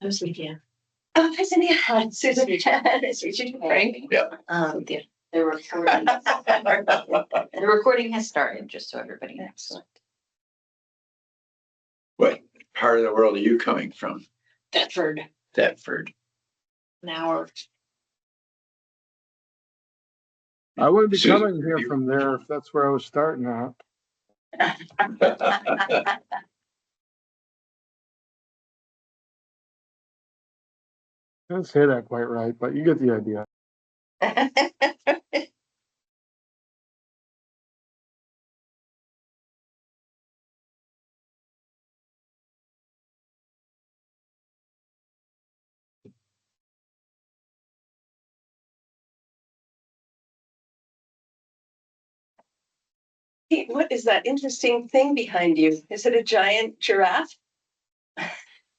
was Lydia. Oh, hi, Cindy. Hi, Susan. It's Richard Frank. Yeah. The recording. The recording has started, just so everybody knows. Excellent. What part of the world are you coming from? Thetford. Thetford. An hour. I wouldn't be Susan, coming here from there if that's where I was starting at. I didn't say that quite right, but you get the idea. Hey, what is that interesting thing behind you? Is it a giant giraffe?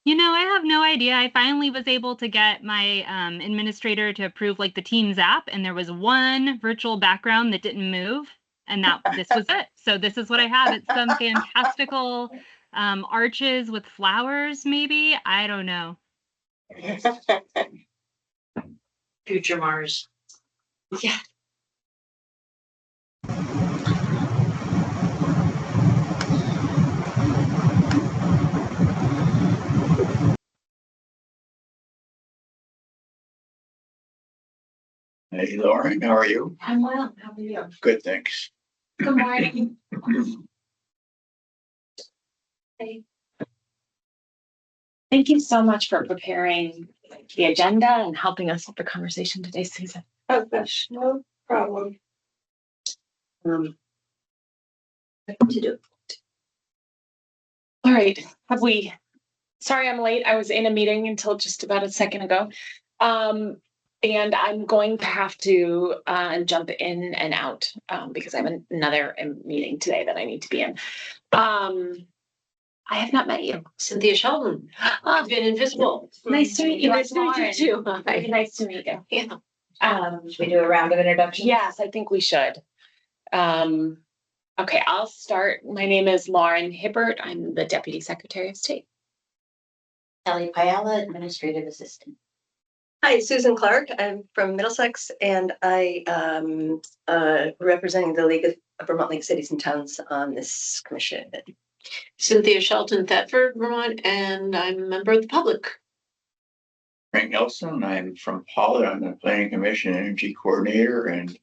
You know, I have no idea. I finally was able to get my administrator to approve like the Teams app, and there was one virtual background that didn't move, and this was it. So this is what I have. It's some fantastical arches with flowers, maybe. I don't know. Future Mars. Yeah. Hey, Lauren, how are you? I'm well. How are you? Good, thanks. Good morning. Hey. Thank you so much for preparing the agenda and helping us with the conversation today, Susan. Oh gosh, no problem. To do. All right, sorry I'm late. I was in a meeting until just about a second ago. And I'm going to have to jump in and out because I have another meeting today that I need to be in. I have not met you. Cynthia Sheldon. I've been invisible. Nice to meet you. Nice to meet you too. Hi. Nice to meet you. Yeah. Should we do a round of introductions? Yes, I think we should. Okay, I'll start. My name is Lauren Hibbert. I'm the Deputy Secretary of State. Kelly Payala, Administrative Assistant. Hi, Susan Clark. I'm from Middlesex, and I am representing the League of Vermont League Cities and Towns on this commission. Cynthia Shelton, Thetford, Vermont, and I'm a member of the public. Frank Nelson, I'm from Pollitt. I'm the Planning Commission Energy Coordinator and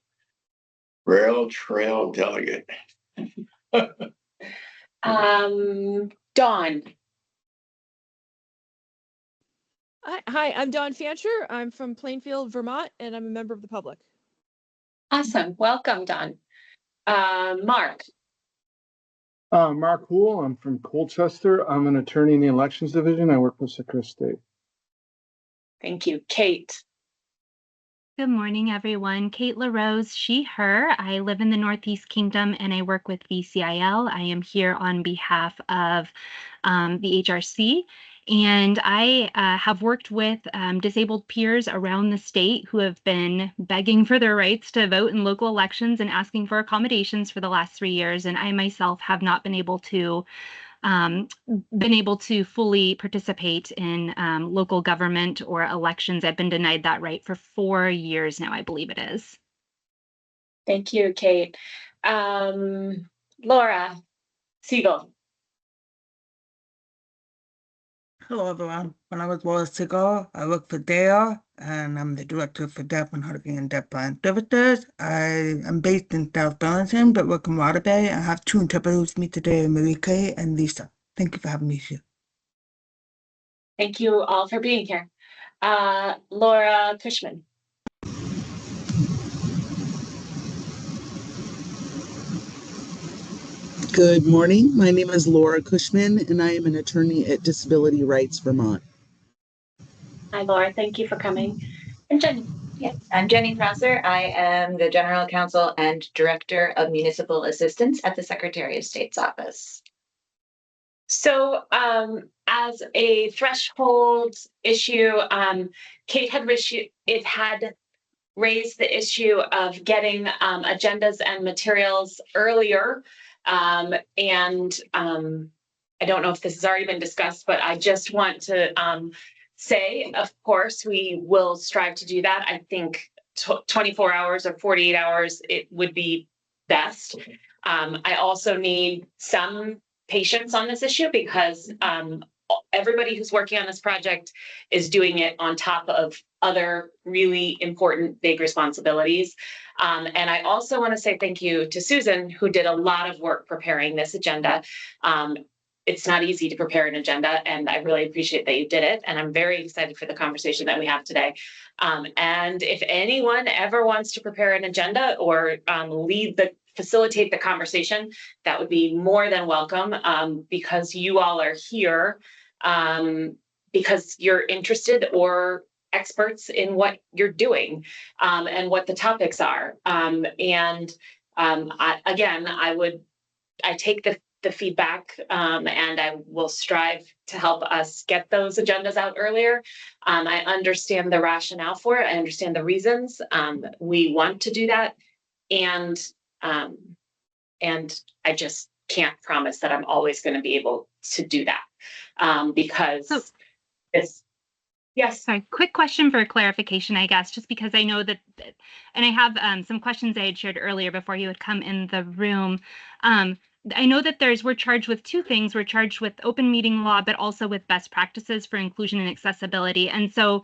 Rail Trail Delegate. Dawn. Hi, I'm Dawn Fancher. I'm from Plainfield, Vermont, and I'm a member of the public. Awesome. Welcome, Dawn. Mark. Mark Hool, I'm from Colchester. I'm an attorney in the Elections Division. I work for Secretary of State. Thank you. Kate. Good morning, everyone. Kate LaRose, she, her. I live in the Northeast Kingdom and I work with VCIL. I am here on behalf of the HRC. And I have worked with disabled peers around the state who have been begging for their rights to vote in local elections and asking for accommodations for the last 3 years. And I myself have not been able to fully participate in local government or elections. I've been denied that right for 4 years now, I believe it is. Thank you, Kate. Laura Siegel. Hello, everyone. My name is Laura Siegel. I work for DARE, and I'm the Director for Deaf and Hurricane and Deafblind Services. I am based in South Burlington, but work in Water Bay. I have 2 interpreters with me today, Marie-Kay and Lisa. Thank you for having me here. Thank you all for being here. Laura Cushman. Good morning. My name is Laura Cushman, and I am an attorney at Disability Rights Vermont. Hi, Laura. Thank you for coming. And Jenny. Yes, I'm Jenny Prosser. I am the General Counsel and Director of Municipal Assistance at the Secretary of State's office. So as a threshold issue, Kate had raised the issue of getting agendas and materials earlier. I don't know if this has already been discussed, but I just want to say. Of course, we will strive to do that. I think 24 hours or 48 hours, it would be best. I also need some patience on this issue because everybody who's working on this project is doing it on top of other really important big responsibilities. And I also want to say thank you to Susan, who did a lot of work preparing this agenda. It's not easy to prepare an agenda, and I really appreciate that you did it. And I'm very excited for the conversation that we have today. And if anyone ever wants to prepare an agenda or facilitate the conversation, that would be more than welcome, because you all are here because you're interested or experts in what you're doing and what the topics are. I take the feedback and I will strive to help us get those agendas out earlier. I understand the rationale for it. I understand the reasons. We want to do that. And I just can't promise that I'm always going to be able to do that because yes. Sorry, quick question for clarification, I guess, just because I know that, and I have some questions I had shared earlier before you had come in the room. I know that we're charged with two things. We're charged with open meeting law, but also with best practices for inclusion and accessibility. And so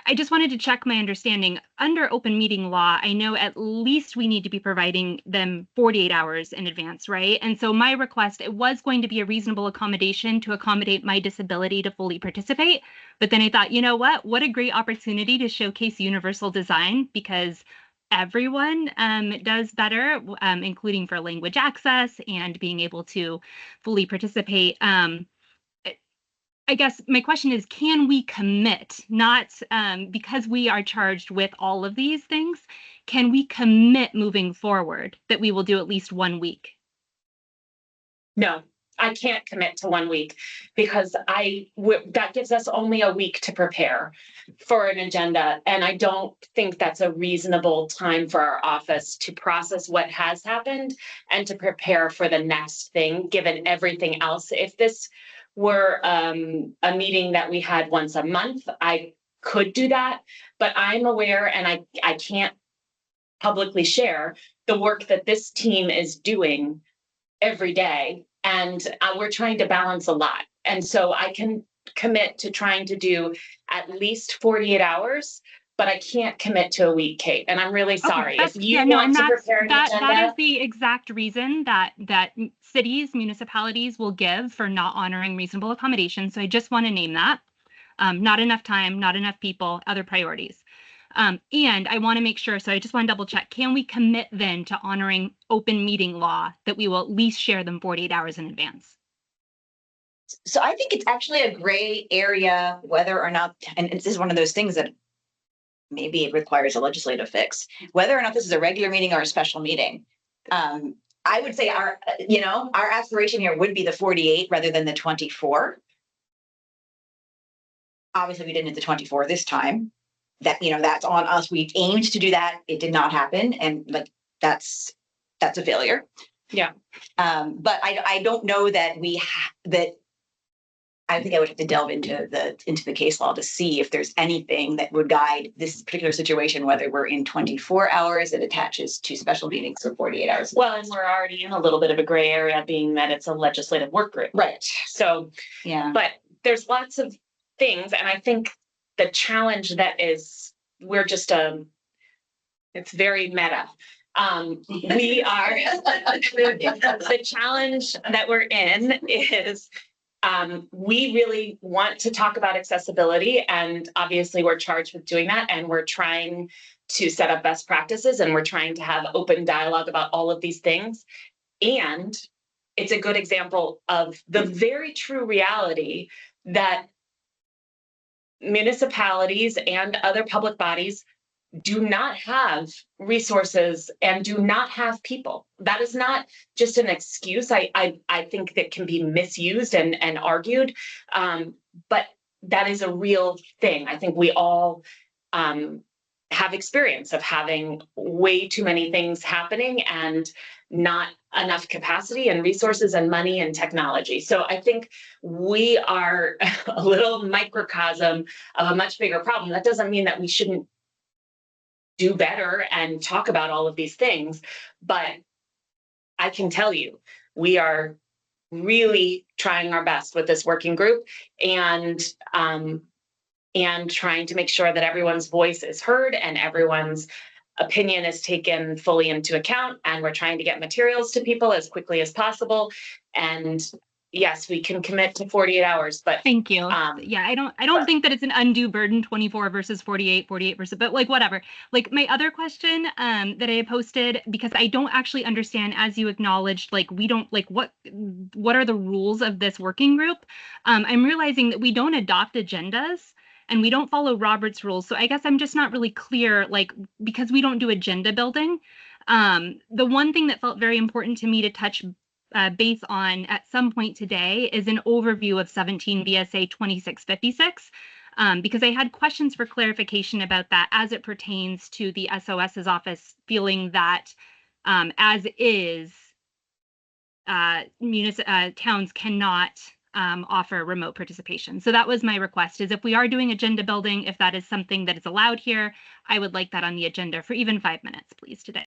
I just wanted to check my understanding. Under open meeting law, I know at least we need to be providing them 48 hours in advance, right? And so my request, it was going to be a reasonable accommodation to accommodate my disability to fully participate. But then I thought, you know what a great opportunity to showcase universal design, because everyone does better, including for language access and being able to fully participate. I guess my question is, can we commit, not because we are charged with all of these things, can we commit moving forward that we will do at least 1 week? No, I can't commit to 1 week because that gives us only a week to prepare for an agenda. And I don't think that's a reasonable time for our office to process what has happened and to prepare for the next thing, given everything else. If this were a meeting that we had once a month, I could do that, but I'm aware, and I can't publicly share the work that this team is doing every day. And we're trying to balance a lot. And so I can commit to trying to do at least 48 hours, but I can't commit to a week, Kate. And I'm really sorry. If you want to prepare an agenda, that is the exact reason that cities, municipalities will give for not honoring reasonable accommodation. So I just want to name that. Not enough time, not enough people, other priorities. And I want to make sure, so I just want to double check, can we commit then to honoring open meeting law that we will at least share them 48 hours in advance? So I think it's actually a gray area whether or not, and this is one of those things that maybe it requires a legislative fix, whether or not this is a regular meeting or a special meeting. I would say our aspiration here would be the 48 rather than the 24. Obviously, we didn't hit the 24 this time. That's on us. We aimed to do that. It did not happen. And that's a failure. Yeah. But I don't know that I think I would have to delve into the case law to see if there's anything that would guide this particular situation, whether we're in 24 hours, it attaches to special meetings or 48 hours. Well, and we're already in a little bit of a gray area, being that it's a legislative work group. Right. So, yeah. But there's lots of things. And I think the challenge that is, it's very meta. We are, the challenge that we're in is, we really want to talk about accessibility, and obviously we're charged with doing that, and we're trying to set up best practices, and we're trying to have open dialogue about all of these things. And it's a good example of the very true reality that municipalities and other public bodies do not have resources and do not have people. That is not just an excuse. I think that can be misused and argued, but that is a real thing. I think we all have experience of having way too many things happening and not enough capacity and resources and money and technology. So I think we are a little microcosm of a much bigger problem. That doesn't mean that we shouldn't do better and talk about all of these things, but I can tell you, we are really trying our best with this working group, and trying to make sure that everyone's voice is heard and everyone's opinion is taken fully into account. And we're trying to get materials to people as quickly as possible. And yes, we can commit to 48 hours, but Thank you. Yeah, I don't think that it's an undue burden, 24 versus 48, 48 versus, but like whatever. Like my other question that I posted, because I don't actually understand, as you acknowledged, like we don't like what are the rules of this working group? I'm realizing that we don't adopt agendas and we don't follow Robert's rules. So I guess I'm just not really clear, like, because we don't do agenda building. The one thing that felt very important to me to touch base on at some point today is an overview of 17 VSA 2656, because I had questions for clarification about that as it pertains to the SOS's office feeling that as is, towns cannot offer remote participation. So that was my request, is if we are doing agenda building, if that is something that is allowed here, I would like that on the agenda for even 5 minutes, please, today.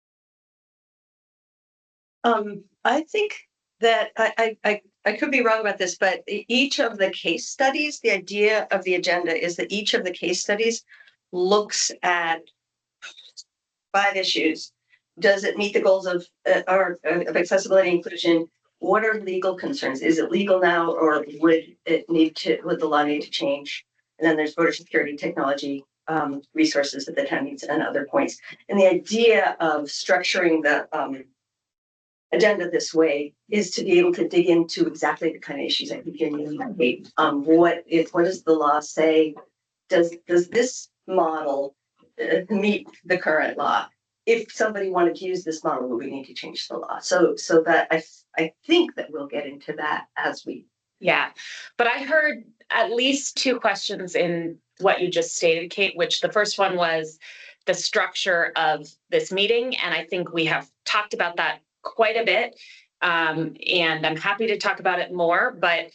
I think that I could be wrong about this, but each of the case studies, the idea of the agenda is that each of the case studies looks at 5 issues. Does it meet the goals of accessibility and inclusion? What are legal concerns? Is it legal now, or would the law need to change? And then there's voter security, technology, resources that the town needs, and other points. And the idea of structuring the agenda this way is to be able to dig into exactly the kind of issues I think you're meaning. What does the law say? Does this model meet the current law? If somebody wanted to use this model, we need to change the law. So that I think that we'll get into that as we. Yeah, but I heard at least 2 questions in what you just stated, Kate, which the first one was the structure of this meeting. And I think we have talked about that quite a bit. And I'm happy to talk about it more, but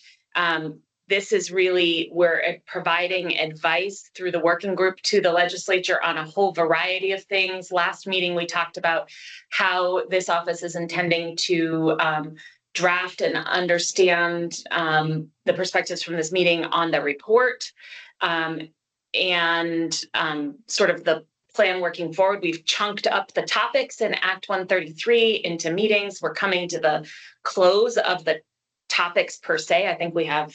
this is really, we're providing advice through the working group to the legislature on a whole variety of things. Last meeting, we talked about how this office is intending to draft and understand the perspectives from this meeting on the report, and sort of the plan working forward. We've chunked up the topics in Act 133 into meetings. We're coming to the close of the topics per se. I think we have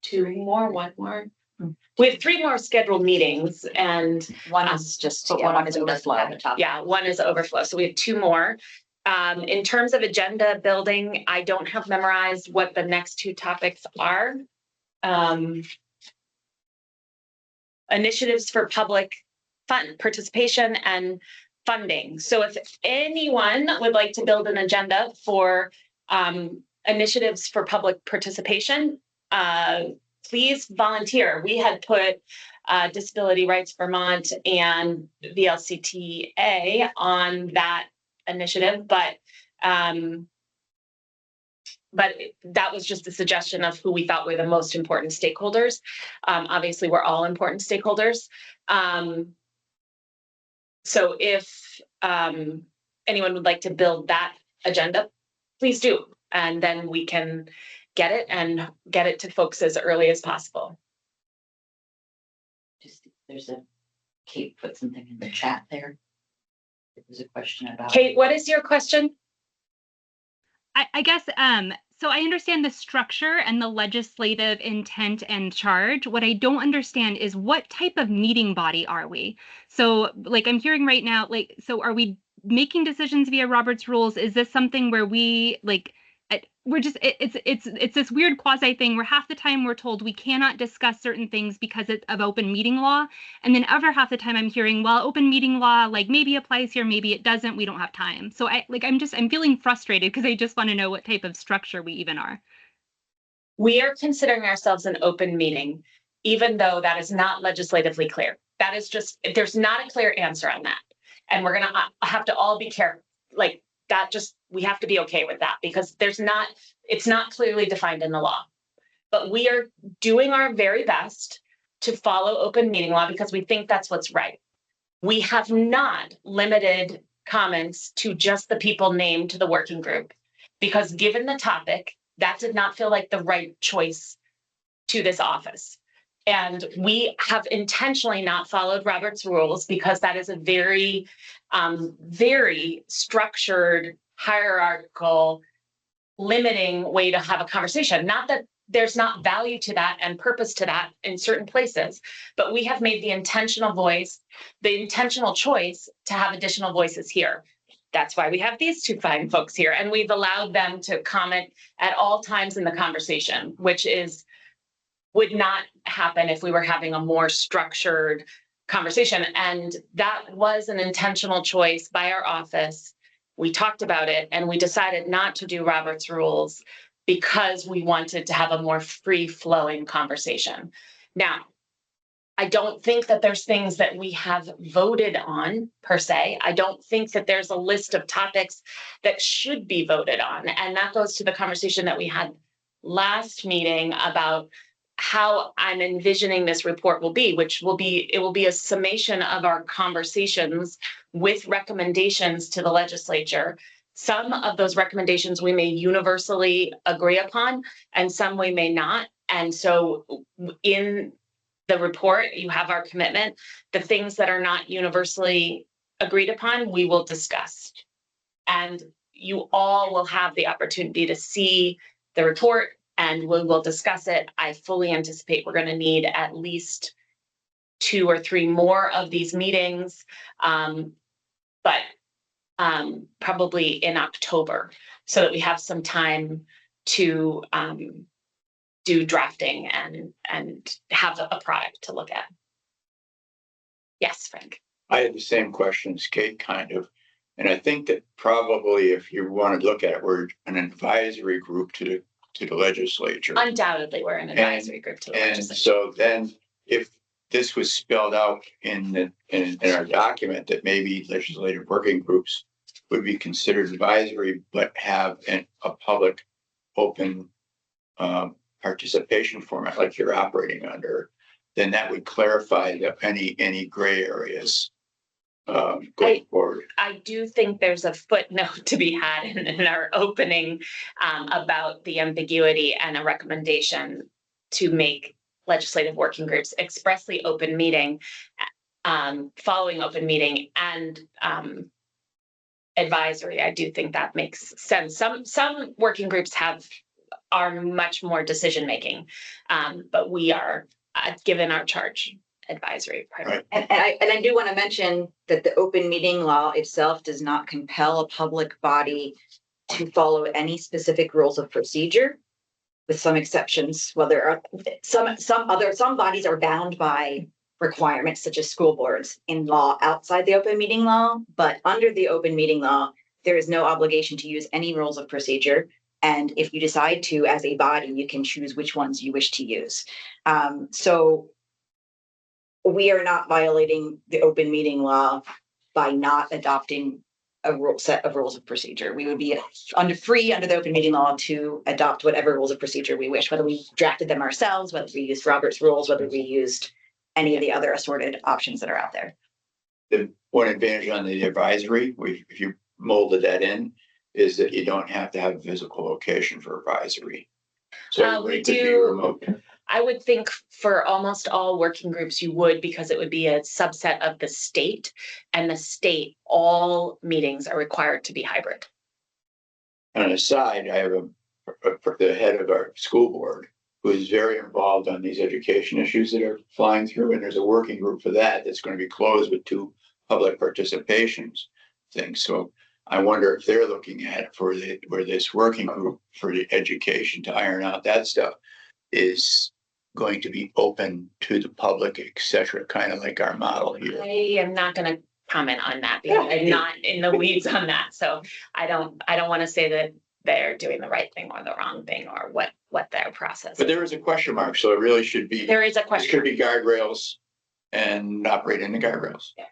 2 more, 1 more. We have 3 more scheduled meetings, and One is just, one is overflow. yeah, 1 is overflow. So we have 2 more. In terms of agenda building, I don't have memorized what the next 2 topics are. Initiatives for public fund participation and funding. So if anyone would like to build an agenda for initiatives for public participation, please volunteer. We had put Disability Rights Vermont and VLCTA on that initiative, but that was just a suggestion of who we thought were the most important stakeholders. Obviously, we're all important stakeholders. So if anyone would like to build that agenda, please do. And then we can get it and get it to folks as early as possible. Just there's a Kate put something in the chat there. There was a question about Kate, what is your question? I guess, so I understand the structure and the legislative intent and charge. What I don't understand is what type of meeting body are we? So like I'm hearing right now, like, so are we making decisions via Robert's rules? Is this something where we like, we're just, it's this weird quasi thing where half the time we're told we cannot discuss certain things because of open meeting law. And then other half the time I'm hearing, well, open meeting law, like maybe applies here, maybe it doesn't, we don't have time. So I'm feeling frustrated because I just want to know what type of structure we even are. We are considering ourselves an open meeting, even though that is not legislatively clear. That is just, there's not a clear answer on that. And we're gonna have to all be careful. Like that just we have to be okay with that because it's not clearly defined in the law. But we are doing our very best to follow open meeting law because we think that's what's right. We have not limited comments to just the people named to the working group because given the topic, that did not feel like the right choice to this office. And we have intentionally not followed Robert's rules because that is a very, very structured, hierarchical, limiting way to have a conversation. Not that there's not value to that and purpose to that in certain places, but we have made the intentional choice to have additional voices here. That's why we have these two fine folks here, and we've allowed them to comment at all times in the conversation, which would not happen if we were having a more structured conversation. And that was an intentional choice by our office. We talked about it and we decided not to do Robert's rules because we wanted to have a more free-flowing conversation. Now, I don't think that there's things that we have voted on per se. I don't think that there's a list of topics that should be voted on. And that goes to the conversation that we had last meeting about how I'm envisioning this report will be, it will be a summation of our conversations with recommendations to the legislature. Some of those recommendations we may universally agree upon, and some we may not. And so in the report, you have our commitment. The things that are not universally agreed upon, we will discuss. And you all will have the opportunity to see the report and we will discuss it. I fully anticipate we're going to need at least 2 or 3 more of these meetings, but probably in October, so that we have some time to do drafting and have a product to look at. Yes, Frank. I had the same question as Kate, kind of. And I think that probably if you want to look at it, we're an advisory group to the legislature. Undoubtedly, we're an advisory group to the legislature. So then if this was spelled out in our document that maybe legislative working groups would be considered advisory, but have a public open participation format like you're operating under, then that would clarify any gray areas going forward. I do think there's a footnote to be had in our opening about the ambiguity and a recommendation to make legislative working groups expressly open meeting, following open meeting and advisory. I do think that makes sense. Some working groups are much more decision making, but we are given our charge advisory. Right. And I do want to mention that the open meeting law itself does not compel a public body to follow any specific rules of procedure, with some exceptions. Whether some bodies are bound by requirements such as school boards in law outside the open meeting law, but under the open meeting law, there is no obligation to use any rules of procedure. And if you decide to, as a body, you can choose which ones you wish to use. So we are not violating the open meeting law by not adopting a set of rules of procedure. We would be free under the open meeting law to adopt whatever rules of procedure we wish, whether we drafted them ourselves, whether we used Robert's rules, whether we used any of the other assorted options that are out there. The one advantage on the advisory, if you molded that in, is that you don't have to have a physical location for advisory. So we it could be do. remote. I would think for almost all working groups you would, because it would be a subset of the state, and the state, all meetings are required to be hybrid. On an aside, I have the head of our school board who is very involved on these education issues that are flying through, and there's a working group for that's going to be closed with 2 public participations things. So I wonder if they're looking at it for this working group for the education to iron out that stuff is going to be open to the public, etc., kind of like our model here. I am not going to comment on that because I'm not in the weeds on that. So I don't want to say that they're doing the right thing or the wrong thing or what their process But is. there is a question mark, so it really should be. There is a It question. should be guardrails and operate in the guardrails. Yeah.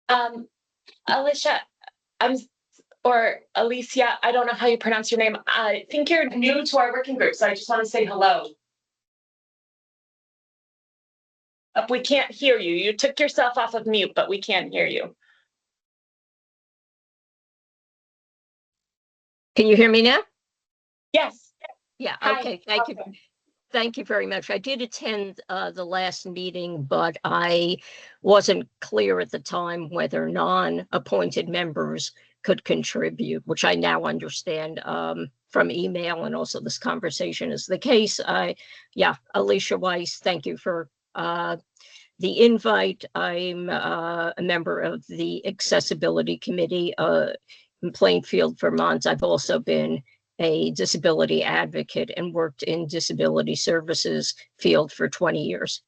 Alicia, I'm, or Alicia, I don't know how you pronounce your name. I think you're new to our working group, so I just want to say hello. We can't hear you. You took yourself off of mute, but we can't hear you. Can you hear me now? Yes. Yeah, Hi. okay, thank you. Thank you very much. I did attend the last meeting, but I wasn't clear at the time whether non-appointed members could contribute, which I now understand from email, and also this conversation is the case. Yeah, Alicia Weiss, thank you for the invite. I'm a member of the Accessibility Committee in Plainfield, Vermont. I've also been a disability advocate and worked in disability services field for 20 years.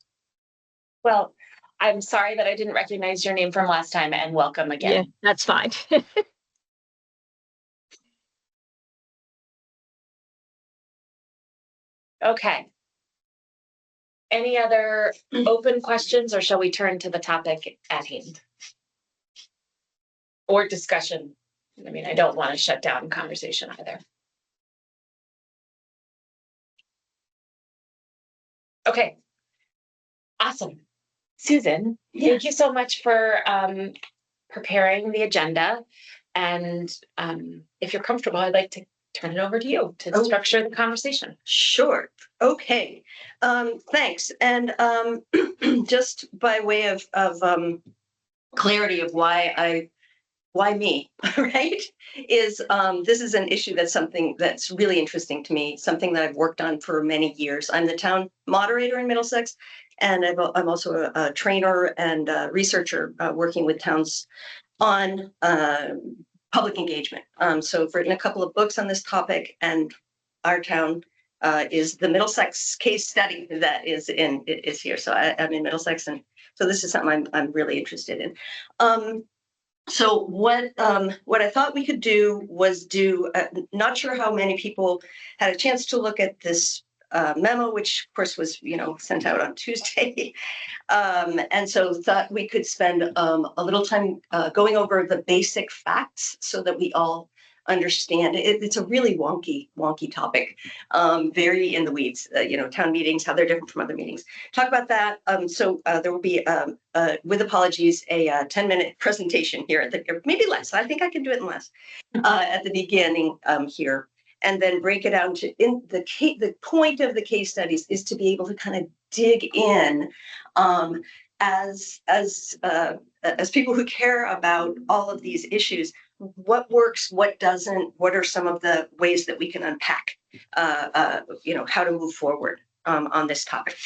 Well, I'm sorry that I didn't recognize your name from last time, and welcome again. Yeah, that's fine. Okay. Any other open questions, or shall we turn to the topic at hand? Or discussion? I mean, I don't want to shut down conversation either. Okay. Awesome. Susan, thank you so much for preparing the agenda. And if you're comfortable, I'd like to turn it over to you to structure the conversation. Sure. Okay. Thanks. And just by way of clarity of why me, right? Is this is an issue that's something that's really interesting to me, something that I've worked on for many years. I'm the town moderator in Middlesex, and I'm also a trainer and a researcher working with towns on public engagement. So I've written a couple of books on this topic, and our town is the Middlesex case study that is here. So I'm in Middlesex, and so this is something I'm really interested in. So what I thought we could do was not sure how many people had a chance to look at this memo, which of course was, sent out on Tuesday. And so thought we could spend a little time going over the basic facts so that we all understand. It's a really wonky topic, very in the weeds, town meetings, how they're different from other meetings. Talk about that. So there will be, with apologies, a 10-minute presentation here, maybe less. I think I can do it in less at the beginning here. And then break it down to the point of the case studies is to be able to kind of dig in as people who care about all of these issues. What works, what doesn't, what are some of the ways that we can unpack, how to move forward on this topic.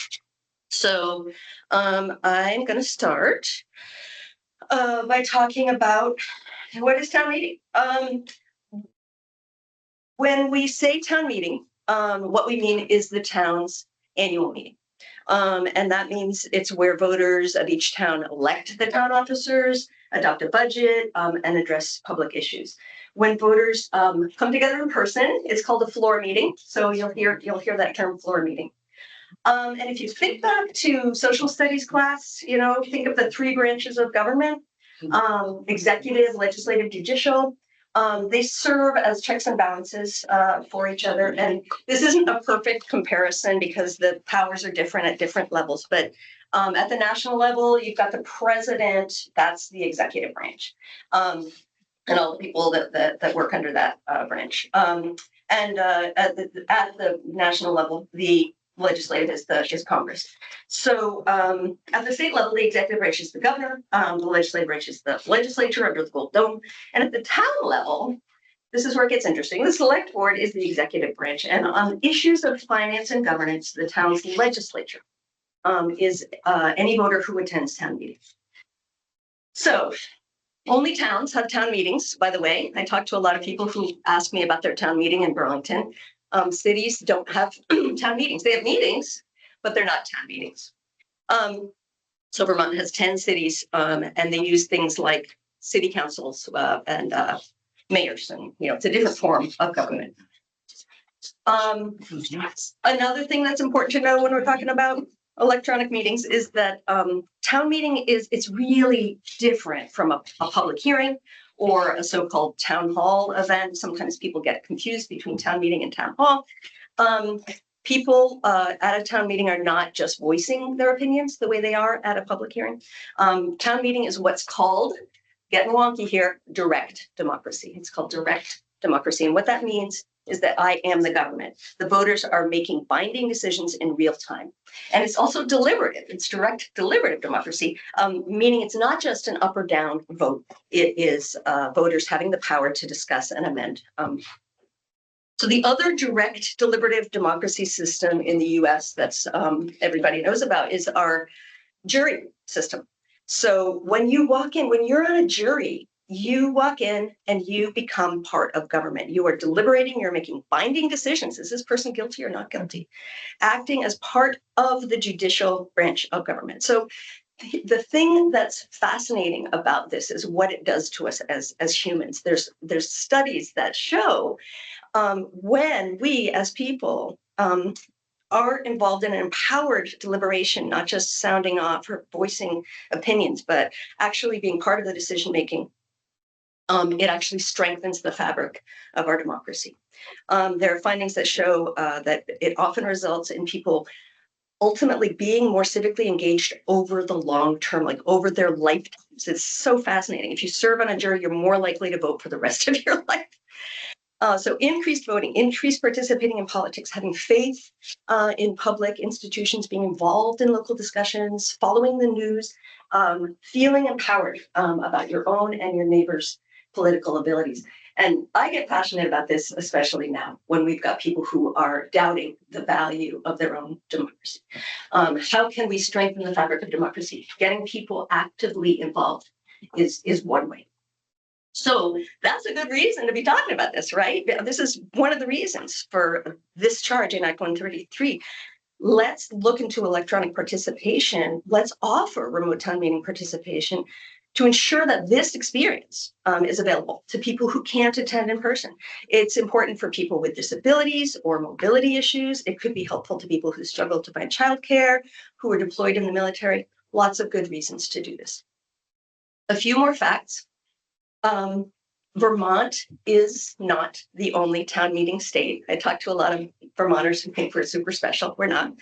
So I'm going to start by talking about what is town meeting. When we say town meeting, what we mean is the town's annual meeting. And that means it's where voters of each town elect the town officers, adopt a budget, and address public issues. When voters come together in person, it's called a floor meeting. So you'll hear that term, floor meeting. And if you think back to social studies class, think of the three branches of government, executive, legislative, judicial. They serve as checks and balances for each other. And this isn't a perfect comparison because the powers are different at different levels. But at the national level, you've got the president, that's the executive branch, and all the people that work under that branch. And at the national level, the legislative is Congress. So at the state level, the executive branch is the governor, the legislative branch is the legislature under the Gold Dome. And at the town level, this is where it gets interesting. The select board is the executive branch. And on issues of finance and governance, the town's legislature is any voter who attends town meetings. So only towns have town meetings, by the way. I talked to a lot of people who ask me about their town meeting in Burlington. Cities don't have town meetings. They have meetings, but they're not town meetings. So Vermont has 10 cities, and they use things like city councils and mayors, and it's a different form of government. Another thing that's important to know when we're talking about electronic meetings is that town meeting it's really different from a public hearing or a so-called town hall event. Sometimes people get confused between town meeting and town hall. People at a town meeting are not just voicing their opinions the way they are at a public hearing. Town meeting is what's called, getting wonky here, direct democracy. It's called direct democracy. And what that means is that I am the government. The voters are making binding decisions in real time. And it's also deliberative. It's direct deliberative democracy, meaning it's not just an up or down vote. It is voters having the power to discuss and amend. So the other direct deliberative democracy system in the US that's everybody knows about is our jury system. So when you walk in, when you're on a jury, you walk in and you become part of government. You are deliberating, you're making binding decisions. Is this person guilty or not guilty? Acting as part of the judicial branch of government. So the thing that's fascinating about this is what it does to us as humans. There's studies that show when we as people are involved in an empowered deliberation, not just sounding off or voicing opinions, but actually being part of the decision making, it actually strengthens the fabric of our democracy. There are findings that show that it often results in people ultimately being more civically engaged over the long term, like over their lifetimes. It's so fascinating. If you serve on a jury, you're more likely to vote for the rest of your life. So increased voting, increased participating in politics, having faith in public institutions, being involved in local discussions, following the news, feeling empowered about your own and your neighbor's political abilities. And I get passionate about this, especially now when we've got people who are doubting the value of their own democracy. How can we strengthen the fabric of democracy? Getting people actively involved is one way. So that's a good reason to be talking about this, right? This is one of the reasons for this charge in Act 133. Let's look into electronic participation. Let's offer remote town meeting participation to ensure that this experience is available to people who can't attend in person. It's important for people with disabilities or mobility issues. It could be helpful to people who struggle to find childcare, who are deployed in the military. Lots of good reasons to do this. A few more facts. Vermont is not the only town meeting state. I talked to a lot of Vermonters who think we're super special. We're not.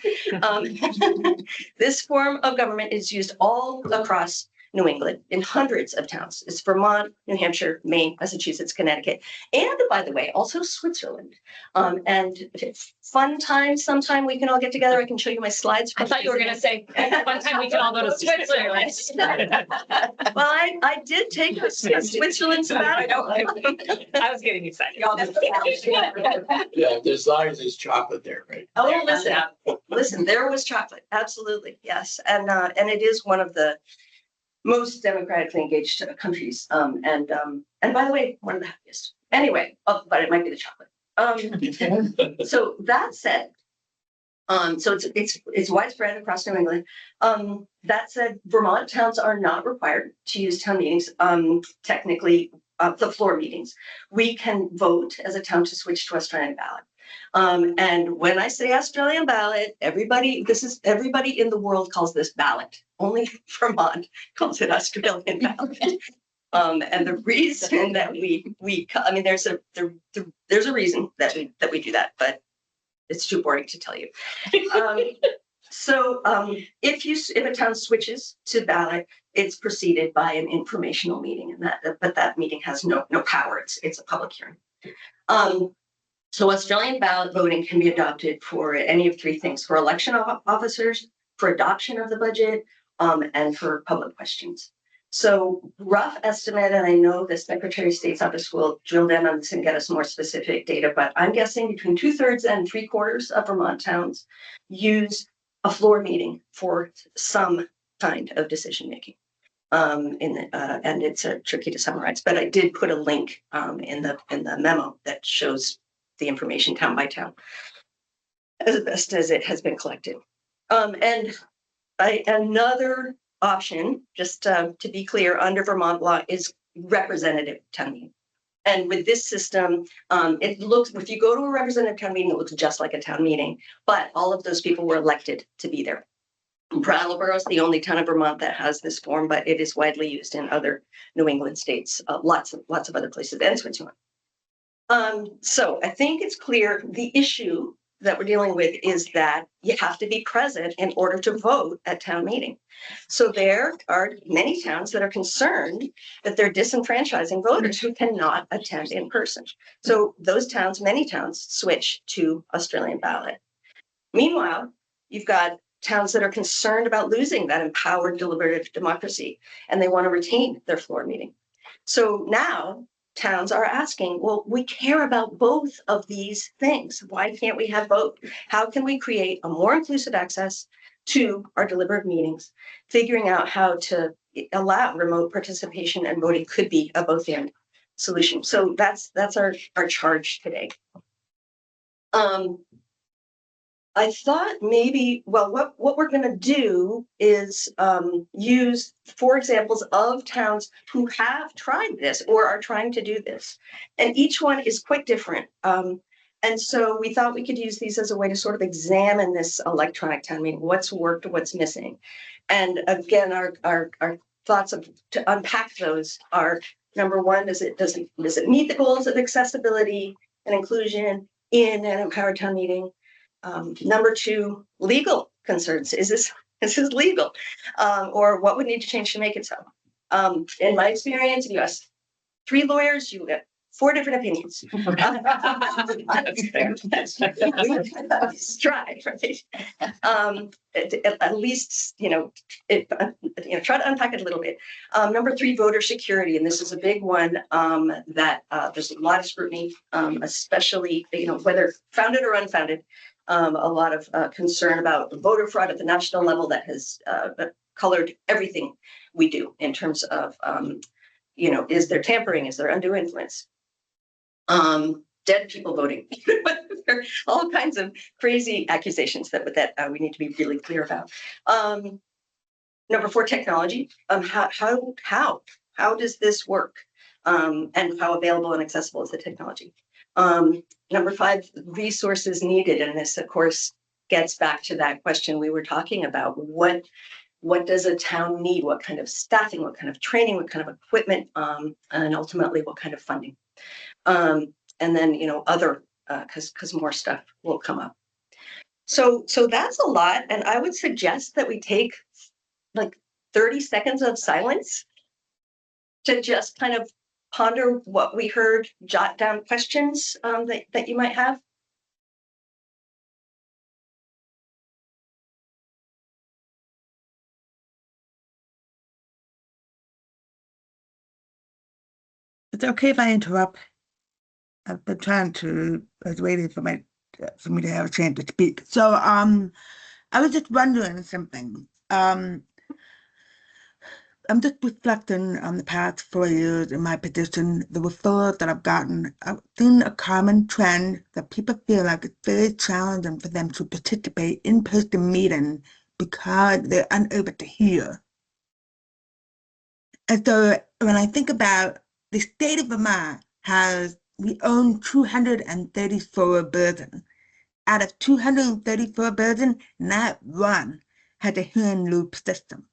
This form of government is used all across New England in hundreds of towns. It's Vermont, New Hampshire, Maine, Massachusetts, Connecticut, and by the way, also Switzerland. And if it's fun time, sometime we can all get together. I can show you my slides. I thought you were going to say one time we can all go to Switzerland. Well, I did take a Switzerland sabbatical. I was getting excited. Yeah, as long as there's chocolate there, right? Oh, listen, there was chocolate. Absolutely. Yes. And it is one of the most democratically engaged countries. And by the way, one of the happiest. Anyway, but it might be the chocolate. So that said, so it's widespread across New England. That said, Vermont towns are not required to use town meetings. Technically, the floor meetings. We can vote as a town to switch to Australian ballot. And when I say Australian ballot, everybody in the world calls this ballot. Only Vermont calls it Australian ballot. And the reason that I mean, there's a reason that we do that, but it's too boring to tell you. So if a town switches to ballot, it's preceded by an informational meeting, but that meeting has no power. It's a public hearing. So Australian ballot voting can be adopted for any of three things: for election officers, for adoption of the budget, and for public questions. So rough estimate, and I know the Secretary of State's office will drill down on this and get us more specific data, but I'm guessing between 2/3 and 3/4 of Vermont towns use a floor meeting for some kind of decision making. And it's tricky to summarize, but I did put a link in the memo that shows the information town by town as best as it has been collected. And another option, just to be clear, under Vermont law is representative town meeting. And with this system, if you go to a representative town meeting, it looks just like a town meeting, but all of those people were elected to be there. Brattleboro is the only town in Vermont that has this form, but it is widely used in other New England states, lots of other places, and Switzerland. So I think it's clear the issue that we're dealing with is that you have to be present in order to vote at town meeting. So there are many towns that are concerned that they're disenfranchising voters who cannot attend in person. So those towns, many towns, switch to Australian ballot. Meanwhile, you've got towns that are concerned about losing that empowered deliberative democracy, and they want to retain their floor meeting. So now towns are asking, well, we care about both of these things. Why can't we have both? How can we create a more inclusive access to our deliberative meetings? Figuring out how to allow remote participation and voting could be a both and solution. So that's our charge today. I thought maybe, well, what we're going to do is use 4 examples of towns who have tried this or are trying to do this. And each one is quite different. And so we thought we could use these as a way to sort of examine this electronic town meeting, what's worked, what's missing. And again, our thoughts to unpack those are, number one, does it meet the goals of accessibility and inclusion in an empowered town meeting? Number 2, legal concerns. Is this legal? Or what would need to change to make it so? In my experience, if you ask 3 lawyers, you get 4 different opinions. Try, right? At least, try to unpack it a little bit. Number 3, voter security. And this is a big one that there's a lot of scrutiny, especially, whether founded or unfounded. A lot of concern about voter fraud at the national level that has colored everything we do in terms of, is there tampering? Is there undue influence? Dead people voting. There are all kinds of crazy accusations that we need to be really clear about. Number 4, technology. How does this work? And how available and accessible is the technology? Number 5, resources needed. And this, of course, gets back to that question we were talking about. What does a town need? What kind of staffing, what kind of training, what kind of equipment, and ultimately what kind of funding? And then, other, because more stuff will come up. So that's a lot. And I would suggest that we take like 30 seconds of silence to just kind of ponder what we heard, jot down questions that you might have. It's okay if I interrupt. I've been I was waiting for me to have a chance to speak. So, I was just wondering something. I'm just reflecting on the past 4 years in my position, the referrals that I've gotten. I've seen a common trend that people feel like it's very challenging for them to participate in person meetings because they're unable to hear. And so when I think about the state of Vermont we own 234 buildings. Out of 234 buildings, not one has a hearing loop system.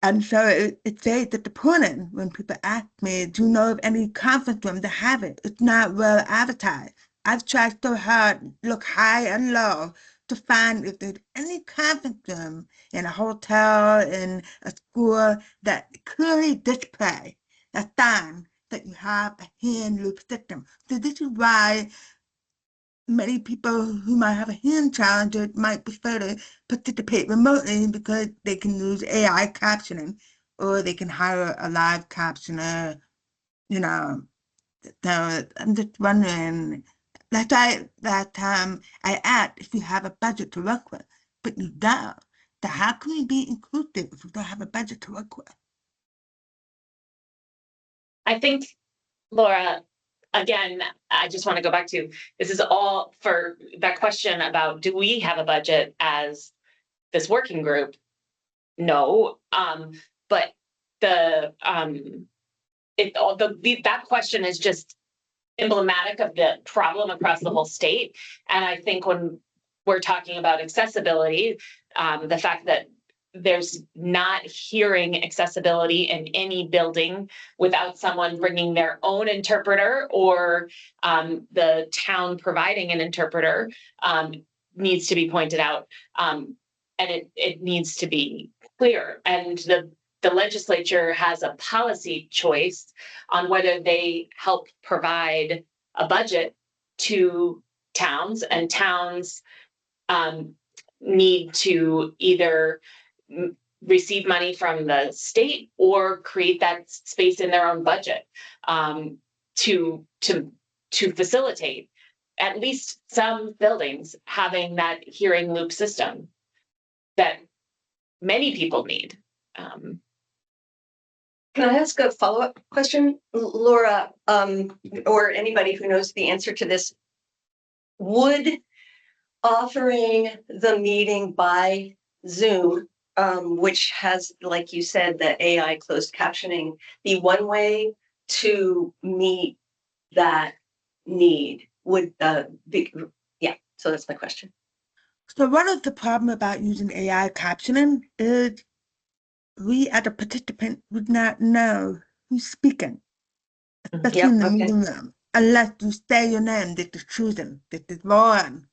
And so it's very disappointing when people ask me, do you know of any conference room that have it? It's not well advertised. I've tried so hard, look high and low, to find if there's any conference room in a hotel, in a school, that clearly display a sign that you have a hand loop system. So this is why many people who might have a hearing challenge might prefer to participate remotely, because they can use AI captioning, or they can hire a live captioner, So I'm just wondering, that time I asked if you have a budget to work with, but you don't. So how can we be inclusive if we don't have a budget to work with? I think, Laura, again, I just want to go back to, this is all for that question about, do we have a budget as this working group? No, but that question is just emblematic of the problem across the whole state. And I think when we're talking about accessibility, the fact that there's not hearing accessibility in any building without someone bringing their own interpreter or the town providing an interpreter needs to be pointed out. And it needs to be clear. And the legislature has a policy choice on whether they help provide a budget to towns, and towns need to either receive money from the state or create that space in their own budget to facilitate at least some buildings having that hearing loop system that many people need. Can I ask a follow-up question, Laura, or anybody who knows the answer to this? Would offering the meeting by Zoom, which has, like you said, the AI closed captioning, be one way to meet that need? Would be, yeah, so that's my question. So one of the problem about using AI captioning is we as a participant would not know who's speaking, especially in the meeting room, unless you say your name, this is Susan, this is Lauren.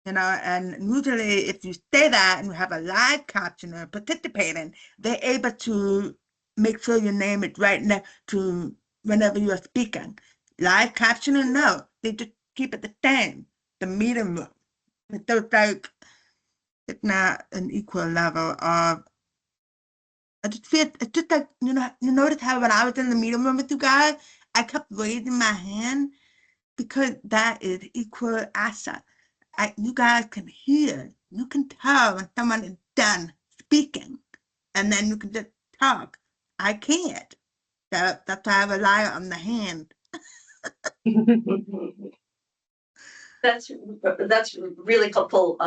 You know, and usually if you say that and you have a live captioner participating, they're able to make sure your name is right next to whenever you're speaking. Live captioning, no, they just keep it the same, the meeting room. So it's like, it's not an equal level of, I just feel, it's just like, you know, you notice how when I was in the meeting room with you guys, I kept raising my hand because that is equal asset. You guys can hear, you can tell when someone is done speaking, and then you can just talk. I can't. That's why I rely on the hand. That's really helpful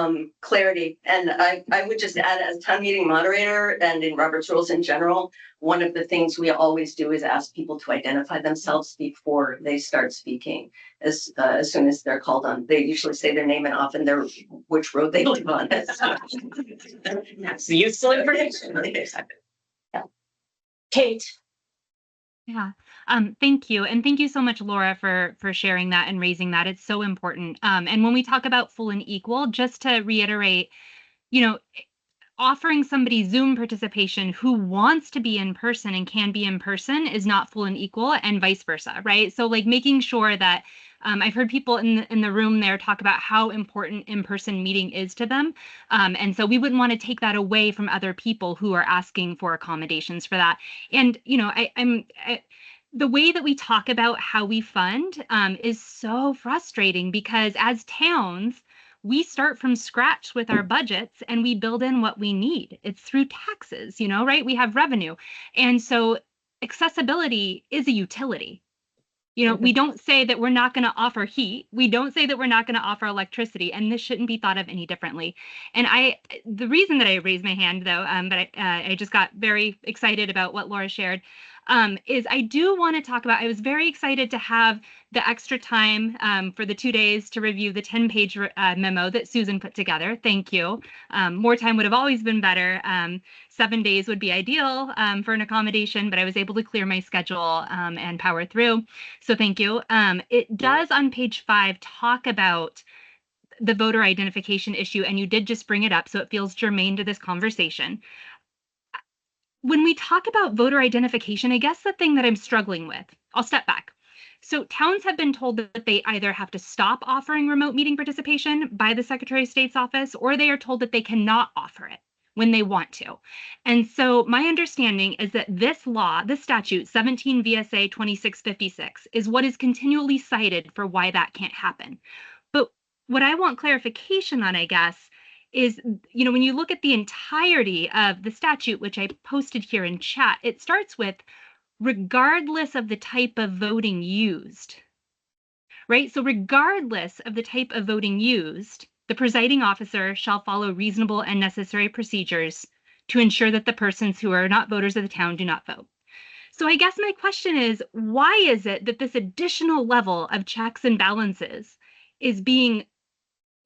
clarity. And I would just add, as town meeting moderator and in Robert's rules in general, one of the things we always do is ask people to identify themselves before they start speaking. As soon as they're called on, they usually say their name and often their which road they live on. That's useful information. Yeah. Kate. Yeah. Thank you. And thank you so much, Laura, for sharing that and raising that. It's so important. And when we talk about full and equal, just to reiterate, you know, offering somebody Zoom participation who wants to be in person and can be in person is not full and equal, and vice versa, right? So like making sure that I've heard people in the room there talk about how important in-person meeting is to them. And so we wouldn't want to take that away from other people who are asking for accommodations for that. And, you know, the way that we talk about how we fund is so frustrating because as towns, we start from scratch with our budgets and we build in what we need. It's through taxes, you know, right? We have revenue. And so accessibility is a utility. You know, we don't say that we're not going to offer heat. We don't say that we're not going to offer electricity, and this shouldn't be thought of any differently. And the reason that I raised my hand though, but I just got very excited about what Laura shared, is I do want to talk about, I was very excited to have the extra time for the 2 days to review the 10-page memo that Susan put together. Thank you. More time would have always been better. 7 days would be ideal for an accommodation, but I was able to clear my schedule and power through. So thank you. It does on page 5 talk about the voter identification issue, and you did just bring it up, so it feels germane to this conversation. When we talk about voter identification, I guess the thing that I'm struggling with, I'll step back. So towns have been told that they either have to stop offering remote meeting participation by the Secretary of State's office, or they are told that they cannot offer it when they want to. And so my understanding is that this law, this statute, 17 VSA 2656, is what is continually cited for why that can't happen. But what I want clarification on, I guess, is, you know, when you look at the entirety of the statute, which I posted here in chat, it starts with regardless of the type of voting used, right? So regardless of the type of voting used, the presiding officer shall follow reasonable and necessary procedures to ensure that the persons who are not voters of the town do not vote. So I guess my question is, why is it that this additional level of checks and balances is being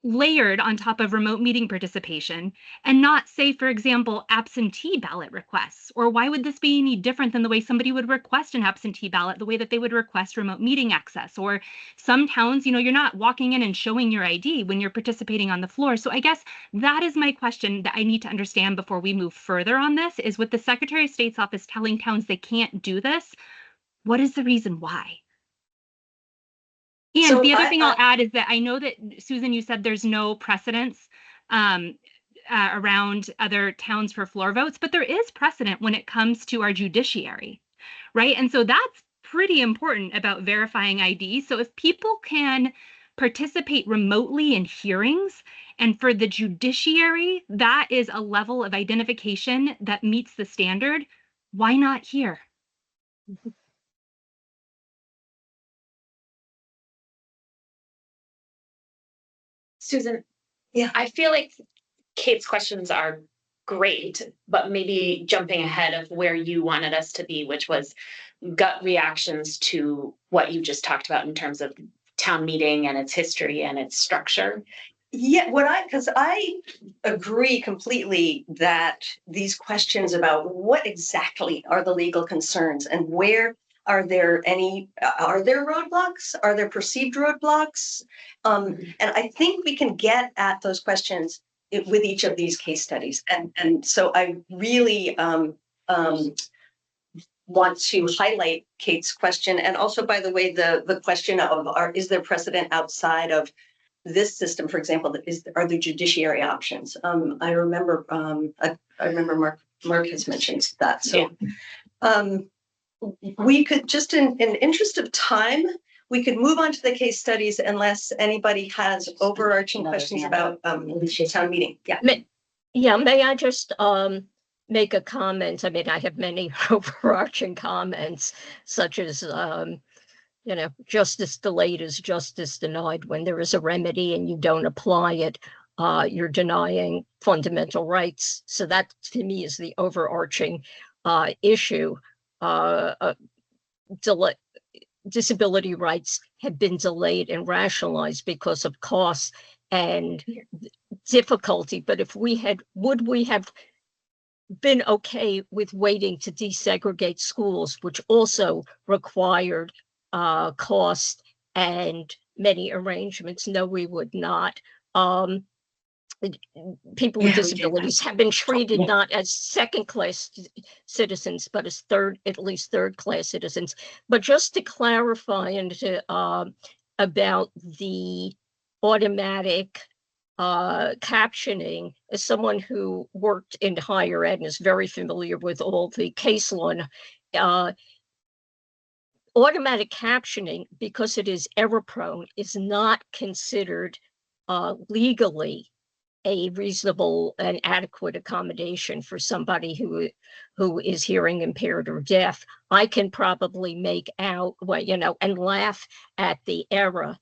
layered on top of remote meeting participation and not say, for example, absentee ballot requests? Or why would this be any different than the way somebody would request an absentee ballot, the way that they would request remote meeting access? Or some towns, you know, you're not walking in and showing your ID when you're participating on the floor. So I guess that is my question that I need to understand before we move further on this, is with the Secretary of State's office telling towns they can't do this, what is the reason why? And So the other thing I'll add is that I know that, Susan, you said there's no precedence around other towns for floor votes, but there is precedent when it comes to our judiciary, right? And so that's pretty important about verifying ID. So if people can participate remotely in hearings, and for the judiciary, that is a level of identification that meets the standard, why not here? Susan, Yeah. I feel like Kate's questions are great, but maybe jumping ahead of where you wanted us to be, which was gut reactions to what you just talked about in terms of town meeting and its history and its structure. Yeah, because I agree completely that these questions about what exactly are the legal concerns and where are there roadblocks? Are there perceived roadblocks? And I think we can get at those questions with each of these case studies. And so I really want to highlight Kate's question. And also, by the way, the question of is there precedent outside of this system, for example, are the judiciary options? I remember Mark has mentioned that. So we could just in interest of time, we could move on to the case studies unless anybody has overarching questions about town meeting. Yeah. May I just make a comment? I mean, I have many overarching comments, such as you know, justice delayed is justice denied. When there is a remedy and you don't apply it, you're denying fundamental rights. So that, to me, is the overarching issue. Disability rights have been delayed and rationalized because of costs and difficulty. But if would we have been okay with waiting to desegregate schools, which also required cost and many arrangements? No, we would not. People with disabilities have been treated not as second-class citizens, but as at least third-class citizens. But just to clarify and to, about the automatic captioning, as someone who worked in higher ed and is very familiar with all the case law, automatic captioning, because it is error prone, is not considered legally a reasonable and adequate accommodation for somebody who is hearing impaired or deaf. I can probably make out, well, you know, and laugh at the error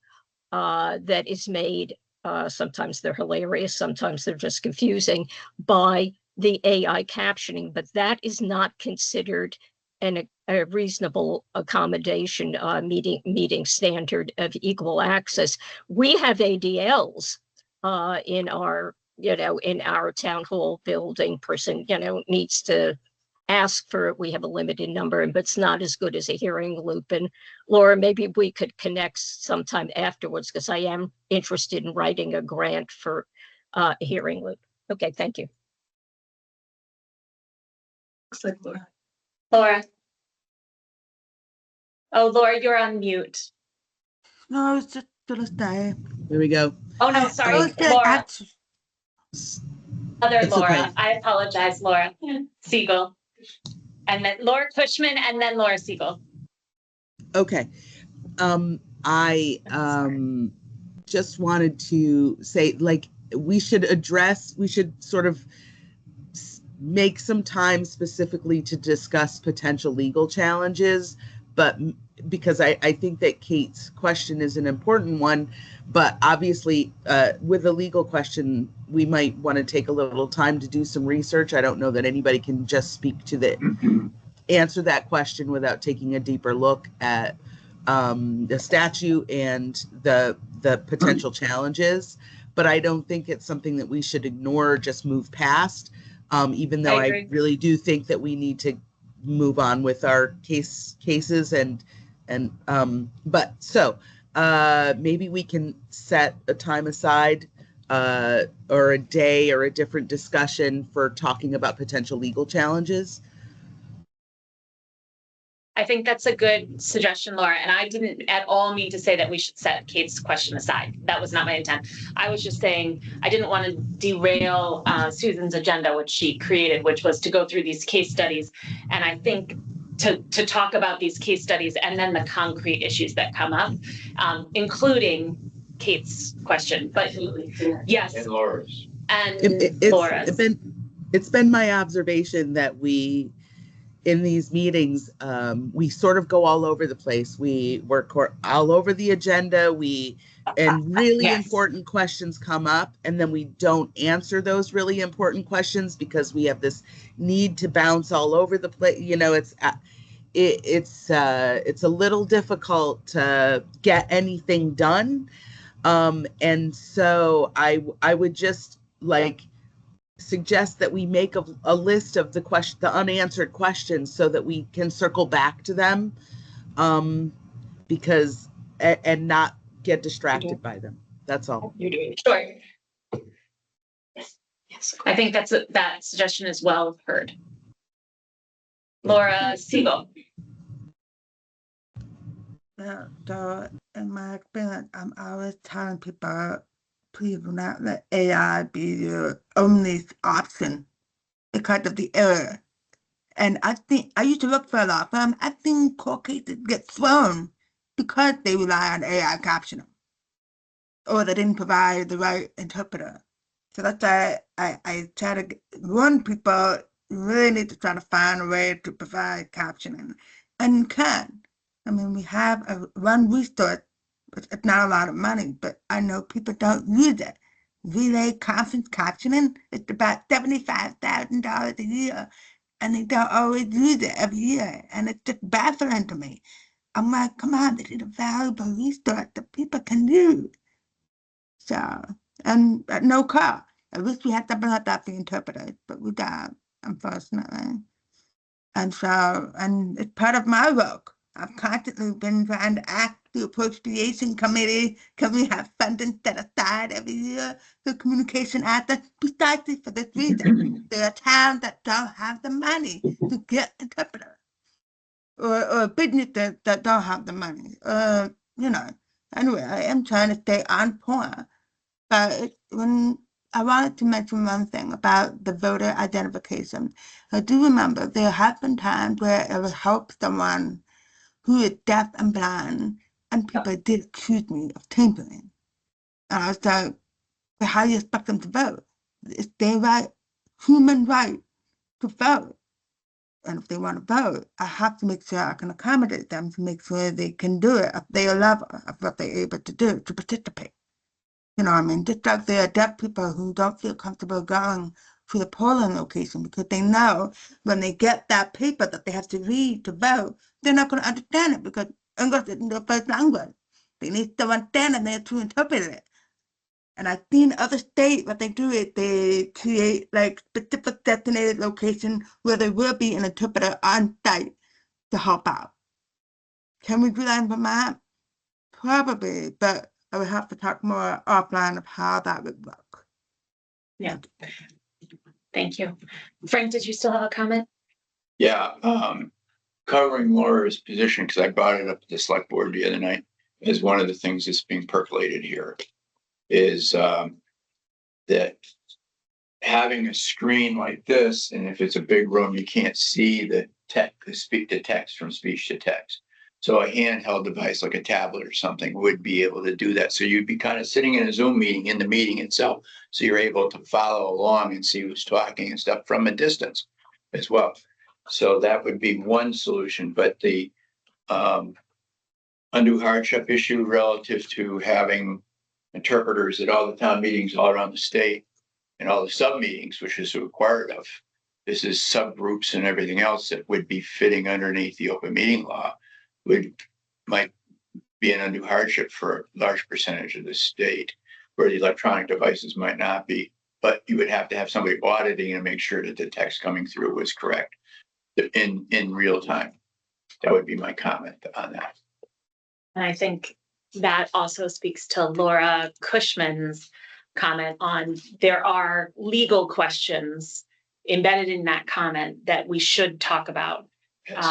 that is made. Sometimes they're hilarious, sometimes they're just confusing by the AI captioning, but that is not considered a reasonable accommodation, meeting standard of equal access. We have ADLs in our, you know, in our town hall building. Person, you know, needs to ask for it. We have a limited number, but it's not as good as a hearing loop. And Laura, maybe we could connect sometime afterwards, because I am interested in writing a grant for a hearing loop. Okay, thank you. Looks like Laura. Laura. Oh, Laura, you're on mute. No, it's just gonna stay. There we go. Oh, no, sorry, Laura. Other It's Laura. okay. I apologize, Laura Siegel. And then Laura Cushman, and then Laura Siegel. Okay. I just wanted to say, like, we should sort of make some time specifically to discuss potential legal challenges, but because I think that Kate's question is an important one, but obviously with a legal question, we might want to take a little time to do some research. I don't know that anybody can just speak to answer that question without taking a deeper look at the statute and the potential challenges. but I don't think it's something that we should ignore or just move past. Even though I I agree. really do think that we need to move on with our cases but so maybe we can set a time aside or a day or a different discussion for talking about potential legal challenges. I think that's a good suggestion, Laura. And I didn't at all mean to say that we should set Kate's question aside. That was not my intent. I was just saying I didn't want to derail Susan's agenda, which she created, which was to go through these case studies. And I think to talk about these case studies and then the concrete issues that come up, including Kate's question. But yes. And Laura's. And Laura's. It's been my observation that we, in these meetings, we sort of go all over the place. We work all over the agenda. And really Yes. important questions come up, and then we don't answer those really important questions because we have this need to bounce all over the place. You know, it's a little difficult to get anything done. And so I would just suggest that we make a list of the unanswered questions so that we can circle back to them, because and not get distracted by them. That's all. You're doing it. Sure. Yes. I think that suggestion is well heard. Laura Siegel. Yeah, so in my experience, I'm always telling people, please do not let AI be your only option because of the error. And I think I used to work for a law firm. I think court cases get thrown because they rely on AI captioning, or they didn't provide the right interpreter. So that's why I try to warn people, you really need to try to find a way to provide captioning. And you can. I mean, we have one resource, but it's not a lot of money, but I know people don't use it. Relay conference captioning, it's about $75,000 a year, and they don't always use it every year, and it's just baffling to me. I'm like, come on, this is a valuable resource that people can use. So, and at no cost. I wish we had something like that for interpreters, but we don't, unfortunately. And so, and it's part of my work. I've constantly been trying to ask the Appropriation Committee, can we have funding set aside every year for communication access precisely for this reason? There are towns that don't have the money to get interpreters, or businesses that don't have the money. Anyway, I am trying to stay on point. But when I wanted to mention one thing about the voter identification. I do remember there have been times where it would help someone who is deaf and blind, and people did accuse me of tampering. And I was like, well, how do you expect them to vote? It's their right, human right to vote. And if they want to vote, I have to make sure I can accommodate them to make sure they can do it if they are level of what they're able to do to participate. You know what I mean? Just like there are deaf people who don't feel comfortable going to the polling location because they know when they get that paper that they have to read to vote, they're not going to understand it because English isn't their first language. They need someone standing there to interpret it. And I've seen other states, what they do is they create like specific designated location where there will be an interpreter on site to help out. Can we do that in Vermont? Probably, but I would have to talk more offline of how that would work. Yeah. Thank you. Frank, did you still have a comment? Yeah, covering Laura's position, because I brought it up at the select board the other night, is one of the things that's being percolated here is that having a screen like this, and if it's a big room, you can't see the speak to text from speech to text. So a handheld device like a tablet or something would be able to do that. So you'd be kind of sitting in a Zoom meeting in the meeting itself. So you're able to follow along and see who's talking and stuff from a distance as well. So that would be one solution. But the undue hardship issue relative to having interpreters at all the town meetings all around the state and all the sub meetings, which is required of, this is subgroups and everything else that would be fitting underneath the open meeting law, might be an undue hardship for a large percentage of the state. where the electronic devices might not be. But you would have to have somebody auditing and make sure that the text coming through was correct in real time. That would be my comment on that. And I think that also speaks to Laura Cushman's comment on there are legal questions embedded in that comment that we should talk about. Yes.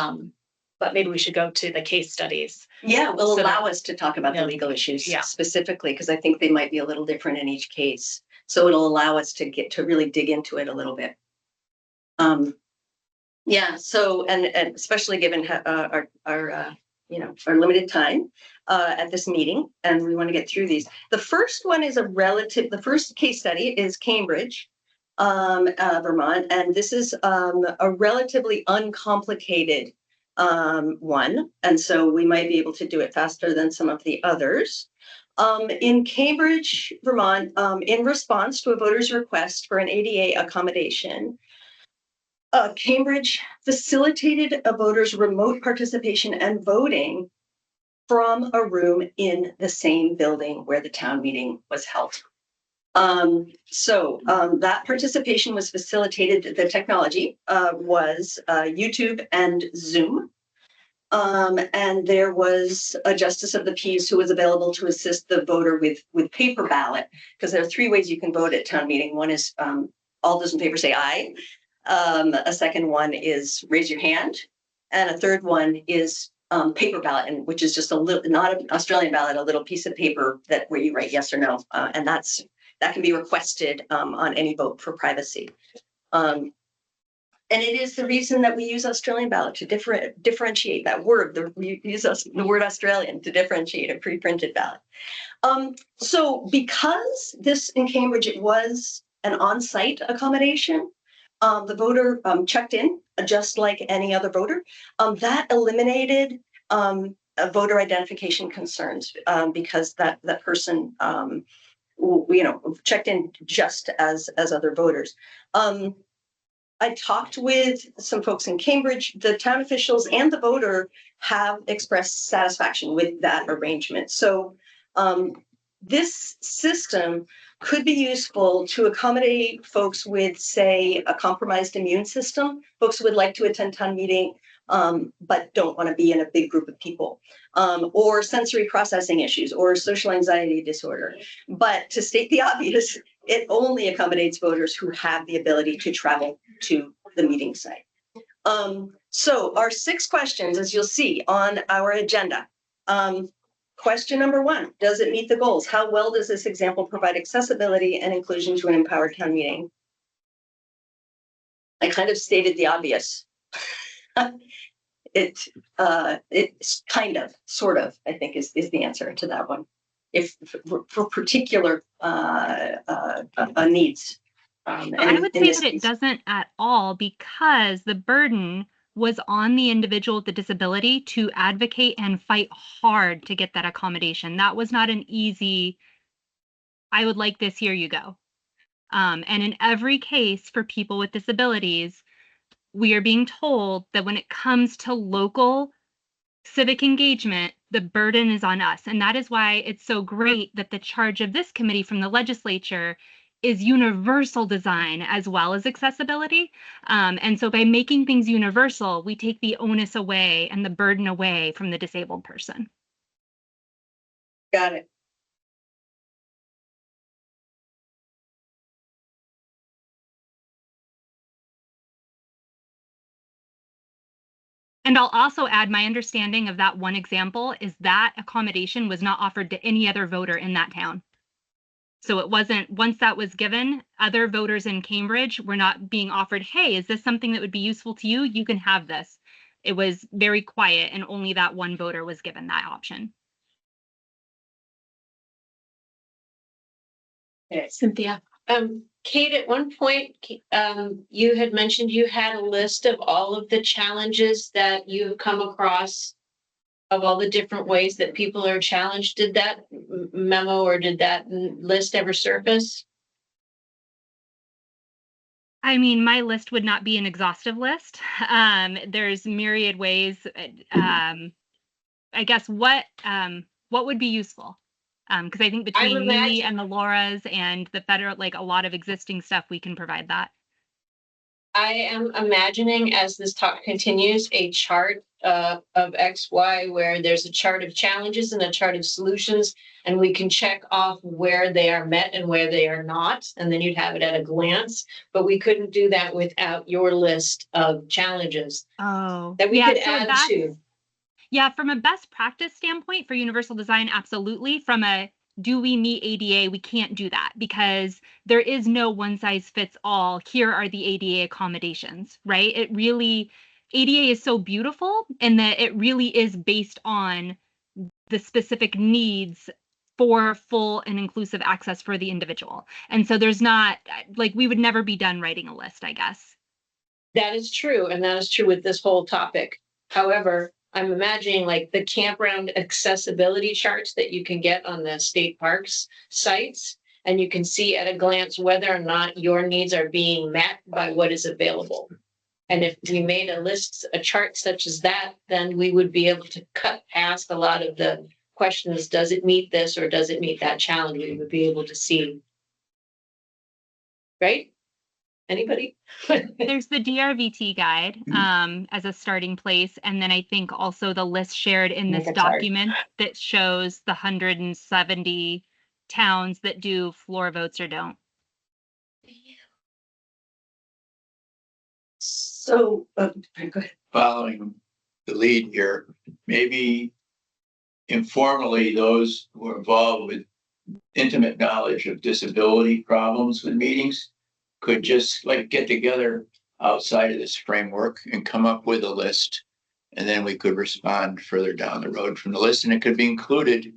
But maybe we should go to the case studies. Yeah, will So allow that- us to talk about Yeah. the legal issues Yeah. specifically, because I think they might be a little different in each case. So it'll allow us to get to really dig into it a little bit. Yeah, so, and especially given our our limited time at this meeting, and we want to get through these. The first one is the first case study is Cambridge, Vermont, and this is a relatively uncomplicated one, and so we might be able to do it faster than some of the others. In Cambridge, Vermont, in response to a voter's request for an ADA accommodation, Cambridge facilitated a voter's remote participation and voting from a room in the same building where the town meeting was held. That participation was facilitated. The technology was YouTube and Zoom. And there was a justice of the peace who was available to assist the voter with paper ballot, because there are 3 ways you can vote at town meeting. One is all those in favor say aye. A second one is raise your hand. And a third one is paper ballot, and which is just a little, not an Australian ballot, a little piece of paper where you write yes or no. And that can be requested on any vote for privacy. And it is the reason that we use Australian ballot to differentiate that word. We use the word Australian to differentiate a pre-printed ballot. So because this in Cambridge, it was an on-site accommodation, the voter checked in just like any other voter. That eliminated voter identification concerns because that person checked in just as other voters. I talked with some folks in Cambridge. The town officials and the voter have expressed satisfaction with that arrangement. So this system could be useful to accommodate folks with, say, a compromised immune system, folks who would like to attend town meeting but don't want to be in a big group of people, or sensory processing issues, or social anxiety disorder. But to state the obvious, it only accommodates voters who have the ability to travel to the meeting site. So our 6 questions, as you'll see on our agenda. Question number 1, does it meet the goals? How well does this example provide accessibility and inclusion to an empowered town meeting? I kind of stated the obvious. It's kind of, sort of, I think is the answer to that one. If for particular needs. I would say that it doesn't at all, because the burden was on the individual with the disability to advocate and fight hard to get that accommodation. That was not an easy, I would like this, here you go. And in every case for people with disabilities, we are being told that when it comes to local civic engagement, the burden is on us. And that is why it's so great that the charge of this committee from the legislature is universal design as well as accessibility. And so by making things universal, we take the onus away and the burden away from the disabled person. Got it. And I'll also add, my understanding of that one example is that accommodation was not offered to any other voter in that town. So it wasn't, once that was given, other voters in Cambridge were not being offered, hey, is this something that would be useful to you? You can have this. It was very quiet, and only that one voter was given that option. Okay, Cynthia. Kate, at one point, you had mentioned you had a list of all of the challenges that you've come across, of all the different ways that people are challenged. Did that memo or did that list ever surface? I mean, my list would not be an exhaustive list. There's myriad ways. I guess what would be useful? Because I think between me and the Lauras and the federal, like a lot of existing stuff, we can provide that. I am imagining as this talk continues, a chart of XY where there's a chart of challenges and a chart of solutions, and we can check off where they are met and where they are not, and then you'd have it at a glance. But we couldn't do that without your list of challenges that we could add to. Yeah, from a best practice standpoint for universal design, absolutely. From a do we meet ADA, we can't do that because there is no one size fits all. Here are the ADA accommodations, right? It really, ADA is so beautiful in that it really is based on the specific needs for full and inclusive access for the individual. And so there's not, like, we would never be done writing a list, I guess. That is true, and that is true with this whole topic. However, I'm imagining like the campground accessibility charts that you can get on the state parks sites, and you can see at a glance whether or not your needs are being met by what is available. And if we made a chart such as that, then we would be able to cut past a lot of the questions, does it meet this or does it meet that challenge? We would be able to see. Right? Anybody? There's the DRVT guide as a starting place. And then I think also the list shared in this document that shows the 170 towns that do floor votes or don't. So, go ahead. Following the lead here, maybe informally, those who are involved with intimate knowledge of disability problems with meetings could just like get together outside of this framework and come up with a list. And then we could respond further down the road from the list, and it could be included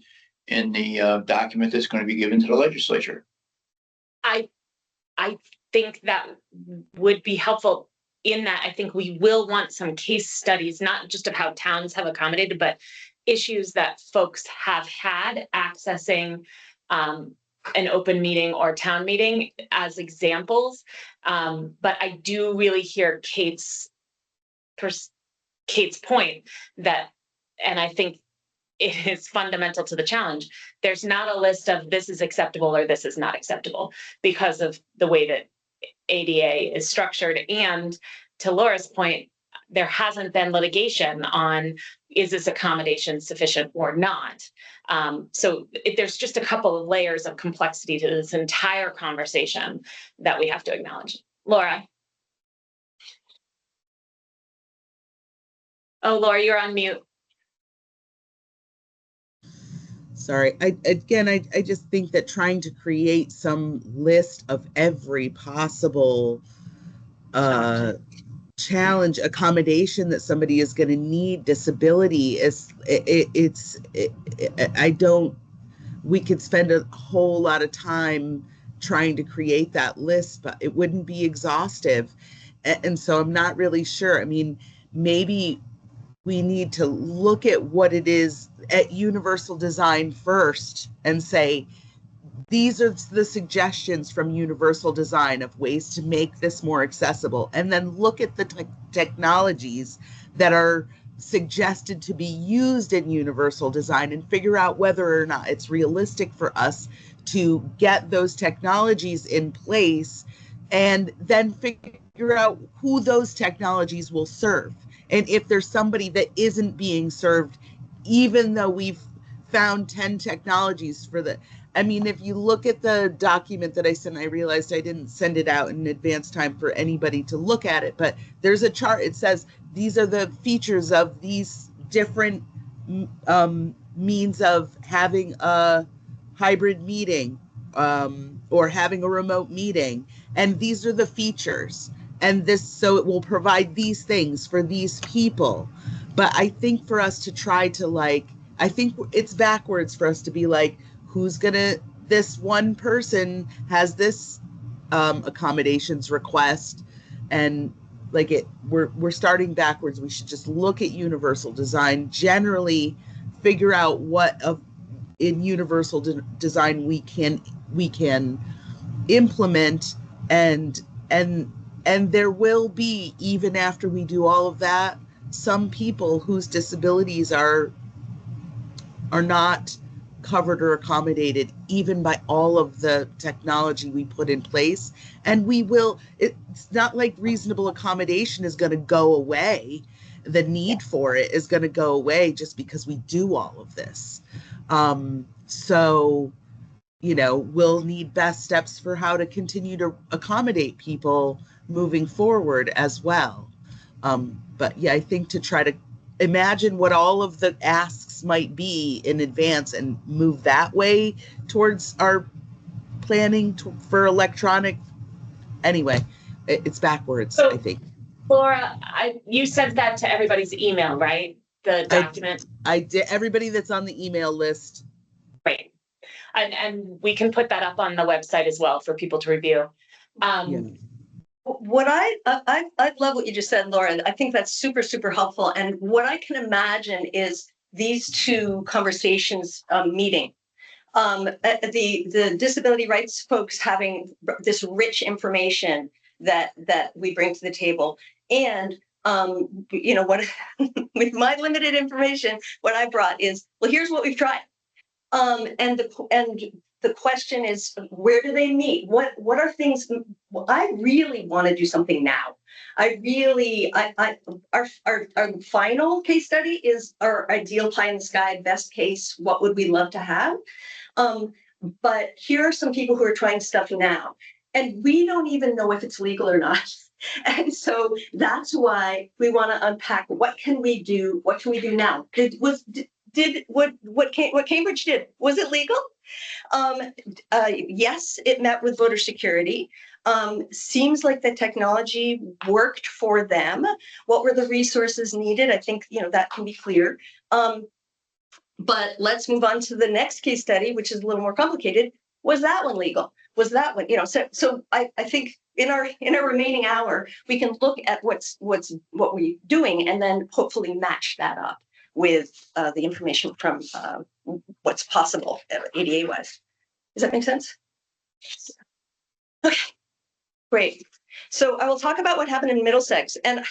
in the document that's going to be given to the legislature. I think that would be helpful in that I think we will want some case studies, not just of how towns have accommodated, but issues that folks have had accessing an open meeting or town meeting as examples. But I do really hear Kate's point that, and I think it is fundamental to the challenge. There's not a list of this is acceptable or this is not acceptable because of the way that ADA is structured. And to Laura's point, there hasn't been litigation on is this accommodation sufficient or not. So there's just a couple of layers of complexity to this entire conversation that we have to acknowledge. Laura. Oh, Laura, you're on mute. Sorry, I just think that trying to create some list of every possible challenge, accommodation that somebody is going to need, disability we could spend a whole lot of time trying to create that list, but it wouldn't be exhaustive. And so I'm not really sure. I mean, maybe we need to look at what it is at universal design first and say, these are the suggestions from universal design of ways to make this more accessible. And then look at the technologies that are suggested to be used in universal design and figure out whether or not it's realistic for us to get those technologies in place, and then figure out who those technologies will serve. And if there's somebody that isn't being served, even though we've found 10 technologies for the, I mean, if you look at the document that I sent, I realized I didn't send it out in advance time for anybody to look at it, but there's a chart. It says, these are the features of these different means of having a hybrid meeting or having a remote meeting. And these are the features. And this, so it will provide these things for these people. But I think for us to try to I think it's backwards for us to be like, this one person has this accommodations request, and we're starting backwards. We should just look at universal design, generally figure out what in universal design we can implement, and there will be, even after we do all of that, some people whose disabilities are not covered or accommodated even by all of the technology we put in place. And we will, it's not like reasonable accommodation is going to go away. The need for it is going to go away just because we do all of this. So, you know, we'll need best steps for how to continue to accommodate people moving forward as well. But yeah, I think to try to imagine what all of the asks might be in advance and move that way towards our planning for electronic. Anyway, it's backwards, So, I think. Laura, you sent that to everybody's email, right? The document. I did. Everybody that's on the email list. Right. And we can put that up on the website as well for people to review. Yeah. What I love what you just said, Laura. I think that's super, super helpful. And what I can imagine is these two conversations meeting. The disability rights folks having this rich information that we bring to the table, and you know what, with my limited information, what I brought is, well, here's what we've tried. And the question is, where do they meet? What are things? Well, I really want to do something now. Our final case study is our ideal pie in the sky, best case. What would we love to have? But here are some people who are trying stuff now, and we don't even know if it's legal or not. And so that's why we want to unpack, what can we do? What can we do now? What Cambridge did, was it legal? Yes, it met with voter security. Seems like the technology worked for them. What were the resources needed? I think, you know, that can be clear. But let's move on to the next case study, which is a little more complicated. Was that one legal? Was that one, you know, so I think in our remaining hour, we can look at what we're doing and then hopefully match that up with the information from what's possible ADA wise. Does that make sense? Okay, great. So I will talk about what happened in Middlesex, and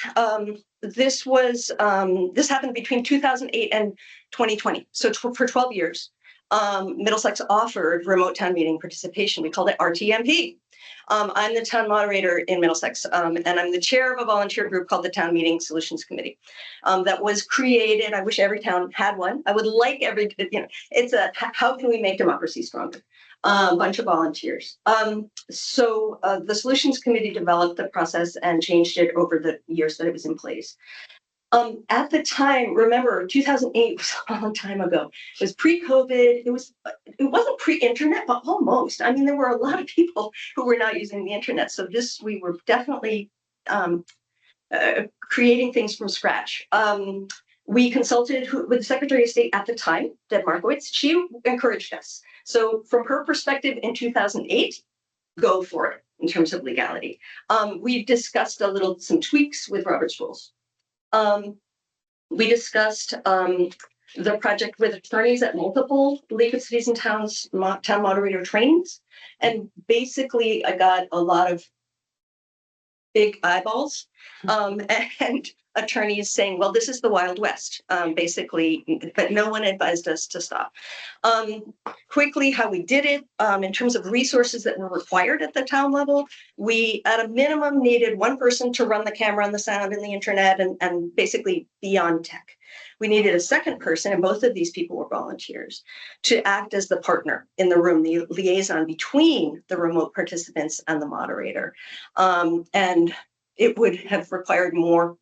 this happened between 2008 and 2020. So for 12 years, Middlesex offered remote town meeting participation. We called it RTMP. I'm the town moderator in Middlesex, and I'm the chair of a volunteer group called the Town Meeting Solutions Committee that was created. I wish every town had one. I would like it's how can we make democracy stronger? Bunch of volunteers. So the Solutions Committee developed the process and changed it over the years that it was in place. At the time, remember, 2008 was a long time ago. It was pre-COVID. It wasn't pre-internet, but almost. I mean, there were a lot of people who were not using the internet. So we were definitely creating things from scratch. We consulted with the Secretary of State at the time, Deb Markowitz. She encouraged us. So from her perspective in 2008, go for it in terms of legality. We discussed some tweaks with Robert's Rules. We discussed the project with attorneys at multiple League of Cities and Towns town moderator trainings. And basically, I got a lot of big eyeballs and attorneys saying, well, this is the Wild West, basically, but no one advised us to stop. Quickly, how we did it, in terms of resources that were required at the town level, we at a minimum needed one person to run the camera and the sound and the internet and basically be on tech. We needed a second person, and both of these people were volunteers, to act as the partner in the room, the liaison between the remote participants and the moderator. And it would have required more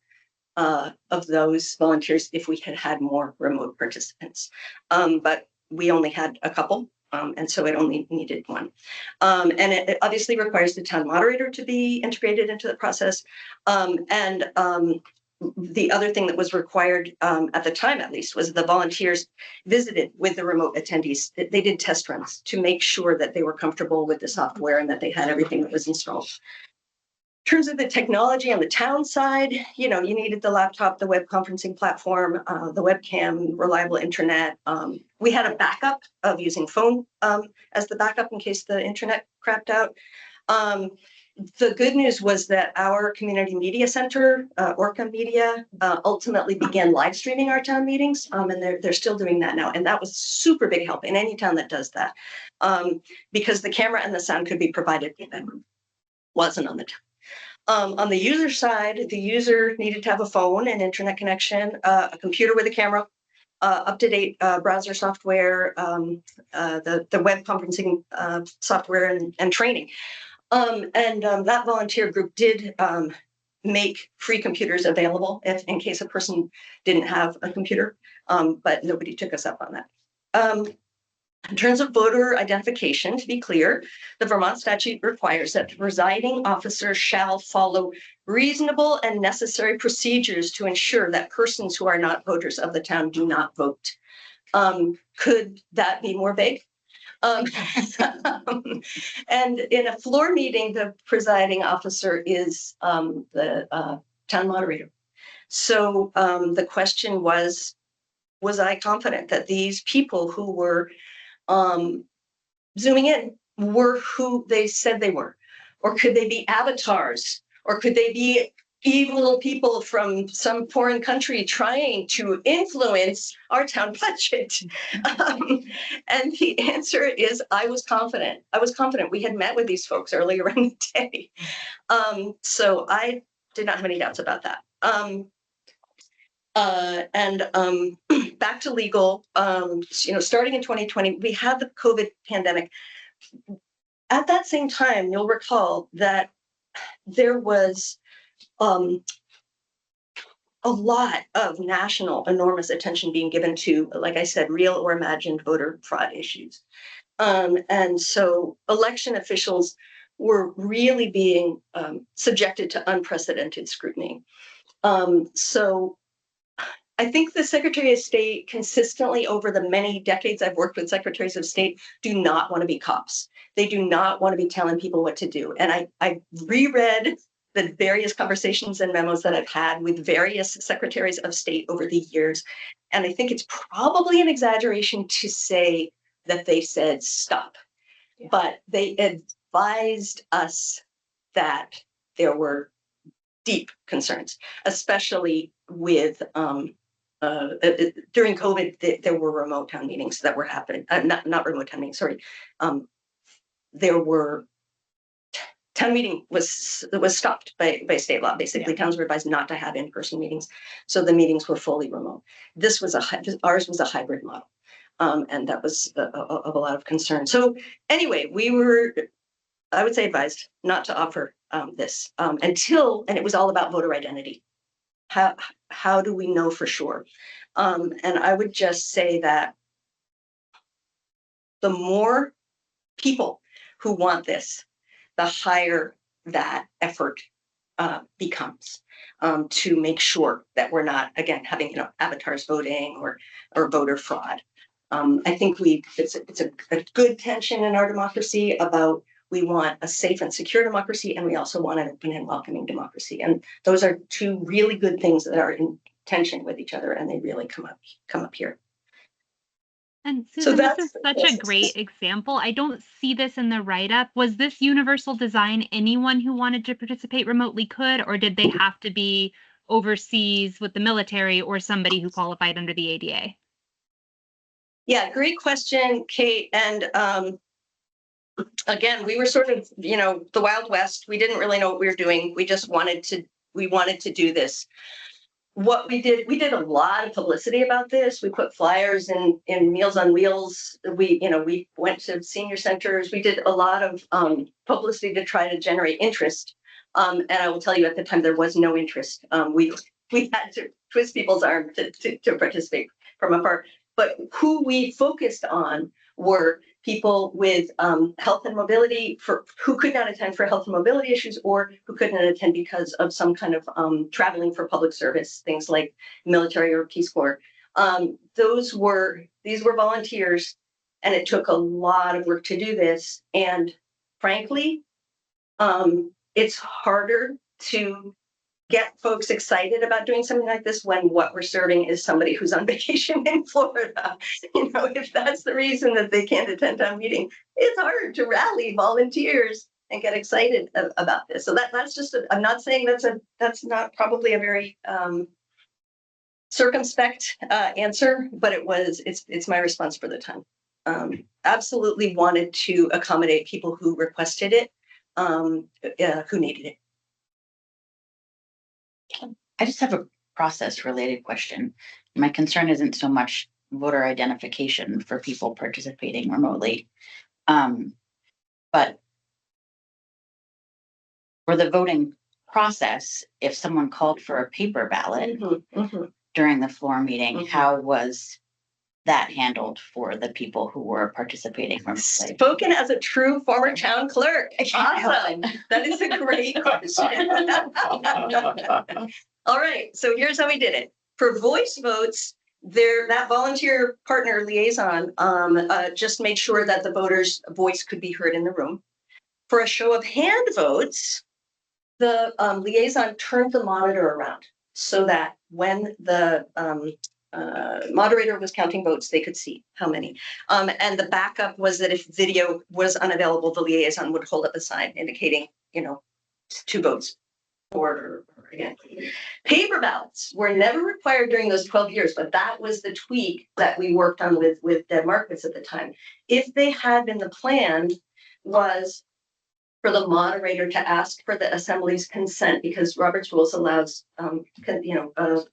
of those volunteers if we had had more remote participants. But we only had a couple, and so it only needed one. And it obviously requires the town moderator to be integrated into the process. The other thing that was required at the time, at least, was the volunteers visited with the remote attendees. They did test runs to make sure that they were comfortable with the software and that they had everything that was installed. In terms of the technology on the town side, you needed the laptop, the web conferencing platform, the webcam, reliable internet. We had a backup of using phone as the backup in case the internet crapped out. The good news was that our community media center, Orca Media, ultimately began live streaming our town meetings, and they're still doing that now. And that was super big help in any town that does that, because the camera and the sound could be provided. Wasn't on the town. On the user side, the user needed to have a phone, an internet connection, a computer with a camera, up-to-date browser software, the web conferencing software, and training. That volunteer group did make free computers available in case a person didn't have a computer, but nobody took us up on that. In terms of voter identification, to be clear, the Vermont statute requires that the presiding officer shall follow reasonable and necessary procedures to ensure that persons who are not voters of the town do not vote. Could that be more vague? And in a floor meeting, the presiding officer is the town moderator. So the question was I confident that these people who were zooming in were who they said they were? Or could they be avatars? Or could they be evil little people from some foreign country trying to influence our town budget? And the answer is I was confident. We had met with these folks earlier in the day. So I did not have any doubts about that. Back to legal, starting in 2020, we had the COVID pandemic. At that same time, you'll recall that there was a lot of national enormous attention being given to, like I said, real or imagined voter fraud issues. And so election officials were really being subjected to unprecedented scrutiny. So I think the Secretary of State consistently over the many decades I've worked with secretaries of state do not want to be cops. They do not want to be telling people what to do. And I reread the various conversations and memos that I've had with various secretaries of state over the years. And I think it's probably an exaggeration to say that they said stop, but they advised us that there were deep concerns, especially with during COVID, there were remote town meetings that were happening. Not remote town meetings, sorry. There were town meeting was stopped by state law. Basically, towns were advised not to have in-person meetings, so the meetings were fully remote. Ours was a hybrid model, and that was of a lot of concern. So anyway, we were, I would say, advised not to offer this until, and it was all about voter identity. How do we know for sure? And I would just say that the more people who want this, the higher that effort becomes to make sure that we're not, again, having avatars voting or voter fraud. I think it's a good tension in our democracy about we want a safe and secure democracy, and we also want an open and welcoming democracy. And those are two really good things that are in tension with each other, and they really come up here. And Susan, this is such a great example. I don't see this in the write-up. Was this universal design anyone who wanted to participate remotely could, or did they have to be overseas with the military or somebody who qualified under the ADA? Yeah, great question, Kate. And again, we were sort of, the Wild West. We didn't really know what we were doing. We just wanted to do this. What we did a lot of publicity about this. We put flyers in Meals on Wheels. We went to senior centers. We did a lot of publicity to try to generate interest. And I will tell you, at the time, there was no interest. We had to twist people's arm to participate from afar. But who we focused on were people with health and mobility who could not attend for health and mobility issues, or who couldn't attend because of some kind of traveling for public service, things like military or Peace Corps. These were volunteers, and it took a lot of work to do this. And frankly, it's harder to get folks excited about doing something like this when what we're serving is somebody who's on vacation in Florida. If that's the reason that they can't attend town meeting, it's hard to rally volunteers and get excited about this. So that's just, I'm not saying that's not probably a very circumspect answer, but it's my response for the time. Absolutely wanted to accommodate people who requested it, who needed it. I just have a process related question. My concern isn't so much voter identification for people participating remotely. But for the voting process, if someone called for a paper ballot during the floor meeting, how was that handled for the people who were participating remotely? Spoken as a true former town clerk. Awesome. That is a great question. All right, so here's how we did it. For voice votes, that volunteer partner liaison just made sure that the voter's voice could be heard in the room. For a show of hand votes, the liaison turned the monitor around so that when the moderator was counting votes, they could see how many. And the backup was that if video was unavailable, the liaison would hold up a sign indicating, 2 votes for or against. Paper ballots were never required during those 12 years, but that was the tweak that we worked on with Deb Markowitz at the time. If they had been, the plan was for the moderator to ask for the assembly's consent, because Robert's rules allows,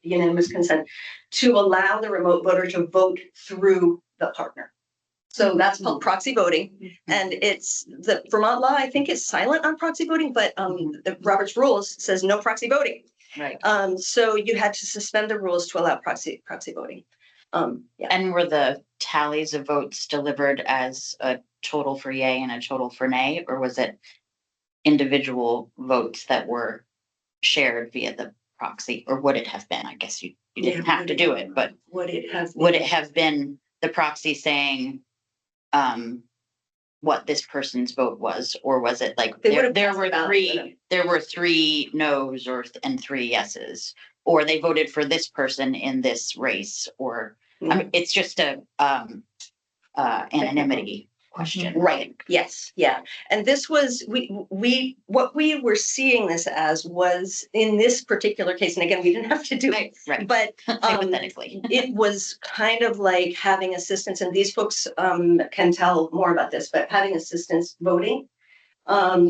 unanimous consent to allow the remote voter to vote through the partner. So that's called proxy voting, and it's the Vermont law, I think, is silent on proxy voting, but the Robert's rules says no proxy voting. Right. So you had to suspend the rules to allow proxy voting. Yeah. And were the tallies of votes delivered as a total for yay and a total for nay, or was it individual votes that were shared via the proxy, or would it have been? I guess you didn't have to do it, but would it have been the proxy saying what this person's vote was, or was it like there were three no's and 3 yeses, or they voted for this person in this race, or I mean, it's just a anonymity question. Right. Yes. Yeah. And this was, what we were seeing this as was in this particular case, and again, we didn't have to do it, right. But hypothetically, it was kind of like having assistants, and these folks can tell more about this, but having assistants voting,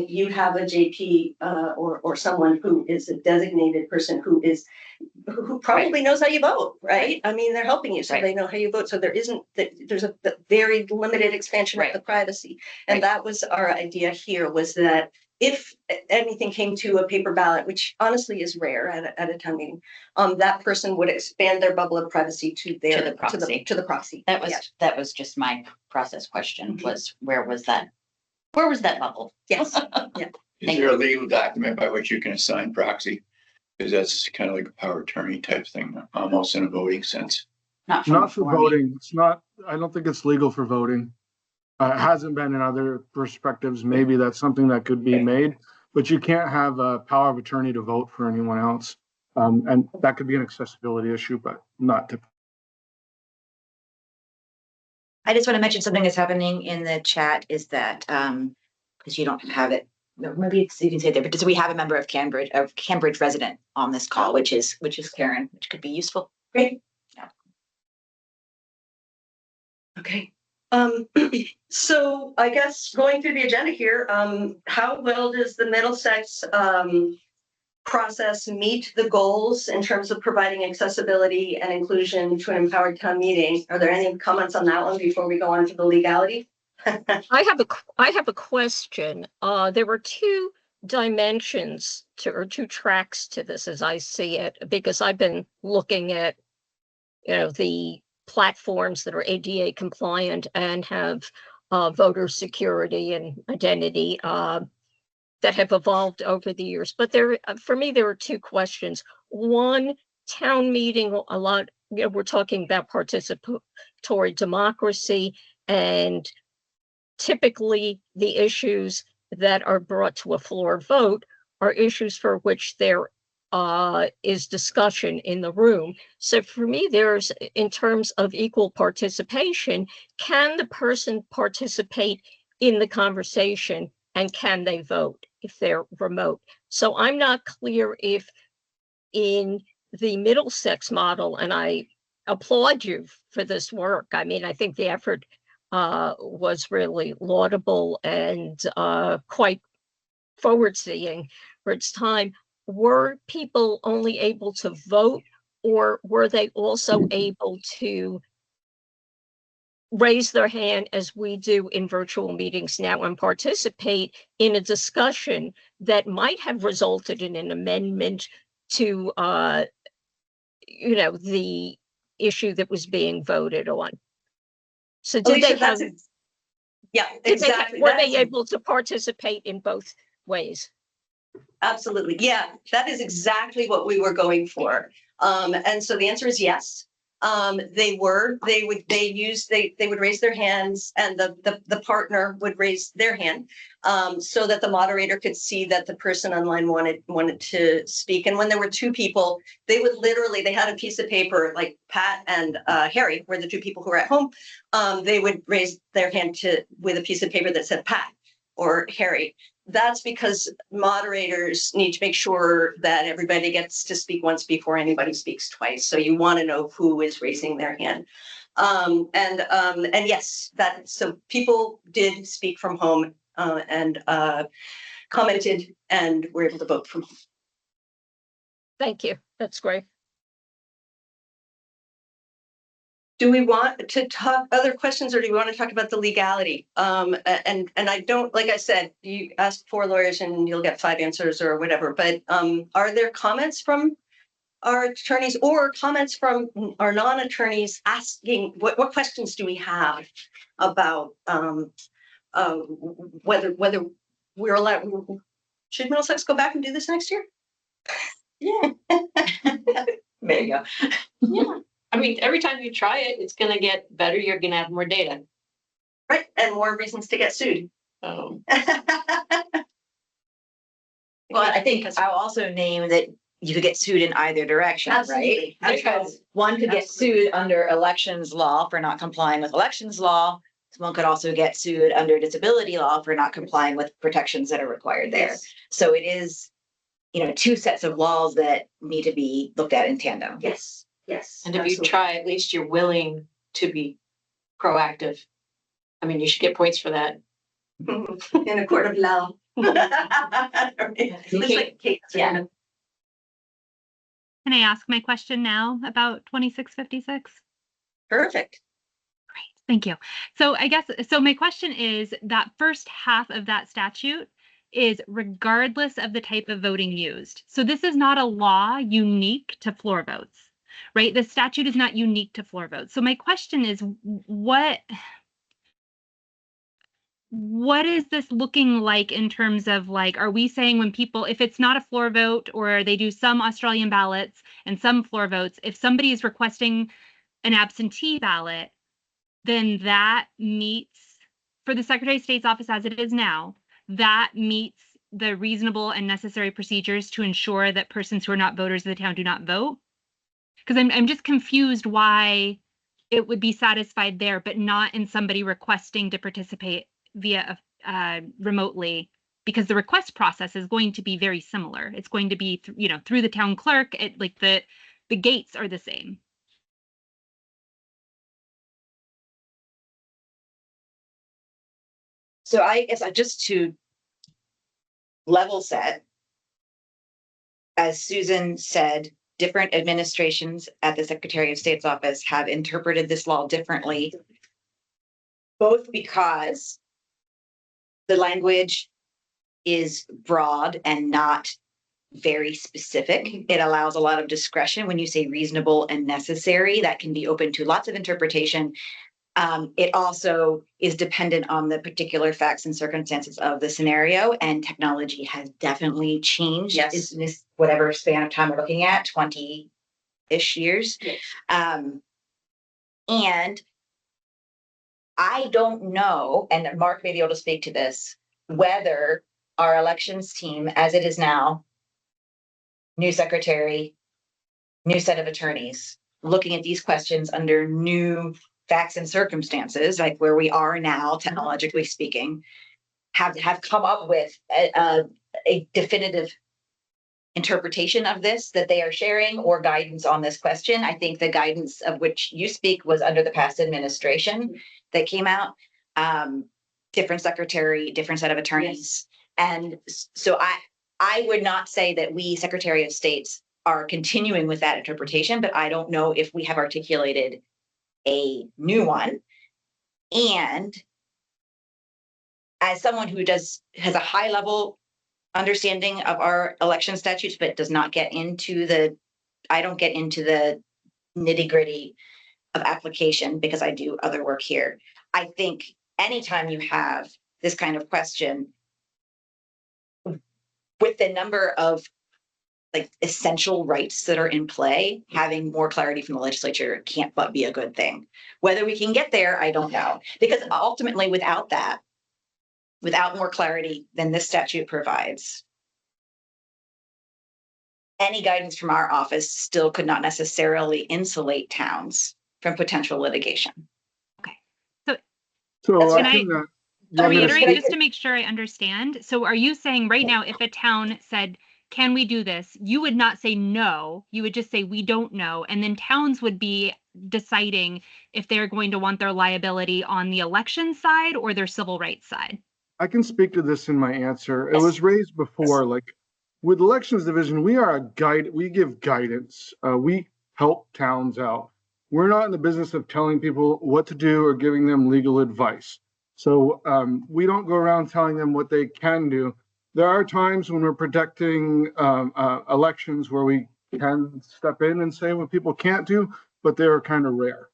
you have a JP or someone who is a designated person who probably knows how you vote, right? I mean, they're helping you, so they know how you vote. So there's a very limited expansion of the privacy. And that was our idea here, was that if anything came to a paper ballot, which honestly is rare at a town meeting, that person would expand their bubble of privacy to the proxy. That was just my process question, was where was that bubble? Yes. Yeah. Is there a legal document by which you can assign proxy? Because that's kind of like a power attorney type thing, almost in a voting sense. Not for voting. It's not. I don't think it's legal for voting. It hasn't been in other perspectives. Maybe that's something that could be made, but you can't have a power of attorney to vote for anyone else, and that could be an accessibility issue, but not to. I just want to mention something that's happening in the chat is that, because you don't have it, maybe you can say it there, but we have a member of Cambridge resident on this call, which is Karen, which could be useful. Great. Yeah. Okay. So I guess going through the agenda here, how well does the Middlesex process meet the goals in terms of providing accessibility and inclusion to an empowered town meeting? Are there any comments on that one before we go on to the legality? I have a question. There were 2 dimensions or 2 tracks to this as I see it, because I've been looking at, the platforms that are ADA compliant and have voter security and identity that have evolved over the years. But for me, there are 2 questions. One, town meeting, a lot, we're talking about participatory democracy, and typically the issues that are brought to a floor vote are issues for which there is discussion in the room. So for me, there's, in terms of equal participation, can the person participate in the conversation and can they vote if they're remote? So I'm not clear if in the Middlesex model, and I applaud you for this work. I mean, I think the effort was really laudable and quite forward-seeing for its time. Were people only able to vote, or were they also able to raise their hand as we do in virtual meetings now and participate in a discussion that might have resulted in an amendment to the issue that was being voted on? So did Alicia, they have, yeah, did exactly. were they able to participate in both ways? Absolutely. Yeah, that is exactly what we were going for. And so the answer is yes. They would raise their hands, and the partner would raise their hand, so that the moderator could see that the person online wanted to speak. And when there were two people, they had a piece of paper, like Pat and Harry were the two people who were at home. They would raise their hand with a piece of paper that said Pat or Harry. That's because moderators need to make sure that everybody gets to speak once before anybody speaks twice. So you want to know who is raising their hand. And yes, so people did speak from home and commented and were able to vote from home. Thank you. That's great. Do we want to talk other questions, or do we want to talk about the legality? And I don't, like I said, you ask 4 lawyers and you'll get 5 answers or whatever. But are there comments from our attorneys or comments from our non-attorneys asking what questions do we have about whether we're allowed? Should Middlesex go back and do this next year? Yeah. There you go. Yeah. I mean, every time you try it, it's going to get better. You're going to have more data. Right. And more reasons to get sued. Oh. Well, I think I'll also name that you could get sued in either direction, Absolutely. right? Because one could get sued under elections law for not complying with elections law. One could also get sued under disability law for not complying with protections that are required there. Yes. So it is, 2 sets of laws that need to be looked at in tandem. Yes. Yes. And if you try, at least you're willing to be proactive. I mean, you should get points for that. In a court of law. It's like Kate. Yeah. Can I ask my question now about 2656? Perfect. Great, thank you. So my question is that first half of that statute is regardless of the type of voting used. So this is not a law unique to floor votes, right? The statute is not unique to floor votes. So my question is, what is this looking like in terms of, like, are we saying when people, if it's not a floor vote or they do some Australian ballots and some floor votes, if somebody is requesting an absentee ballot, then that meets, for the Secretary of State's office as it is now, that meets the reasonable and necessary procedures to ensure that persons who are not voters of the town do not vote? Because I'm just confused why it would be satisfied there, but not in somebody requesting to participate via remotely, because the request process is going to be very similar. It's going to be through the town clerk. The gates are the same. So I guess just to level set, as Susan said, different administrations at the Secretary of State's office have interpreted this law differently, both because the language is broad and not very specific. It allows a lot of discretion. When you say reasonable and necessary, that can be open to lots of interpretation. It also is dependent on the particular facts and circumstances of the scenario, and technology has definitely changed in this whatever span of time we're looking at, 20-ish years. Yes. And I don't know, and Mark may be able to speak to this, whether our elections team, as it is now, new secretary, new set of attorneys, looking at these questions under new facts and circumstances, like where we are now, technologically speaking, have come up with a definitive interpretation of this that they are sharing or guidance on this question. I think the guidance of which you speak was under the past administration that came out. Different secretary, different set of attorneys. And so I would not say that we Secretary of States are continuing with that interpretation, but I don't know if we have articulated a new one. And as someone who has a high level understanding of our election statutes, but does not get into I don't get into the nitty gritty of application because I do other work here. I think anytime you have this kind of question with the number of like essential rights that are in play, having more clarity from the legislature can't but be a good thing. Whether we can get there, I don't know, because ultimately without more clarity than this statute provides, any guidance from our office still could not necessarily insulate towns from potential litigation. So That's I fine. can reiterate just to make sure I understand. So are you saying right now, if a town said, can we do this? You would not say no, you would just say, we don't know. And then towns would be deciding if they're going to want their liability on the election side or their civil rights side. I can speak to this in my answer. It was raised before, like with elections division, we are a guide. We give guidance. We help towns out. We're not in the business of telling people what to do or giving them legal advice. So we don't go around telling them what they can do. There are times when we're protecting elections where we can step in and say what people can't do, but they're kind of rare.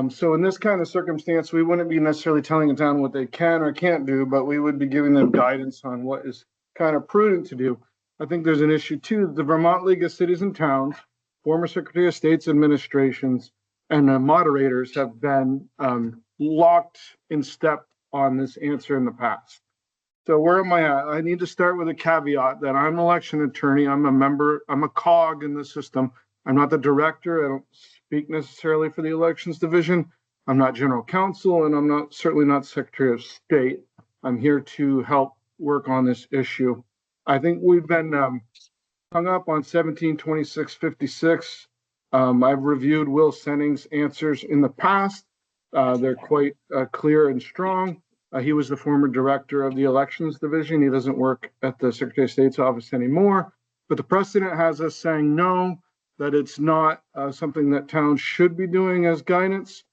So in this kind of circumstance, we wouldn't be necessarily telling a town what they can or can't do, but we would be giving them guidance on what is kind of prudent to do. I think there's an issue too. The Vermont League of Cities and Towns, former Secretary of State's administrations, and the moderators have been locked in step on this answer in the past. So where am I at? I need to start with a caveat that I'm an election attorney. I'm a member, I'm a cog in the system. I'm not the director. I don't speak necessarily for the elections division. I'm not general counsel, and I'm certainly not Secretary of State. I'm here to help work on this issue. I think we've been hung up on 172656. I've reviewed Will Senning's answers in the past. They're quite clear and strong. He was the former director of the elections division. He doesn't work at the Secretary of State's office anymore. But the precedent has us saying no, that it's not something that towns should be doing as guidance.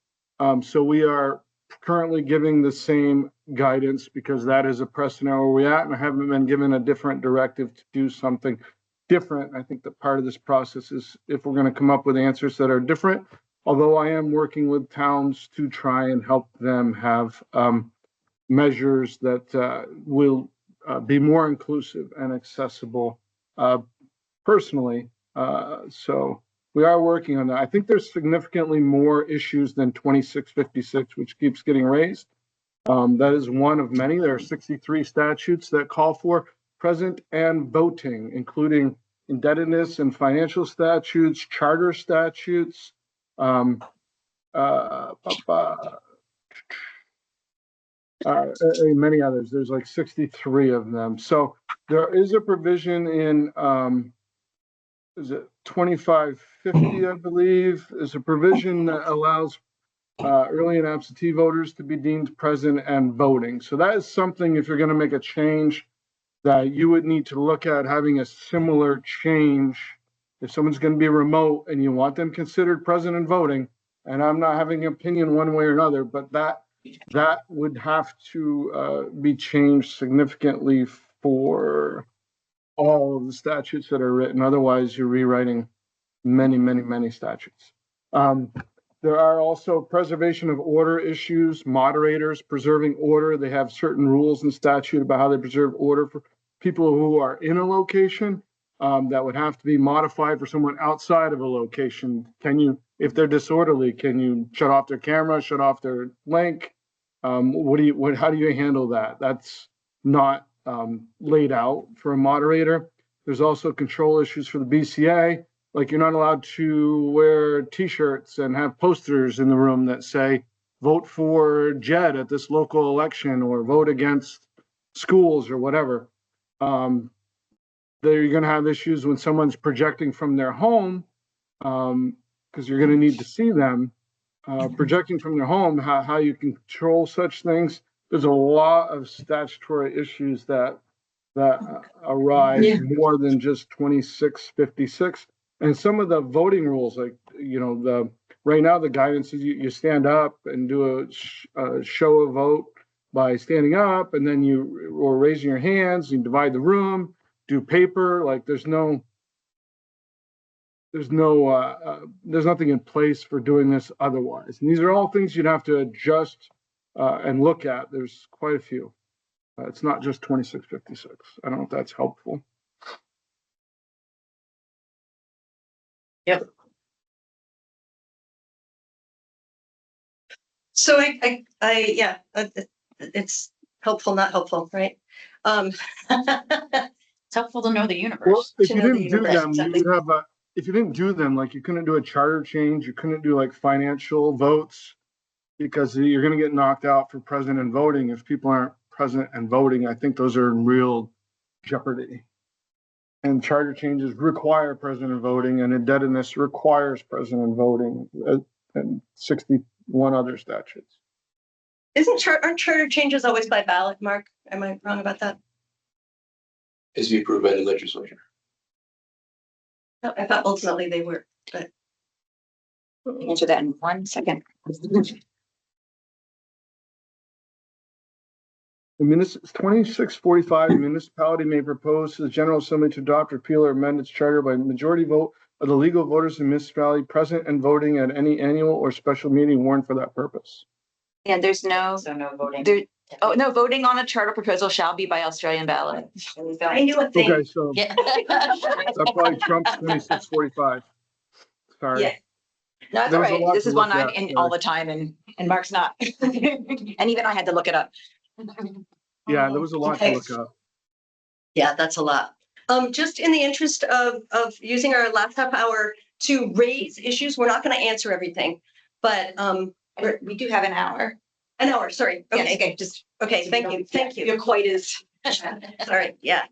So we are currently giving the same guidance because that is a precedent where we're at, and I haven't been given a different directive to do something different. I think that part of this process is if we're going to come up with answers that are different, although I am working with towns to try and help them have measures that will be more inclusive and accessible personally. So we are working on that. I think there's significantly more issues than 2656, which keeps getting raised. That is one of many. There are 63 statutes that call for present and voting, including indebtedness and financial statutes, charter statutes, many others. There's like 63 of them. So there is a provision in, is it 2550, I believe, is a provision that allows early and absentee voters to be deemed present and voting. So that is something, if you're going to make a change, that you would need to look at having a similar change. If someone's going to be remote and you want them considered present and voting, and I'm not having an opinion one way or another, but that would have to be changed significantly for all of the statutes that are written. Otherwise, you're rewriting many statutes. There are also preservation of order issues, moderators preserving order. They have certain rules in statute about how they preserve order for people who are in a location that would have to be modified for someone outside of a location. Can you, if they're disorderly, can you shut off their camera, shut off their link? How do you handle that? That's not laid out for a moderator. There's also control issues for the BCA. Like you're not allowed to wear t-shirts and have posters in the room that say, vote for Jed at this local election or vote against schools or whatever. You're going to have issues when someone's projecting from their home, because you're going to need to see them projecting from their home, how you can control such things. There's a lot of statutory issues that arise more than just 2656. And some of the voting rules, like, right now the guidance is you stand up and do a show of vote by standing up, and then or raising your hands, you divide the room, do paper. Like there's nothing in place for doing this otherwise. And these are all things you'd have to adjust and look at. There's quite a few. It's not just 2656. I don't know if that's helpful. Yep. So it's helpful, not helpful, right? It's helpful to know the universe. Well, if To you know the didn't do universe, them, exactly. if you didn't do them, like you couldn't do a charter change, you couldn't do like financial votes, because you're going to get knocked out for present and voting. If people aren't present and voting, I think those are in real jeopardy. And charter changes require present and voting, and indebtedness requires present and voting, and 61 other statutes. Aren't charter changes always by ballot, Mark? Am I wrong about that? Is be approved by the legislature. No, I thought ultimately they were, but. Answer that in 1 second. The 2645, municipality may propose to the General Assembly to adopt, repeal, or amend its charter by majority vote of the legal voters in the municipality present and voting at any annual or special meeting warned for that purpose. And there's no, So no voting. no, voting on a charter proposal shall be by Australian ballot. I knew a thing. Okay, so Yeah. that probably trumps 2645. Sorry. Yeah. No, it's There all was a right. lot This to is one look I'm at, in so- all the time and Mark's not. And even I had to look it up. Yeah, there was a lot Okay. to look up. Yeah, that's a lot. Just in the interest of using our last half hour to raise issues, we're not going to answer everything, but We do have an hour. an hour, sorry. Yes, Okay, okay, just. okay, thank you, thank you. You're quite as. Sorry, yeah.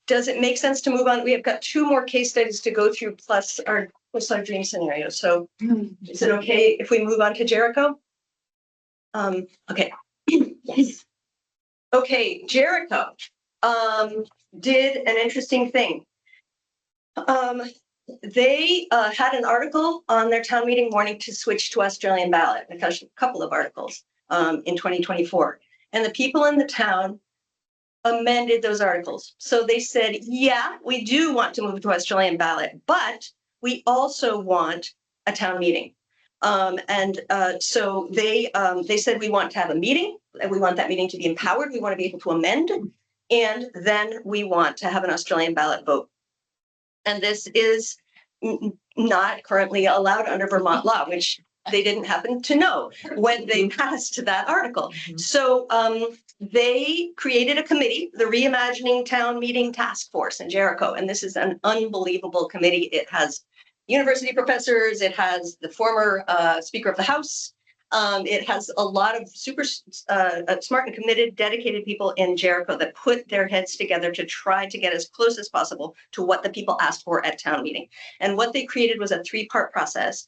Does it make sense to move on? We have got 2 more case studies to go through plus our dream scenario. So is it okay if we move on to Jericho? Okay. Yes. Okay, Jericho did an interesting thing. They had an article on their town meeting warning to switch to Australian ballot, a couple of articles in 2024. And the people in the town amended those articles. So they said, yeah, we do want to move to Australian ballot, but we also want a town meeting. So they said, we want to have a meeting, and we want that meeting to be empowered. We want to be able to amend, and then we want to have an Australian ballot vote. And this is not currently allowed under Vermont law, which they didn't happen to know when they passed that article. So they created a committee, the Reimagining Town Meeting Task Force in Jericho. And this is an unbelievable committee. It has university professors, it has the former Speaker of the House. It has a lot of super smart and committed, dedicated people in Jericho that put their heads together to try to get as close as possible to what the people asked for at town meeting. And what they created was a 3-part process.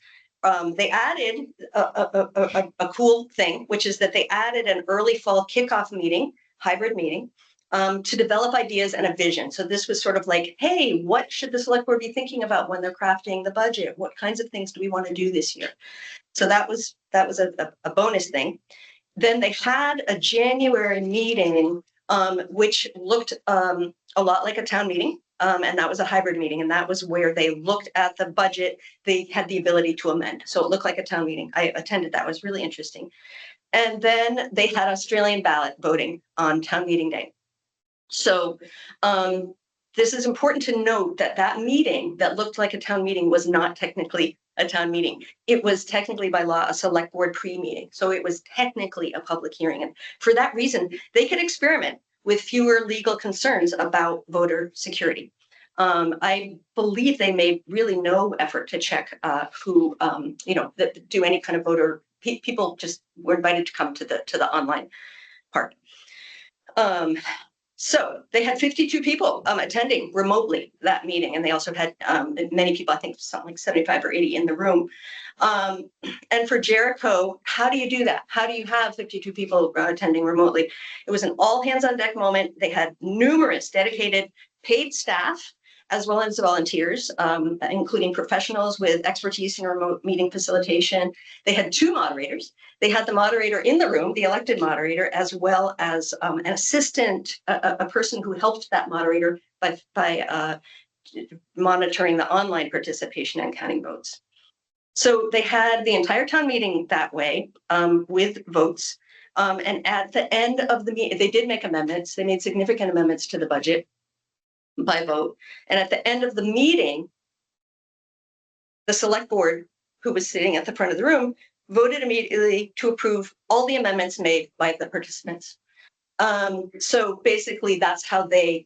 They added a cool thing, which is that they added an early fall kickoff meeting, hybrid meeting, to develop ideas and a vision. So this was sort of like, hey, what should the select board be thinking about when they're crafting the budget? What kinds of things do we want to do this year? So that was a bonus thing. Then they had a January meeting, which looked a lot like a town meeting. And that was a hybrid meeting. And that was where they looked at the budget. They had the ability to amend. So it looked like a town meeting. I attended that. It was really interesting. And then they had Australian ballot voting on town meeting day. So this is important to note that meeting that looked like a town meeting was not technically a town meeting. It was technically by law a select board pre-meeting. So it was technically a public hearing. And for that reason, they could experiment with fewer legal concerns about voter security. I believe they made really no effort to check who, that do any kind of voter. People just were invited to come to the online part. So they had 52 people attending remotely that meeting, and they also had many people, I think something like 75 or 80 in the room. And for Jericho, how do you do that? How do you have 52 people attending remotely? It was an all hands on deck moment. They had numerous dedicated paid staff as well as volunteers, including professionals with expertise in remote meeting facilitation. They had 2 moderators. They had the moderator in the room, the elected moderator, as well as an assistant, a person who helped that moderator by monitoring the online participation and counting votes. So they had the entire town meeting that way with votes. And at the end of the meeting, they did make amendments. They made significant amendments to the budget by vote. And at the end of the meeting, the select board, who was sitting at the front of the room, voted immediately to approve all the amendments made by the participants. So basically, that's how they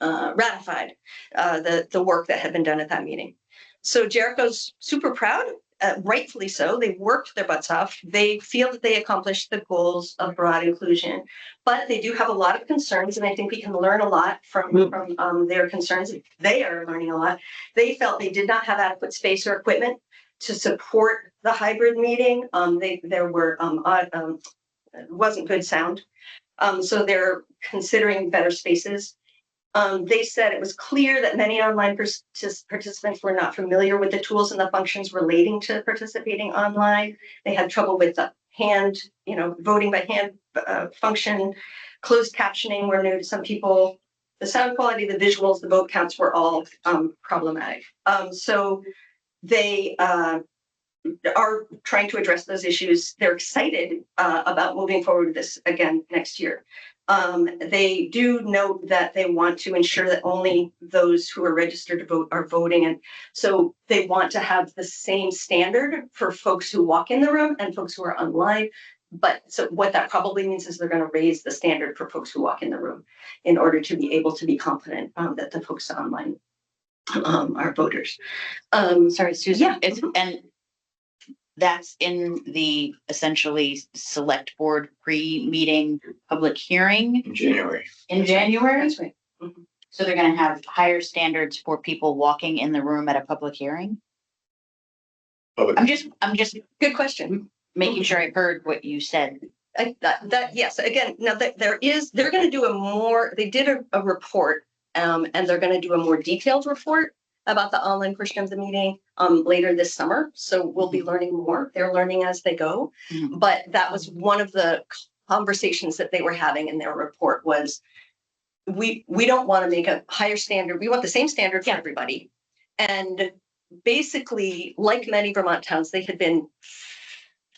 ratified the work that had been done at that meeting. So Jericho's super proud, rightfully so. They worked their butts off. They feel that they accomplished the goals of broad inclusion, but they do have a lot of concerns, and I think we can learn a lot from their concerns. They are learning a lot. They felt they did not have adequate space or equipment to support the hybrid meeting. There were wasn't good sound, so they're considering better spaces. They said it was clear that many online participants were not familiar with the tools and the functions relating to participating online. They had trouble with the hand, voting by hand function. Closed captioning were new to some people. The sound quality, the visuals, the vote counts were all problematic. So they are trying to address those issues. They're excited about moving forward with this again next year. They do note that they want to ensure that only those who are registered to vote are voting. And so they want to have the same standard for folks who walk in the room and folks who are online. But so what that probably means is they're going to raise the standard for folks who walk in the room in order to be able to be confident that the folks online are voters. Sorry, Susan. Yeah. And that's in the essentially select board pre-meeting public hearing In January. in January. That's right. So they're going to have higher standards for people walking in the room at a public hearing. I'm just Good question. making sure I heard what you said. Yes, again, now that they're going to do they did a report, and they're going to do a more detailed report about the online portion of the meeting later this summer. So we'll be learning more. They're learning as they go. Mhm. But that was one of the conversations that they were having in their report was we don't want to make a higher standard. We want the same standard for everybody. And basically, like many Vermont towns, they had been,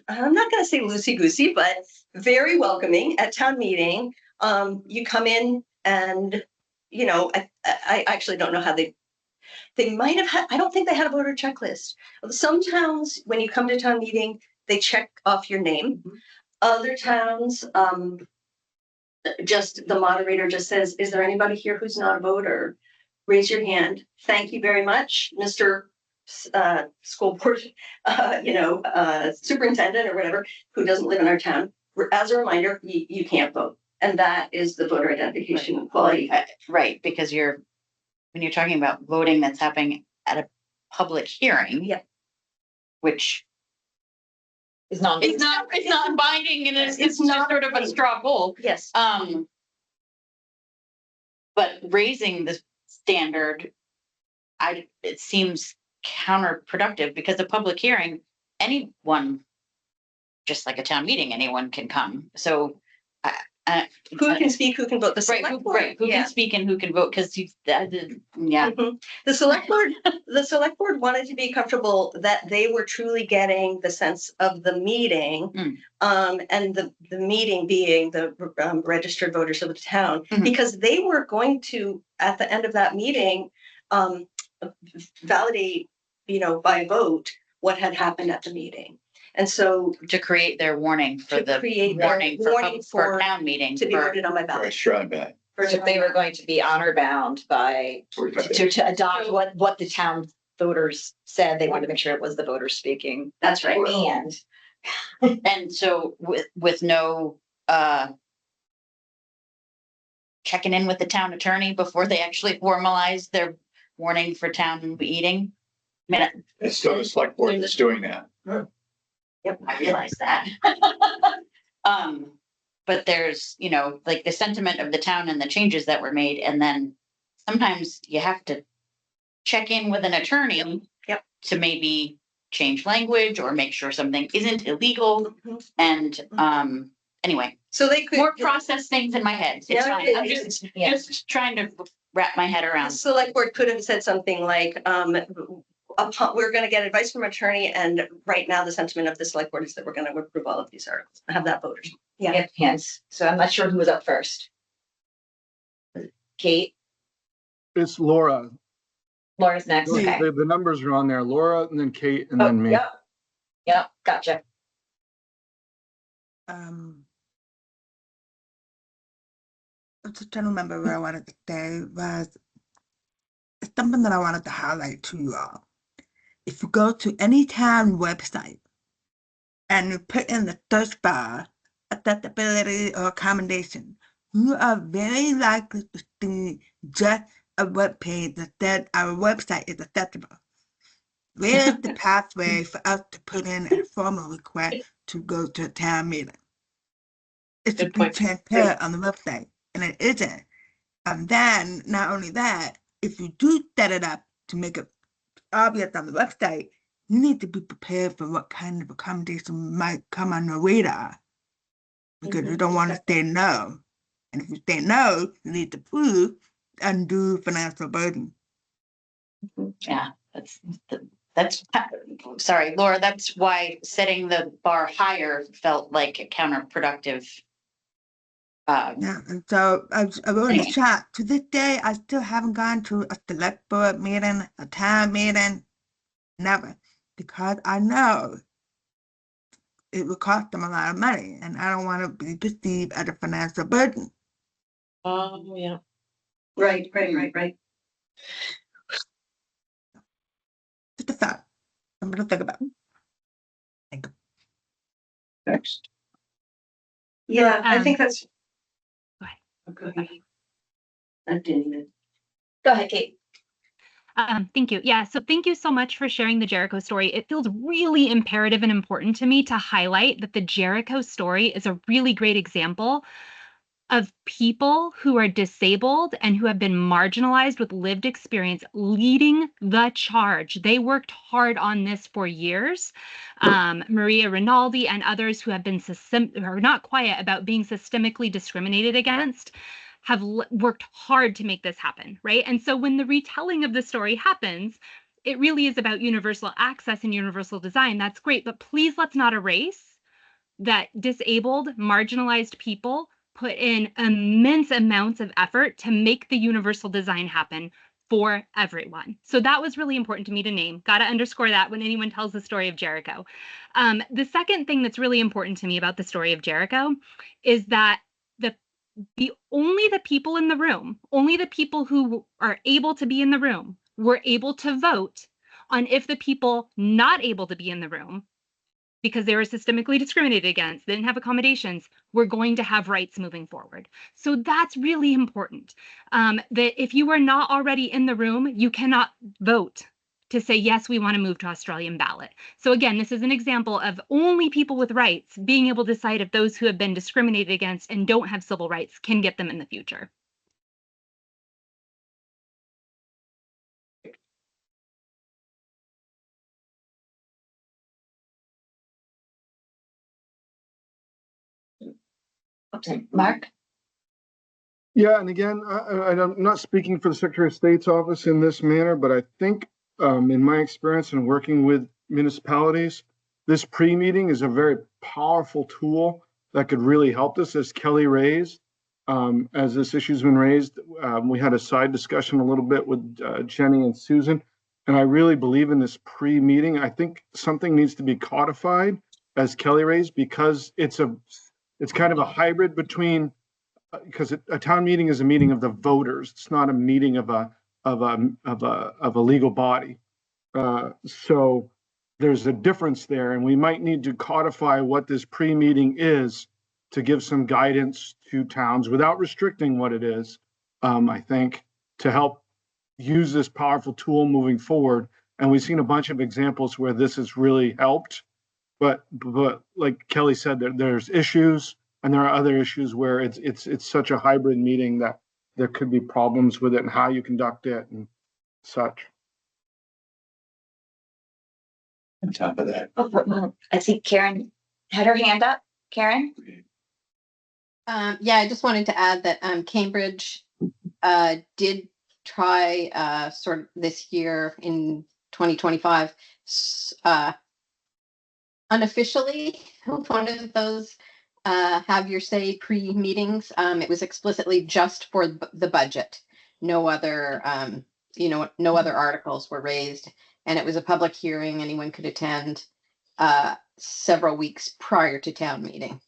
I'm not going to say loosey-goosey, but very welcoming at town meeting. You come in and, I actually don't know how they might have had, I don't think they had a voter checklist. Some towns, when you come to town meeting, they check off your name. Other towns, just the moderator just says, is there anybody here who's not a voter? Raise your hand. Thank you very much, Mr. School board, superintendent or whatever, who doesn't live in our town. As a reminder, you can't vote. And that is the voter identification quality. Right, because when you're talking about voting that's happening at a public hearing. Yeah. Which It's not binding and it's not sort of a straw poll. Yes. But raising the standard, it seems counterproductive because a public hearing, anyone, just like a town meeting, anyone can come. So who can speak, who can vote? The select board. Who can speak and who can vote? Because The select board wanted to be comfortable that they were truly getting the sense of the meeting, and the meeting being the registered voters of the town, because they were going to, at the end of that meeting, validate, by vote what had happened at the meeting. And so to create their warning for for town meeting to be voted on by ballot. Right, strong ballot. If they were going to be honor bound by to adopt what the town voters said, they wanted to make sure it was the voters speaking. That's right. And so with no checking in with the town attorney before they actually formalize their warning for town meeting. I mean, It's still the select board that's doing that. yep, I realize that. But there's, you know, like the sentiment of the town and the changes that were made, and then sometimes you have to check in with an attorney. Yep. To maybe change language or make sure something isn't illegal. And, anyway, So they could. more process things in my head. It's Yeah, fine. I'm just trying to wrap my head The around. select board could have said something like, we're gonna get advice from attorney, and right now the sentiment of the select board is that we're gonna approve all of these articles, have that voters. Yeah. Hands. So I'm not sure who was up first. Kate, It's Laura. Laura's next. The, Okay. the numbers are on there. Laura and then Kate and Oh, then me. yep. Yep, gotcha. I'm just trying to remember where I wanted to say was it's something that I wanted to highlight to you all. If you go to any town website and you put in the search bar accessibility or accommodation, you are very likely to see just a web page that said our website is accessible. Where is the pathway for us to put in a formal request to go to a town meeting? It should be transparent on the website, and it isn't. And then, not only that, if you do set it up to make it obvious on the website, you need to be prepared for what kind of accommodation might come on your radar. Because you don't want to say no. And if you say no, you need to prove undue financial burden. Yeah, that's, sorry, Laura, that's why setting the bar higher felt like a counterproductive. Yeah, and so I wrote in the chat, to this day, I still haven't gone to a select board meeting, a town meeting, never, because I know it would cost them a lot of money, and I don't want to be perceived as a financial burden. Oh, yeah. Right. Just a thought. Something to think about. Thank you. Next. Yeah, I think that's. Go ahead. I didn't even. Go ahead, Kate. Thank you. Yeah, so thank you so much for sharing the Jericho story. It feels really imperative and important to me to highlight that the Jericho story is a really great example of people who are disabled and who have been marginalized with lived experience leading the charge. They worked hard on this for years. Maria Rinaldi and others who have been are not quiet about being systemically discriminated against have worked hard to make this happen, right? And so when the retelling of the story happens, it really is about universal access and universal design. That's great, but please let's not erase that disabled, marginalized people put in immense amounts of effort to make the universal design happen for everyone. So that was really important to me to name. Got to underscore that when anyone tells the story of Jericho. The second thing that's really important to me about the story of Jericho is that only the people in the room, only the people who are able to be in the room were able to vote on if the people not able to be in the room because they were systemically discriminated against, they didn't have accommodations, we're going to have rights moving forward. So that's really important. That if you are not already in the room, you cannot vote to say, yes, we want to move to Australian ballot. So again, this is an example of only people with rights being able to decide if those who have been discriminated against and don't have civil rights can get them in the future. Okay, Mark? Yeah, and again, I'm not speaking for the Secretary of State's office in this manner, but I think in my experience in working with municipalities, this pre-meeting is a very powerful tool that could really help us, as Kelly raised. As this issue's been raised, we had a side discussion a little bit with Jenny and Susan, and I really believe in this pre-meeting. I think something needs to be codified, as Kelly raised, because it's kind of a hybrid between, because a town meeting is a meeting of the voters. It's not a meeting of a legal body. So there's a difference there, and we might need to codify what this pre-meeting is to give some guidance to towns without restricting what it is, I think, to help use this powerful tool moving forward. And we've seen a bunch of examples where this has really helped. But like Kelly said, there's issues, and there are other issues where it's such a hybrid meeting that there could be problems with it and how you conduct it and such. On top of that, Oh, well, I think Karen had her hand up. Karen? Yeah, I just wanted to add that Cambridge did try sort of this year in 2025 unofficially one of those have your say pre-meetings. It was explicitly just for the budget. No other, no other articles were raised, and it was a public hearing. Anyone could attend several weeks prior to town meeting.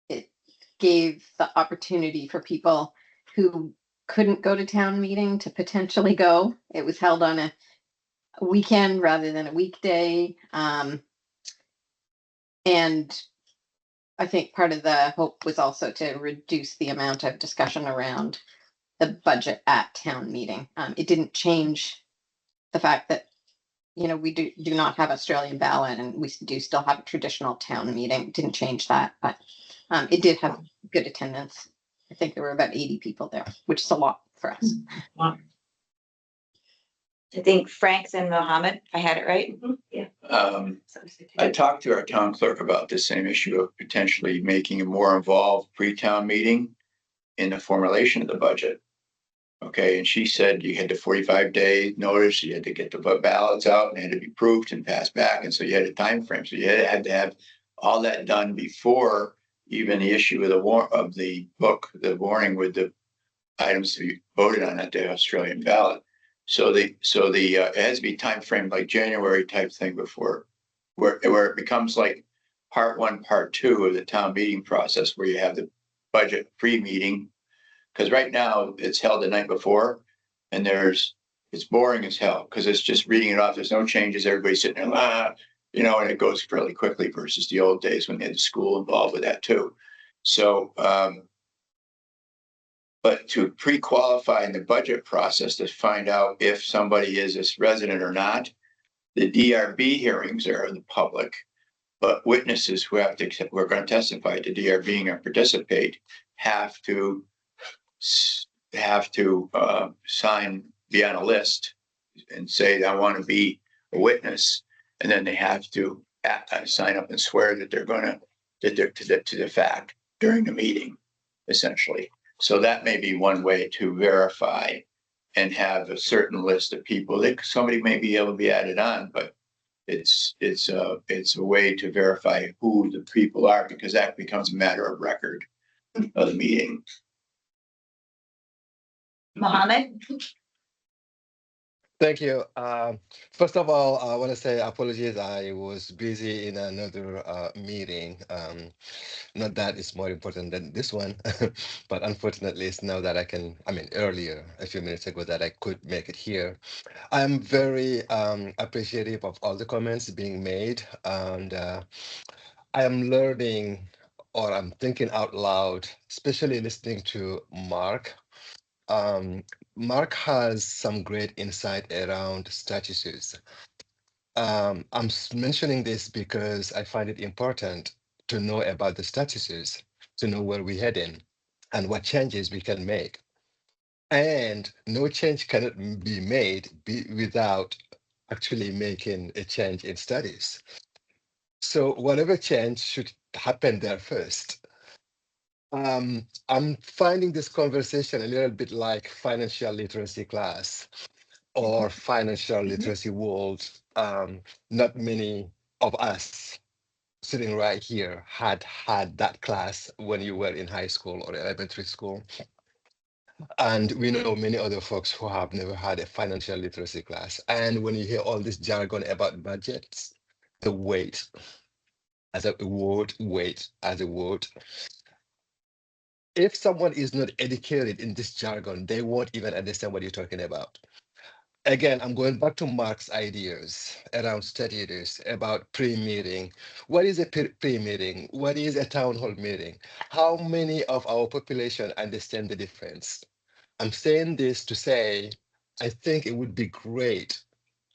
It gave the opportunity for people who couldn't go to town meeting to potentially go. It was held on a weekend rather than a weekday. And I think part of the hope was also to reduce the amount of discussion around the budget at town meeting. It didn't change the fact that, we do not have Australian ballot, and we do still have a traditional town meeting. It didn't change that, but it did have good attendance. I think there were about 80 people there, which is a lot for us. I think Frank's and Mohammed, if I had it right. Yeah. I talked to our town clerk about the same issue of potentially making a more involved pre-town meeting in the formulation of the budget. Okay, and she said you had the 45-day notice, you had to get the ballots out, and they had to be proofed and passed back, and so you had a time frame. So you had to have all that done before even the issue of the book, the warning with the items to be voted on at the Australian ballot. So it has to be time framed like January type thing before, where it becomes like part one, part two of the town meeting process, where you have the budget pre-meeting. Because right now it's held the night before, and it's boring as hell because it's just reading it off. There's no changes. Everybody's sitting there, and it goes fairly quickly versus the old days when they had the school involved with that too. So, but to pre-qualify in the budget process to find out if somebody is a resident or not, the DRB hearings are the public, but witnesses who are going to testify to DRB and participate have to sign, be on a list and say, I want to be a witness. And then they have to sign up and swear that they're going to the fact during the meeting, essentially. So that may be one way to verify and have a certain list of people that somebody may be able to be added on, but it's a way to verify who the people are, because that becomes a matter of record of the meeting. Mohammed? Thank you. First of all, I want to say apologies. I was busy in another meeting. Not that it's more important than this one, but unfortunately, it's now that earlier, a few minutes ago, that I could make it here. I'm very appreciative of all the comments being made, and I am learning, or I'm thinking out loud, especially listening to Mark. Mark has some great insight around statuses. I'm mentioning this because I find it important to know about the statuses, to know where we're heading and what changes we can make. And no change cannot be made without actually making a change in studies. So whatever change should happen there first. I'm finding this conversation a little bit like financial literacy class or financial literacy world. Not many of us sitting right here had that class when you were in high school or elementary school. And we know many other folks who have never had a financial literacy class. And when you hear all this jargon about budgets, the weight as a word, if someone is not educated in this jargon, they won't even understand what you're talking about. again, I'm going back to Mark's ideas around studies about pre-meeting. What is a pre-meeting? What is a town hall meeting? How many of our population understand the difference? I'm saying this to say, I think it would be great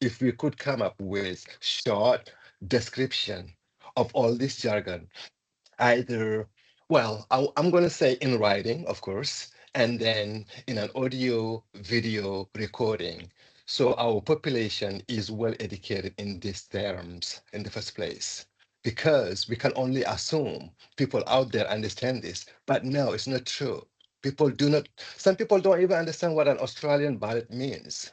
if we could come up with short description of all this jargon, either, well, I'm going to say in writing, of course, and then in an audio video recording. So our population is well educated in these terms in the first place, because we can only assume people out there understand this, but no, it's not true. People do not, some people don't even understand what an Australian ballot means.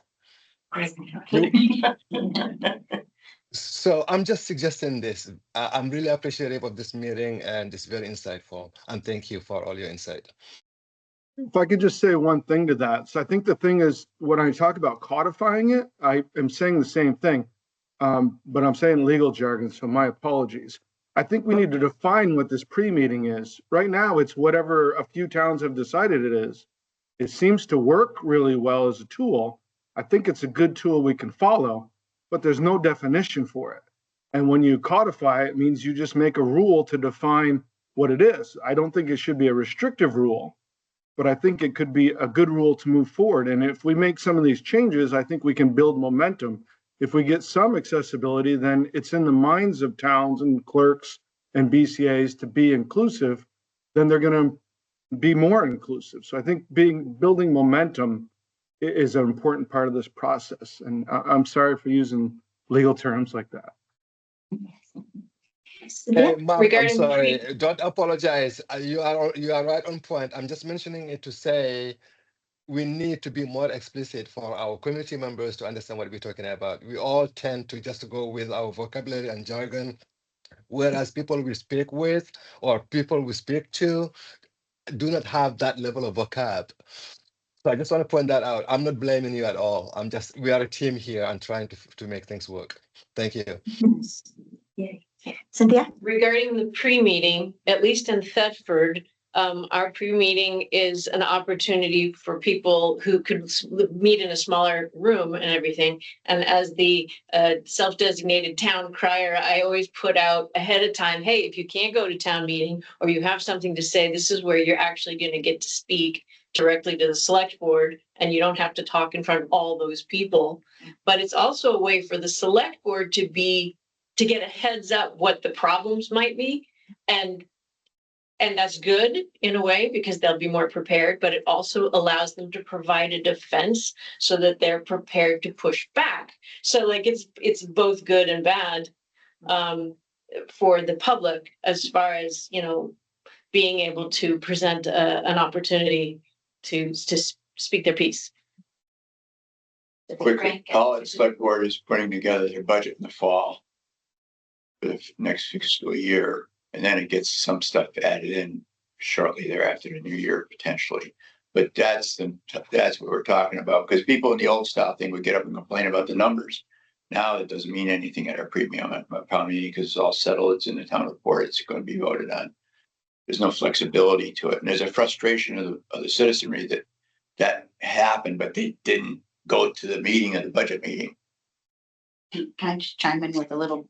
So I'm just suggesting this. I'm really appreciative of this meeting and it's very insightful. And thank you for all your insight. If I could just say one thing to that. So I think the thing is, when I talk about codifying it, I am saying the same thing, but I'm saying legal jargon, so my apologies. I think we need to define what this pre-meeting is. Right now, it's whatever a few towns have decided it is. It seems to work really well as a tool. I think it's a good tool we can follow, but there's no definition for it. And when you codify it, it means you just make a rule to define what it is. I don't think it should be a restrictive rule, but I think it could be a good rule to move forward. And if we make some of these changes, I think we can build momentum. If we get some accessibility, then it's in the minds of towns and clerks and BCAs to be inclusive, then they're going to be more inclusive. So I think building momentum is an important part of this process. And I'm sorry for using legal terms like that. Hey, Mark, I'm Regarding the sorry. Don't apologize. You are right on point. I'm just mentioning it to say we need to be more explicit for our community members to understand what we're talking about. We all tend to just go with our vocabulary and jargon, whereas people we speak with or people we speak to do not have that level of vocab. So I just want to point that out. I'm not blaming you at all. We are a team here and trying to make things work. Thank you. Cynthia? Regarding the pre-meeting, at least in Thetford, our pre-meeting is an opportunity for people who could meet in a smaller room and everything. And as the self-designated town crier, I always put out ahead of time, hey, if you can't go to town meeting or you have something to say, this is where you're actually going to get to speak directly to the select board, and you don't have to talk in front of all those people. But it's also a way for the select board to get a heads up what the problems might be. And that's good in a way because they'll be more prepared, but it also allows them to provide a defense so that they're prepared to push back. So like it's both good and bad for the public as far as, being able to present an opportunity to speak their piece. Quickly, all the select board is putting together their budget in the fall for the next fiscal year, and then it gets some stuff added in shortly thereafter, the new year potentially. But that's what we're talking about, because people in the old style thing would get up and complain about the numbers. Now it doesn't mean anything at our premium pound meeting because it's all settled. It's in the town report. It's going to be voted on. There's no flexibility to it, and there's a frustration of the citizenry that happened, but they didn't go to the meeting of the budget meeting. Can I just chime in with a little,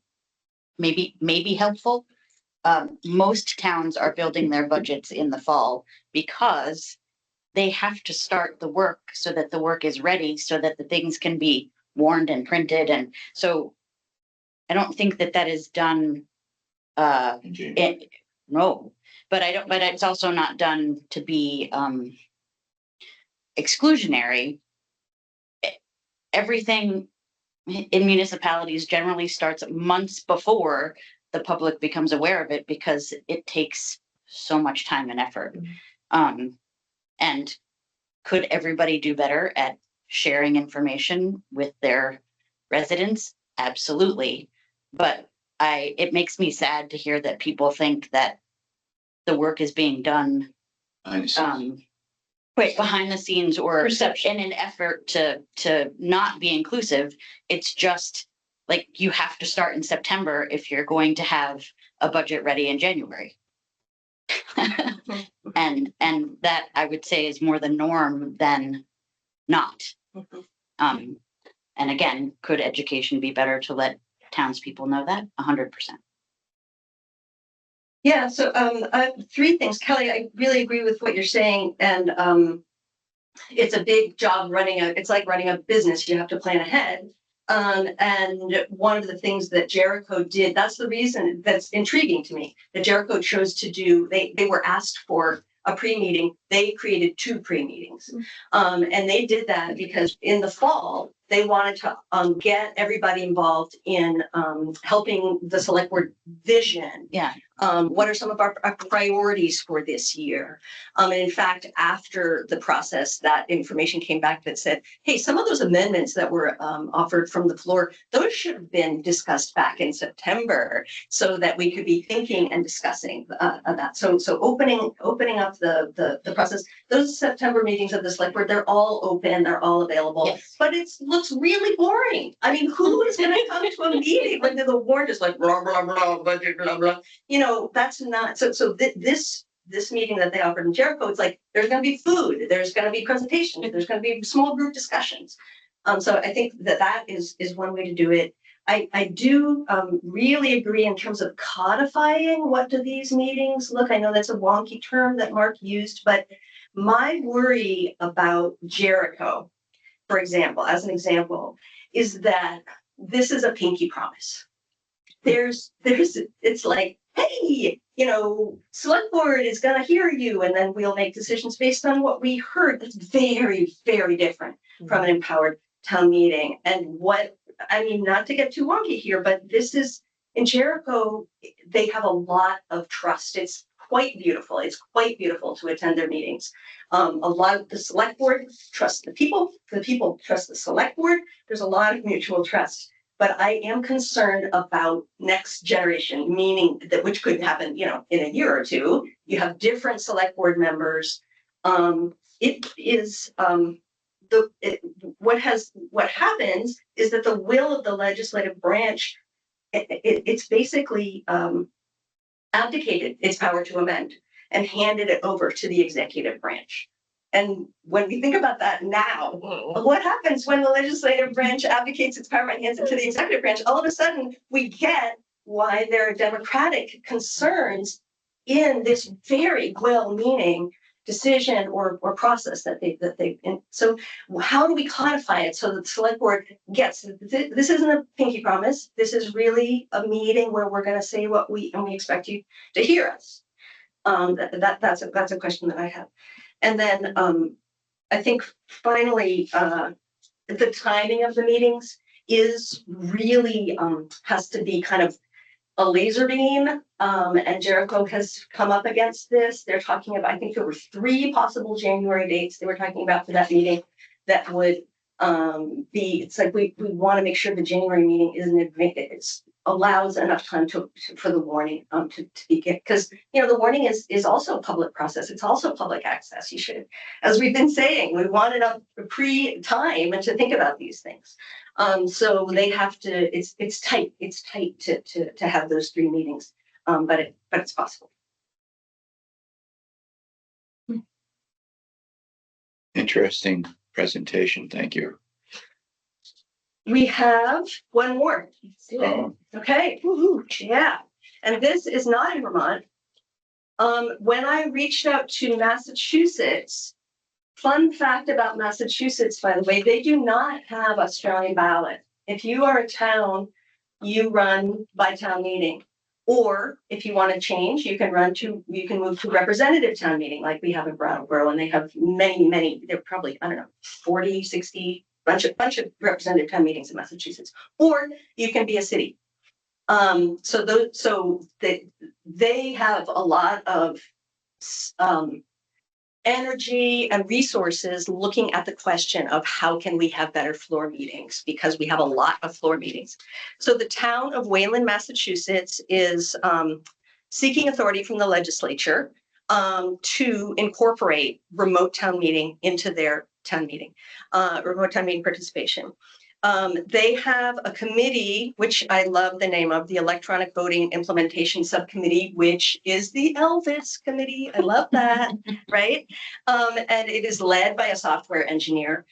maybe helpful? Most towns are building their budgets in the fall because they have to start the work so that the work is ready, so that the things can be warned and printed. And so I don't think that is done. No, but it's also not done to be exclusionary. Everything in municipalities generally starts months before the public becomes aware of it because it takes so much time and effort. And could everybody do better at sharing information with their residents? Absolutely. But it makes me sad to hear that people think that the work is being done behind the scenes or Perception. in an effort to not be inclusive. It's just like you have to start in September if you're going to have a budget ready in January. and that I would say is more the norm than not. And again, could education be better to let townspeople know that? 100%. Yeah, so three things. Kelly, I really agree with what you're saying. And it's a big job it's like running a business. You have to plan ahead. And one of the things that Jericho did, that's the reason that's intriguing to me, that Jericho chose to do, they were asked for a pre-meeting, they created 2 pre-meetings. And they did that because in the fall, they wanted to get everybody involved in helping the select board vision. Yeah. What are some of our priorities for this year? And in fact, after the process, that information came back that said, hey, some of those amendments that were offered from the floor, those should have been discussed back in September so that we could be thinking and discussing that. So opening up the process, those September meetings of the select board, they're all open, they're all available, Yes. but it looks really boring. I mean, who is going to come to a meeting when the warrant is like, blah, blah, blah, budget, blah, blah. You know, that's not, this meeting that they offered in Jericho, it's like, there's going to be food, there's going to be presentations, there's going to be small group discussions. So I think that is one way to do it. I do really agree in terms of codifying what do these meetings look. I know that's a wonky term that Mark used, but my worry about Jericho, for example, as an example, is that this is a pinky promise. It's like, hey, you know, select board is going to hear you, and then we'll make decisions based on what we heard. That's very, very different from an empowered town meeting. And what, I mean, not to get too wonky here, but this is, in Jericho, they have a lot of trust. It's quite beautiful. It's quite beautiful to attend their meetings. A lot of the select board trust the people trust the select board. There's a lot of mutual trust. But I am concerned about next generation, meaning that which could happen, you know, in a year or two. You have different select board members. It is what happens is that the will of the legislative branch, it's basically abdicated its power to amend and handed it over to the executive branch. And when we think about that now, what happens when the legislative branch abdicates its power and hands it to the executive branch? All of a sudden, we get why there are democratic concerns in this very well-meaning decision or process that they. So how do we codify it so that the select board gets this isn't a pinky promise. This is really a meeting where we're going to say what we expect you to hear us. That's a question that I have. And then I think finally, the timing of the meetings is really has to be kind of a laser beam. And Jericho has come up against this. They're talking about, I think there were 3 possible January dates they were talking about for that meeting that would be, it's like we want to make sure the January meeting isn't allows enough time for the warning to begin, because you know the warning is also a public process. It's also public access. You should, as we've been saying, we want enough pre-time and to think about these things. So they have to. It's tight. It's tight to have those 3 meetings, but it's possible. Interesting presentation. Thank you. We have one more. Oh. Okay. Woo-hoo. Yeah. And this is not in Vermont. When I reached out to Massachusetts, fun fact about Massachusetts, by the way, they do not have Australian ballot. If you are a town, you run by town meeting. Or if you want to change, you can move to representative town meeting like we have in Brattleboro, and they have many, they're probably, I don't know, 40, 60, bunch of representative town meetings in Massachusetts, or you can be a city. So they have a lot of energy and resources looking at the question of how can we have better floor meetings, because we have a lot of floor meetings. So the town of Wayland, Massachusetts is seeking authority from the legislature to incorporate remote town meeting into their town meeting, remote town meeting participation. They have a committee, which I love the name of, the Electronic Voting Implementation Subcommittee, which is the Elvis Committee. I love that, right? And it is led by a software engineer.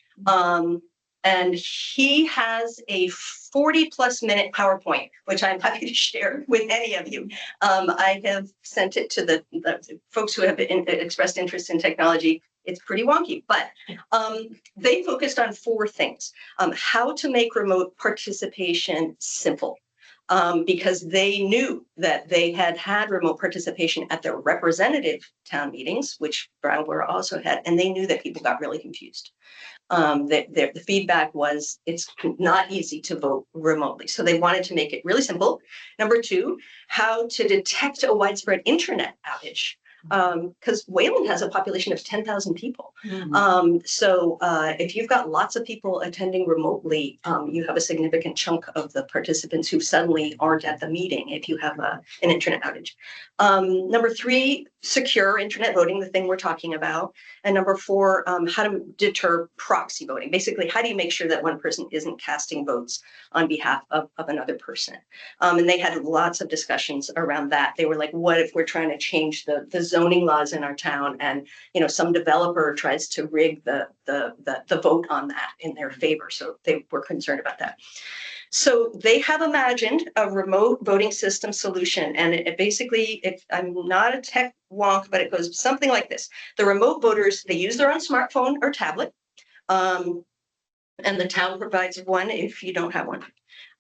And he has a 40+ minute PowerPoint, which I'm happy to share with any of you. I have sent it to the folks who have expressed interest in technology. It's pretty wonky, but they focused on 4 things. How to make remote participation simple. Because they knew that they had remote participation at their representative town meetings, which Brattleboro also had, and they knew that people got really confused. The feedback was it's not easy to vote remotely. So they wanted to make it really simple. Number 2, how to detect a widespread internet outage. Because Wayland has a population of 10,000 people. So if you've got lots of people attending remotely, you have a significant chunk of the participants who suddenly aren't at the meeting if you have an internet outage. Number 3, secure internet voting, the thing we're talking about. And number 4, how to deter proxy voting. Basically, how do you make sure that one person isn't casting votes on behalf of another person? And they had lots of discussions around that. They were like, what if we're trying to change the zoning laws in our town and some developer tries to rig the vote on that in their favor? So they were concerned about that. So they have imagined a remote voting system solution. And it basically, I'm not a tech wonk, but it goes something like this. The remote voters, they use their own smartphone or tablet. And the town provides one if you don't have one.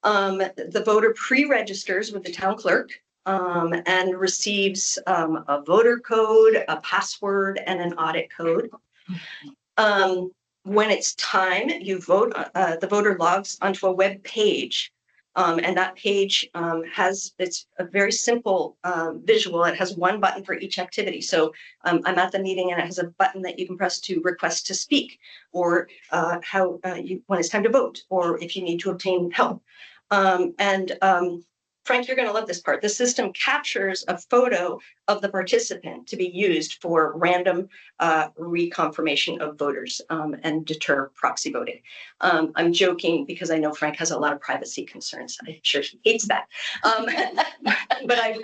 The voter pre-registers with the town clerk and receives a voter code, a password, and an audit code. When it's time, you vote, the voter logs onto a web page. And that page it's a very simple visual. It has one button for each activity. So I'm at the meeting and it has a button that you can press to request to speak, or when it's time to vote, or if you need to obtain help. Frank, you're going to love this part. The system captures a photo of the participant to be used for random reconfirmation of voters and deter proxy voting. I'm joking because I know Frank has a lot of privacy concerns. I'm sure he hates that. But I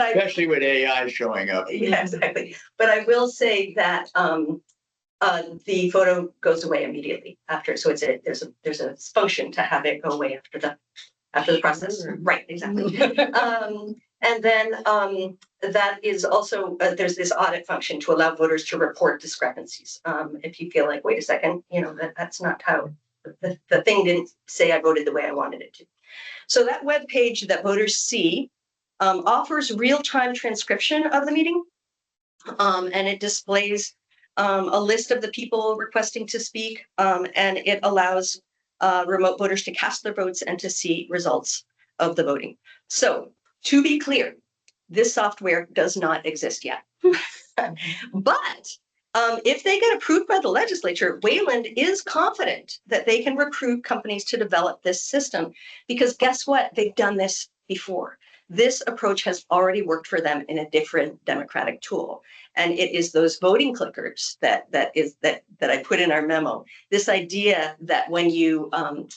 especially with AI showing up. Yeah, exactly. But I will say that the photo goes away immediately after. So there's a function to have it go away after the process. Right, exactly. And then that is also, there's this audit function to allow voters to report discrepancies. If you feel like, wait a second, that's not how, the thing didn't say I voted the way I wanted it to. So that web page that voters see offers real-time transcription of the meeting. And it displays a list of the people requesting to speak, and it allows remote voters to cast their votes and to see results of the voting. So to be clear, this software does not exist yet. But if they get approved by the legislature, Wayland is confident that they can recruit companies to develop this system, because guess what? They've done this before. This approach has already worked for them in a different democratic tool. And it is those voting clickers that I put in our memo. This idea that when you,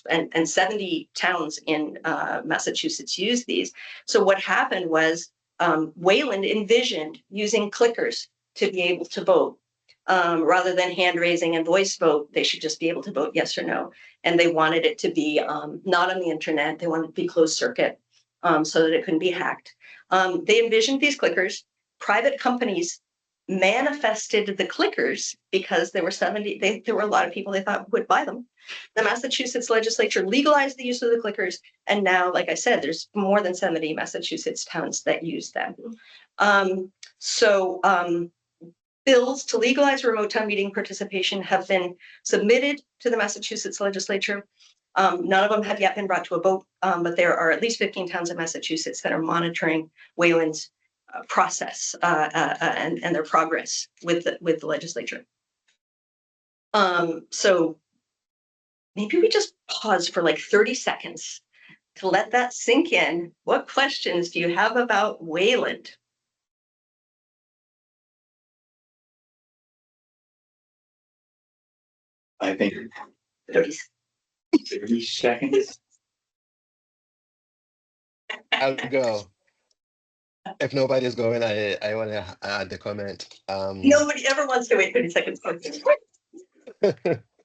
and 70 towns in Massachusetts use these. So what happened was Wayland envisioned using clickers to be able to vote. Rather than hand raising and voice vote, they should just be able to vote yes or no. And they wanted it to be not on the internet. They wanted it to be closed circuit so that it couldn't be hacked. They envisioned these clickers. Private companies manifested the clickers because there were there were a lot of people they thought would buy them. The Massachusetts legislature legalized the use of the clickers. And now, like I said, there's more than 70 Massachusetts towns that use them. Bills to legalize remote town meeting participation have been submitted to the Massachusetts legislature. None of them have yet been brought to a vote, but there are at least 15 towns in Massachusetts that are monitoring Wayland's process and their progress with the legislature. So maybe we just pause for like 30 seconds to let that sink in. What questions do you have about Wayland? I think 30 seconds. I'll go. If nobody's going, I want to add the comment. Nobody ever wants to wait 30 seconds.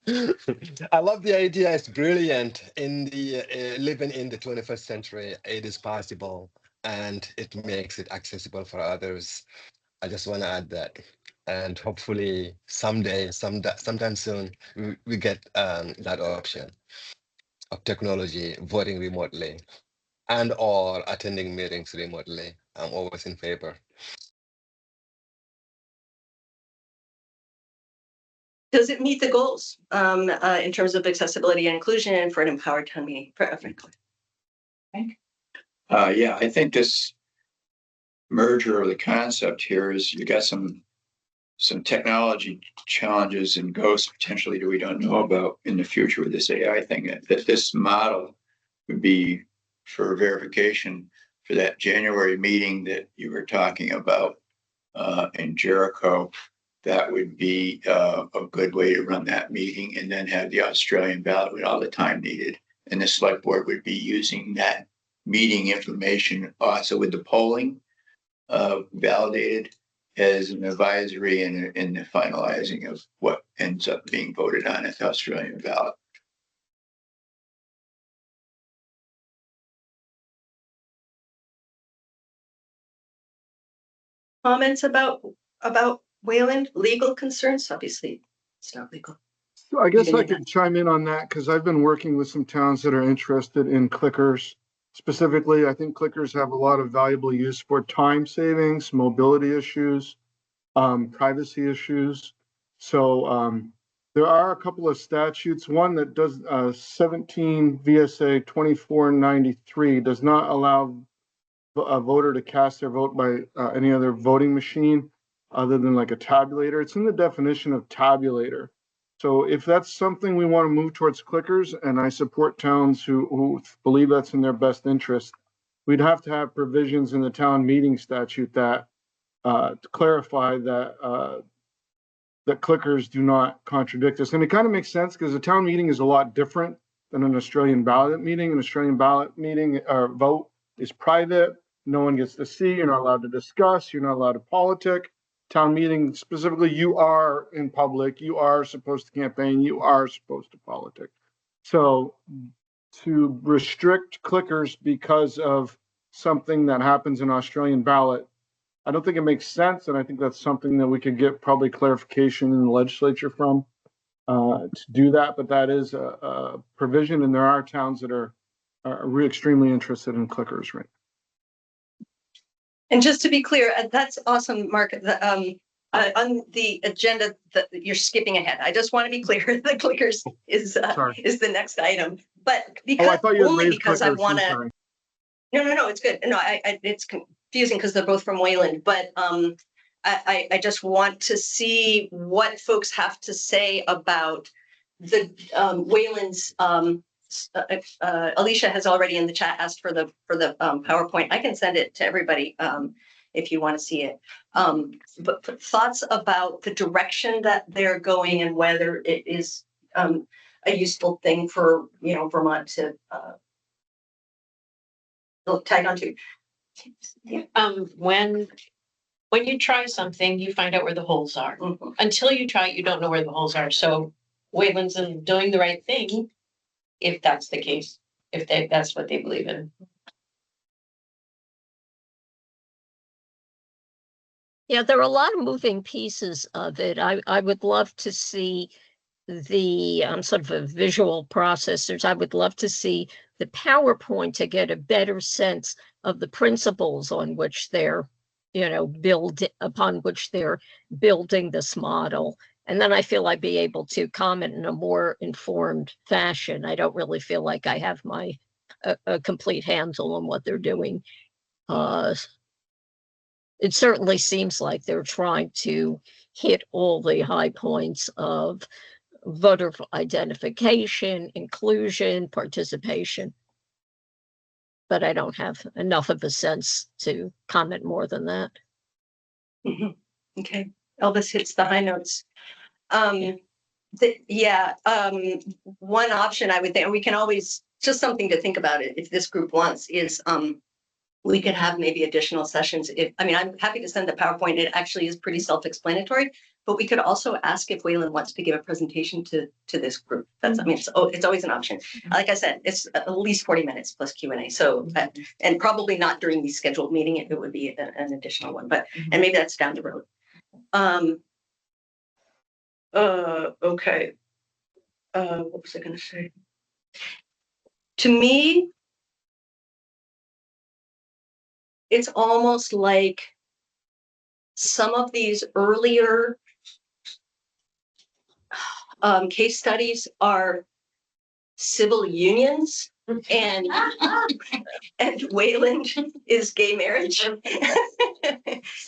I love the idea. It's brilliant. In the living in the 21st century, it is possible, and it makes it accessible for others. I just want to add that, and hopefully someday, sometime soon, we get that option of technology, voting remotely, and or attending meetings remotely. I'm always in favor. Does it meet the goals in terms of accessibility and inclusion for an empowered town meeting? Frankly. Yeah, I think this merger of the concept here is you got some technology challenges and ghosts potentially that we don't know about in the future with this AI thing. That this model would be for verification for that January meeting that you were talking about in Jericho. That would be a good way to run that meeting, and then have the Australian ballot with all the time needed. And the select board would be using that meeting information also with the polling validated as an advisory in the finalizing of what ends up being voted on at the Australian ballot. Comments about Wayland legal concerns? Obviously, it's not legal. So I guess I could chime in on that because I've been working with some towns that are interested in clickers. Specifically, I think clickers have a lot of valuable use for time savings, mobility issues, privacy issues. So there are a couple of statutes. One that does 17 VSA 2493 does not allow a voter to cast their vote by any other voting machine other than like a tabulator. It's in the definition of tabulator. So if that's something we want to move towards clickers, and I support towns who believe that's in their best interest, we'd have to have provisions in the town meeting statute that to clarify that that clickers do not contradict us. And it kind of makes sense because a town meeting is a lot different than an Australian ballot meeting. An Australian ballot meeting or vote is private. No one gets to see. You're not allowed to discuss. You're not allowed to politic. Town meeting, specifically, you are in public. You are supposed to campaign. You are supposed to politic. So to restrict clickers because of something that happens in Australian ballot, I don't think it makes sense. And I think that's something that we could get probably clarification in the legislature from to do that. But that is a provision, and there are towns that are really extremely interested in clickers, right? And just to be clear, that's awesome, Mark. On the agenda, that you're skipping ahead. I just want to be clear. The clickers is the next item, but because only because I want to. No, it's good. No, it's confusing because they're both from Wayland, but I just want to see what folks have to say about the Wayland's. Alicia has already in the chat asked for the PowerPoint. I can send it to everybody if you want to see it. But thoughts about the direction that they're going and whether it is a useful thing for Vermont to tag onto. When you try something, you find out where the holes are. Mm-hmm. Until you try it, you don't know where the holes are. So Wayland's doing the right thing, if that's the case, if that's what they believe in. Yeah, there are a lot of moving pieces of it. I would love to see the sort of a visual processors. I would love to see the PowerPoint to get a better sense of the principles on which they're, upon which they're building this model. And then I feel I'd be able to comment in a more informed fashion. I don't really feel like I have a complete handle on what they're doing. It certainly seems like they're trying to hit all the high points of voter identification, inclusion, participation. But I don't have enough of a sense to comment more than that. Mm-hmm. Okay, Elvis hits the high notes. One option I would think, and we can always, just something to think about it if this group wants, is we could have maybe additional sessions. I'm happy to send the PowerPoint. It actually is pretty self-explanatory, but we could also ask if Waylon wants to give a presentation to this group. That's, I mean, it's always an option. Like I said, it's at least 40 minutes plus Q&A. So, and probably not during the scheduled meeting, it would be an additional one, but, and maybe that's down the road. Okay. What was I going to say? To me, it's almost like some of these earlier case studies are civil unions, and Wayland is gay marriage.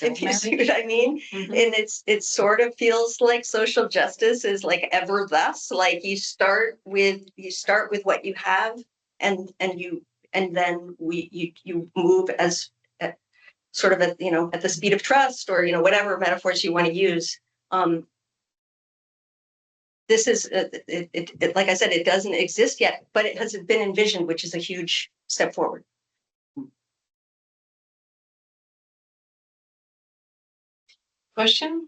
If you see what I mean. And it sort of feels like social justice is like ever thus, like you start with what you have, and then you move as sort of at, you know, at the speed of trust, or, you know, whatever metaphors you want to use. This is, like I said, it doesn't exist yet, but it has been envisioned, which is a huge step forward. Question?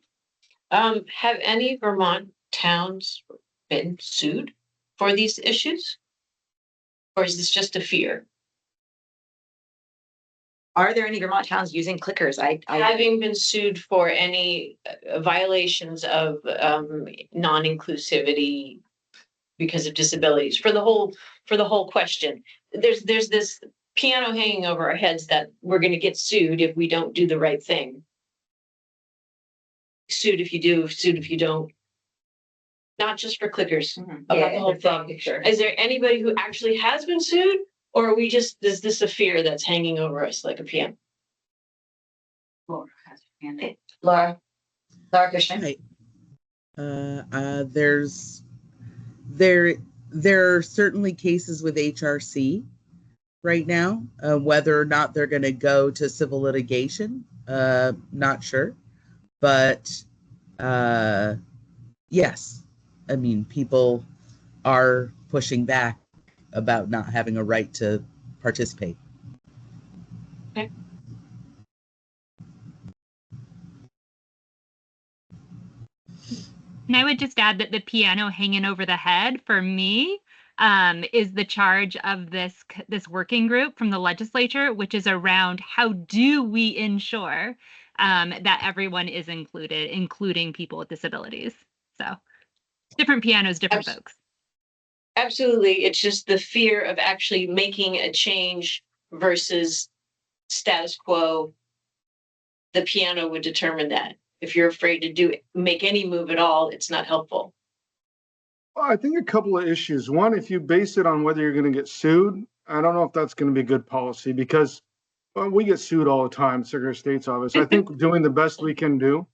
Have any Vermont towns been sued for these issues? Or is this just a fear? Are there any Vermont towns using clickers? Having been sued for any violations of non-inclusivity because of disabilities, for the whole question. There's this piano hanging over our heads that we're going to get sued if we don't do the right thing. Sued if you do, sued if you don't. Not just for clickers, about the whole thing. Is there anybody who actually has been sued, or are we just, is this a fear that's hanging over us like a piano? Laura Cushman. Right. There are certainly cases with HRC right now. Whether or not they're going to go to civil litigation, not sure. But yes, I mean, people are pushing back about not having a right to participate. Okay. And I would just add that the piano hanging over the head for me is the charge of this working group from the legislature, which is around how do we ensure that everyone is included, including people with disabilities. So different pianos, different folks. Absolutely. It's just the fear of actually making a change versus status quo. The piano would determine that. If you're afraid to make any move at all, it's not helpful. Well, I think a couple of issues. One, if you base it on whether you're going to get sued, I don't know if that's going to be good policy, because we get sued all the time, Secretary of State's office. I think doing the best we can do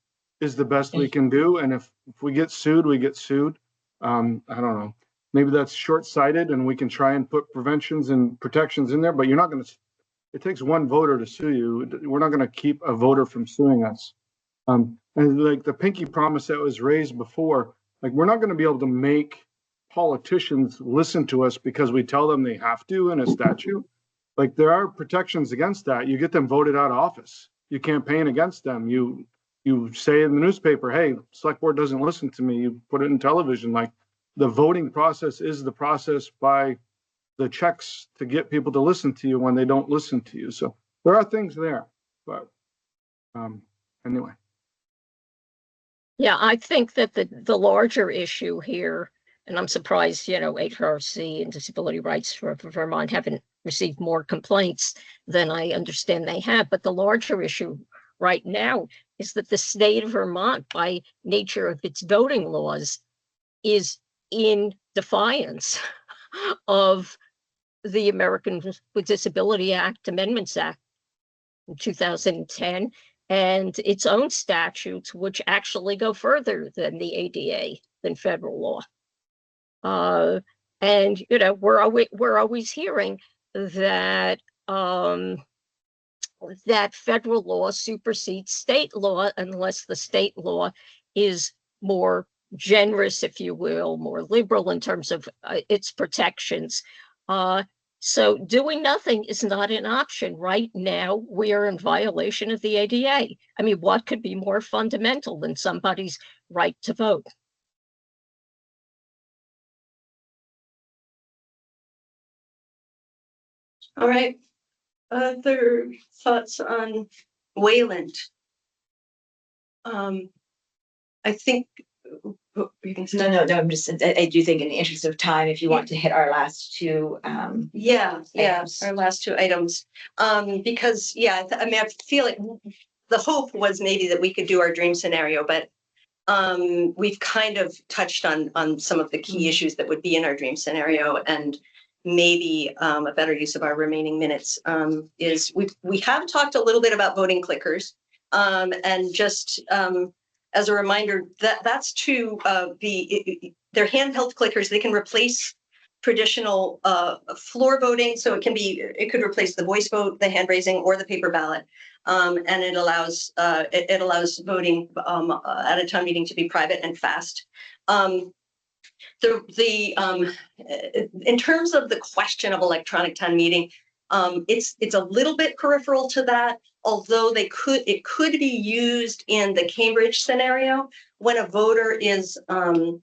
is the best we can do. And if we get sued, we get sued. I don't know. Maybe that's short-sighted, and we can try and put preventions and protections in there, but you're not going to, it takes one voter to sue you. We're not going to keep a voter from suing us. And like the pinky promise that was raised before, like we're not going to be able to make politicians listen to us because we tell them they have to in a statute. Like there are protections against that. You get them voted out of office. You campaign against them. You say in the newspaper, hey, select board doesn't listen to me. You put it in television. Like the voting process is the process by the checks to get people to listen to you when they don't listen to you. So there are things there, but anyway. Yeah, I think that the larger issue here, and I'm surprised, you know, HRC and Disability Rights for Vermont haven't received more complaints than I understand they have. But the larger issue right now is that the state of Vermont, by nature of its voting laws, is in defiance of the Americans with Disability Act, Amendments Act in 2010, and its own statutes, which actually go further than the ADA, than federal law. And you know, we're always hearing that that federal law supersedes state law unless the state law is more generous, if you will, more liberal in terms of its protections. So doing nothing is not an option. Right now, we are in violation of the ADA. I mean, what could be more fundamental than somebody's right to vote? All right. Other thoughts on Wayland? I think. You can say. No, I'm just, I do think in the interest of time, if you want to hit our last two, Yeah, items. our last two items. Because, I mean, I feel like the hope was maybe that we could do our dream scenario, but we've kind of touched on some of the key issues that would be in our dream scenario, and maybe a better use of our remaining minutes is we have talked a little bit about voting clickers, and just as a reminder, that's to they're handheld clickers. They can replace traditional floor voting, so it could replace the voice vote, the hand raising, or the paper ballot. And it allows voting at a town meeting to be private and fast. In terms of the question of electronic town meeting, it's a little bit peripheral to that, although it could be used in the Cambridge scenario when a voter is on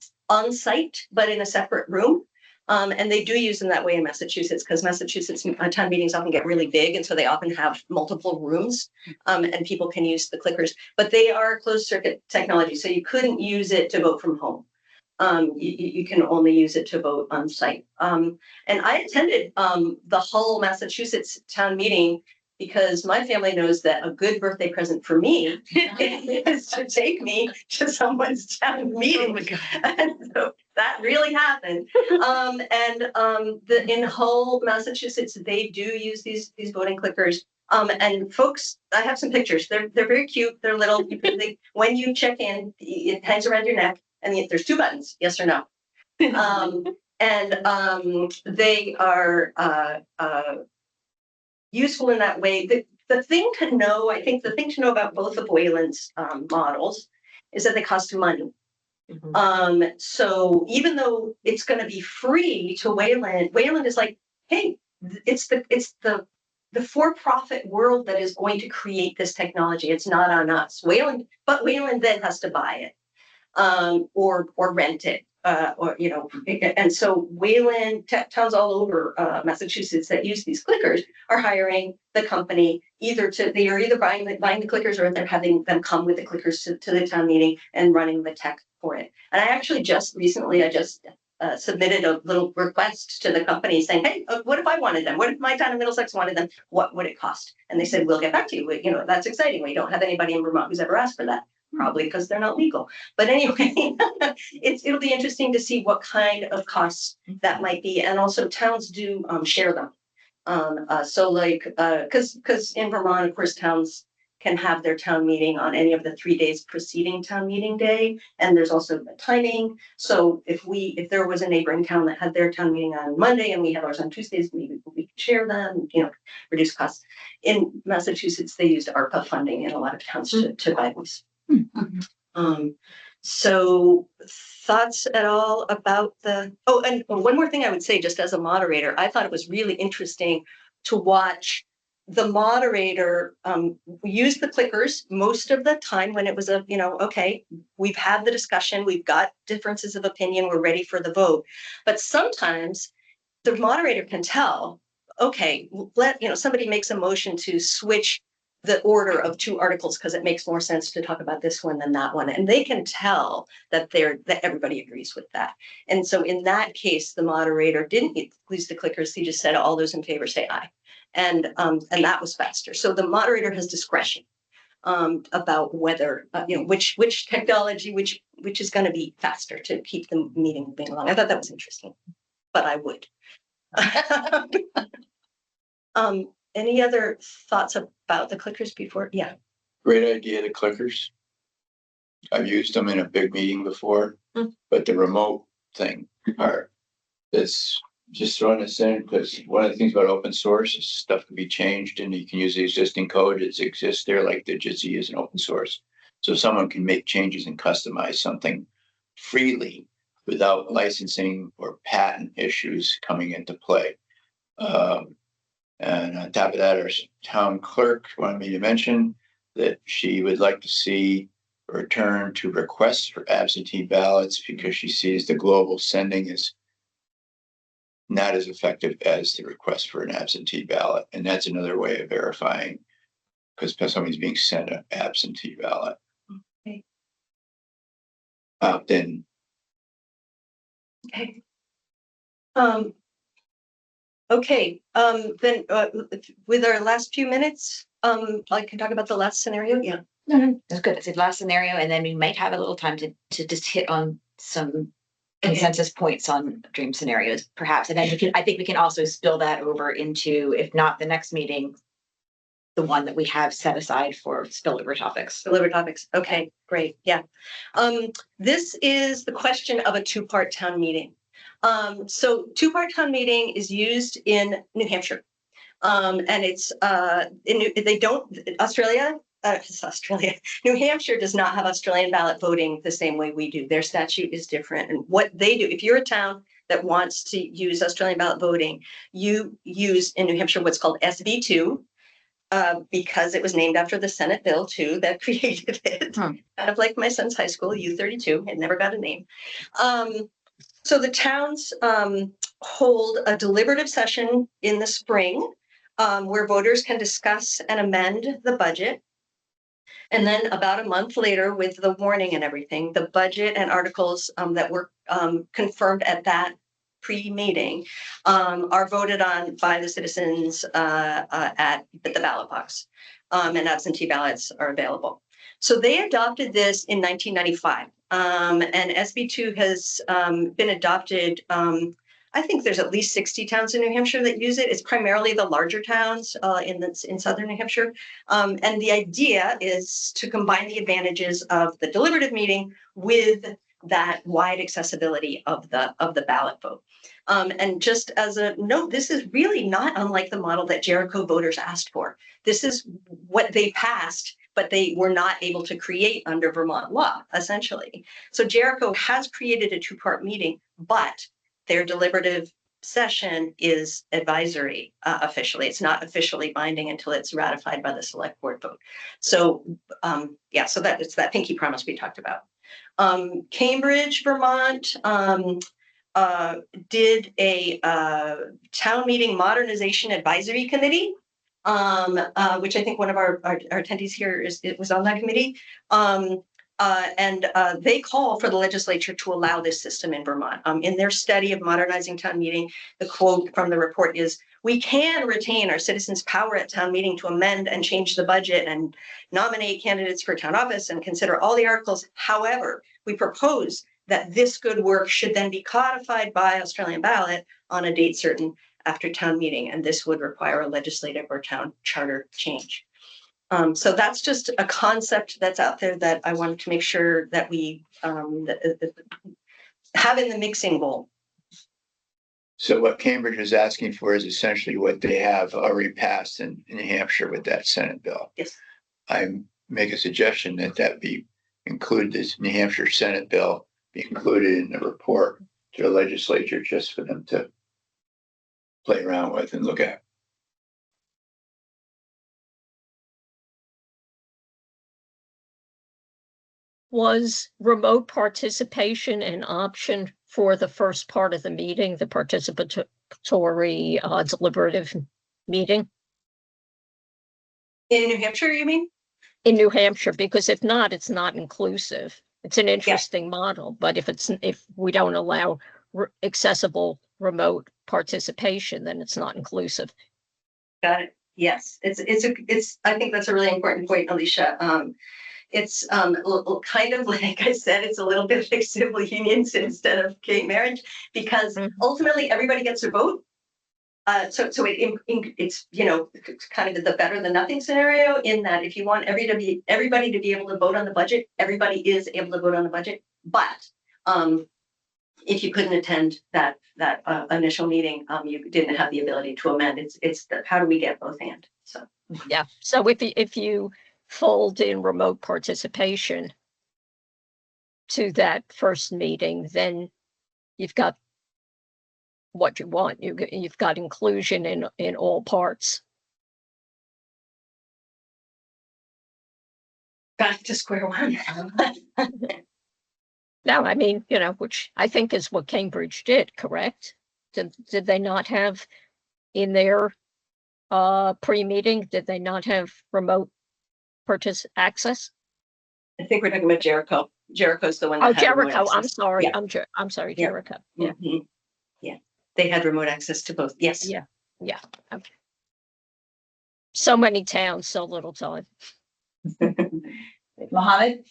site but in a separate room. And they do use them that way in Massachusetts, because Massachusetts town meetings often get really big, and so they often have multiple rooms, and people can use the clickers. But they are closed circuit technology, so you couldn't use it to vote from home. You can only use it to vote on site. And I attended the Hull, Massachusetts town meeting because my family knows that a good birthday present for me is to take me to someone's town meeting. Oh my God. And so that really happened. In Hull, Massachusetts, they do use these voting clickers. And folks, I have some pictures. They're very cute. They're little. When you check in, it hangs around your neck, and there's two buttons, yes or no. They are useful in that way. The thing to know, I think the thing to know about both of Wayland's models is that they cost money. So even though it's going to be free to Wayland is like, hey, it's the for-profit world that is going to create this technology. It's not on us. Wayland then has to buy it, or rent it. And so Wayland towns all over Massachusetts that use these clickers are hiring the company they are either buying the clickers, or they're having them come with the clickers to the town meeting and running the tech for it. And I actually just recently submitted a little request to the company saying, hey, what if I wanted them? What if my town of Middlesex wanted them? What would it cost? And they said, we'll get back to you. That's exciting. We don't have anybody in Vermont who's ever asked for that. Probably because they're not legal. But anyway, it'll be interesting to see what kind of costs that might be. And also towns do share them. Because in Vermont, of course, towns can have their town meeting on any of the 3 days preceding town meeting day. And there's also the timing. So if there was a neighboring town that had their town meeting on Monday and we have ours on Tuesdays, maybe we could share them, reduce costs. In Massachusetts, they used ARPA funding in a lot of towns to buy these. So thoughts at all about and one more thing I would say, just as a moderator, I thought it was really interesting to watch the moderator use the clickers most of the time when it was okay, we've had the discussion, we've got differences of opinion, we're ready for the vote. But sometimes the moderator can tell, okay, somebody makes a motion to switch the order of two articles because it makes more sense to talk about this one than that one. And they can tell that everybody agrees with that. And so in that case, the moderator didn't use the clickers. He just said, all those in favor say aye. And that was faster. So the moderator has discretion about whether, which technology, which is going to be faster to keep the meeting moving along. I thought that was interesting, but I would. Any other thoughts about the clickers before? Yeah. Great idea, the clickers. I've used them in a big meeting before, but the remote thing part is just throwing this in, because one of the things about open source is stuff can be changed and you can use the existing code that exists there, like the Jitsi is an open source. So someone can make changes and customize something freely without licensing or patent issues coming into play. And on top of that, our town clerk wanted me to mention that she would like to see a return to requests for absentee ballots because she sees the global sending is not as effective as the request for an absentee ballot. And that's another way of verifying because somebody's being sent an absentee ballot. Okay. Then. Okay. Okay, then with our last few minutes, I can talk about the last scenario. Yeah. That's good. It's the last scenario, and then we might have a little time to just hit on some consensus points on dream scenarios, perhaps. And then I think we can also spill that over into, if not the next meeting, the one that we have set aside for spillover topics. Spillover topics. Okay, great. Yeah. This is the question of a two-part town meeting. So two-part town meeting is used in New Hampshire. And it's Australia. New Hampshire does not have Australian ballot voting the same way we do. Their statute is different. And what they do, if you're a town that wants to use Australian ballot voting, you use in New Hampshire what's called SB2. Because it was named after the Senate bill too that created it. Kind of like my son's high school, U32, it never got a name. So the towns hold a deliberative session in the spring where voters can discuss and amend the budget. And then about a month later, with the warning and everything, the budget and articles that were confirmed at that pre-meeting are voted on by the citizens at the ballot box, and absentee ballots are available. So they adopted this in 1995, and SB2 has been adopted. I think there's at least 60 towns in New Hampshire that use it. It's primarily the larger towns in southern New Hampshire. And the idea is to combine the advantages of the deliberative meeting with that wide accessibility of the ballot vote. And just as a note, this is really not unlike the model that Jericho voters asked for. This is what they passed, but they were not able to create under Vermont law, essentially. So Jericho has created a two-part meeting, but their deliberative session is advisory officially. It's not officially binding until it's ratified by the select board vote. So yeah, so that it's that pinky promise we talked about. Cambridge, Vermont did a town meeting modernization advisory committee, which I think one of our attendees here was on that committee. And they call for the legislature to allow this system in Vermont. In their study of modernizing town meeting, the quote from the report is, "We can retain our citizens' power at town meeting to amend and change the budget and nominate candidates for town office and consider all the articles. However, we propose that this good work should then be codified by Australian ballot on a date certain after town meeting, and this would require a legislative or town charter change." So that's just a concept that's out there that I wanted to make sure that we have in the mixing bowl. So what Cambridge is asking for is essentially what they have already passed in New Hampshire with that Senate bill. Yes. I make a suggestion that be included, this New Hampshire Senate bill be included in the report to the legislature just for them to play around with and look at. Was remote participation an option for the first part of the meeting, the participatory deliberative meeting? In New Hampshire, you mean? In New Hampshire, because if not, it's not inclusive. It's an interesting model, but if we don't allow accessible remote participation, then it's not inclusive. Got it. Yes, it's. I think that's a really important point, Alicia. It's kind of like I said, it's a little bit like civil unions instead of gay marriage, because ultimately everybody gets a vote. So it's kind of the better than nothing scenario, in that if you want everybody to be able to vote on the budget, everybody is able to vote on the budget. But if you couldn't attend that initial meeting, you didn't have the ability to amend. It's how do we get both and? So yeah. So if you fold in remote participation to that first meeting, then you've got what you want. You've got inclusion in all parts. Back to square one. No, I mean, which I think is what Cambridge did, correct? Did they not have in their pre-meeting, did they not have remote access? I think we're talking about Jericho. Jericho's the one that Oh, had remote Jericho. I'm access. sorry. Yeah. I'm sorry, Yeah. Jericho. Yeah. Mhm. Yeah. They had remote access to both. Yes. Yeah. Yeah. Okay. So many towns, so little time. Mohammed?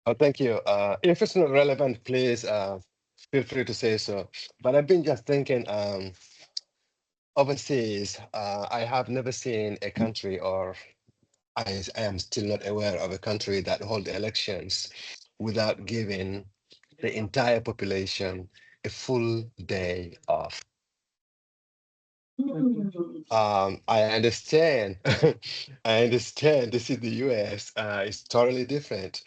Oh, thank you. If it's not relevant, please feel free to say so. But I've been just thinking, overseas, I have never seen a country, or I am still not aware of a country that hold elections without giving the entire population a full day off. I understand. I understand this is the US. It's totally different.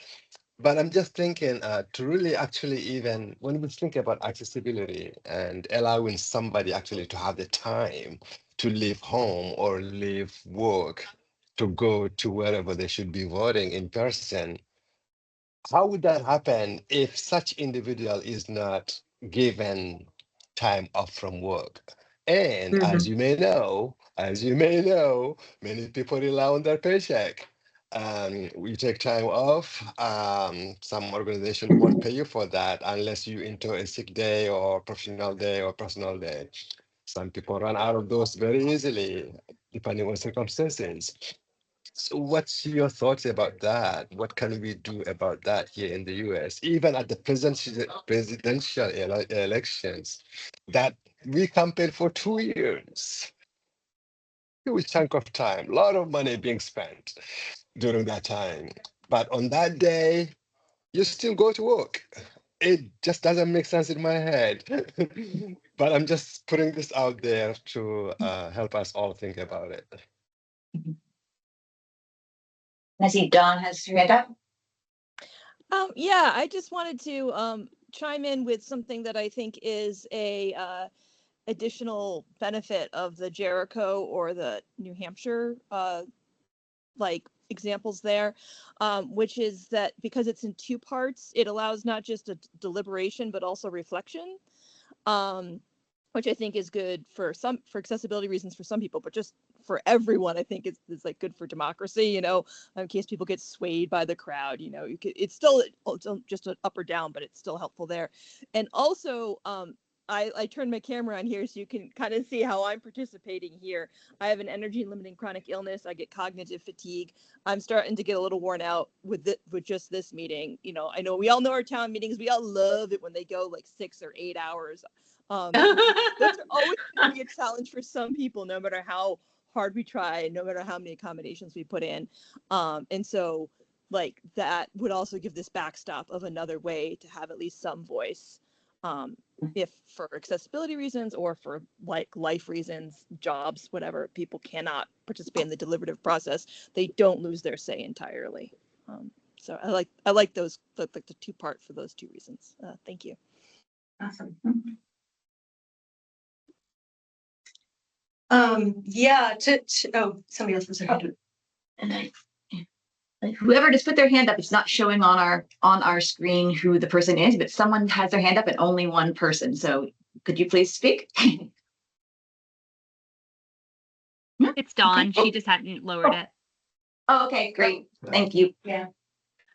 But I'm just thinking to really actually, even when we think about accessibility and allowing somebody actually to have the time to leave home or leave work to go to wherever they should be voting in person, how would that happen if such individual is not given time off from work? And as you may know, many people rely on their paycheck. We take time off. Some organization won't pay you for that unless you enter a sick day or professional day or personal day. Some people run out of those very easily, depending on circumstances. So what's your thoughts about that? What can we do about that here in the US, even at the presidential elections that we campaigned for 2 years? Huge chunk of time, a lot of money being spent during that time. But on that day, you still go to work. It just doesn't make sense in my head. But I'm just putting this out there to help us all think about it. I see Dawn has her hand up. Yeah, I just wanted to chime in with something that I think is a additional benefit of the Jericho or the New Hampshire like examples there, which is that because it's in two parts, it allows not just a deliberation but also reflection, which I think is good for accessibility reasons for some people, but just for everyone, I think it's like good for democracy, in case people get swayed by the crowd, it's still just an up or down, but it's still helpful there. And also, I turned my camera on here so you can kind of see how I'm participating here. I have an energy limiting chronic illness. I get cognitive fatigue. I'm starting to get a little worn out with just this meeting. I know we all know our town meetings. We all love it when they go like 6 or 8 hours. Those are always going to be a challenge for some people, no matter how hard we try, no matter how many accommodations we put in. And so like that would also give this backstop of another way to have at least some voice. If for accessibility reasons or for like life reasons, jobs, whatever, people cannot participate in the deliberative process, they don't lose their say entirely. So I like those, the two part for those two reasons. Thank you. Awesome. Yeah, somebody else was there. And whoever just put their hand up, it's not showing on our screen who the person is, but someone has their hand up and only one person. So could you please speak? It's Dawn. Okay. She just hadn't lowered it. Oh, okay, great. Thank you. Yeah.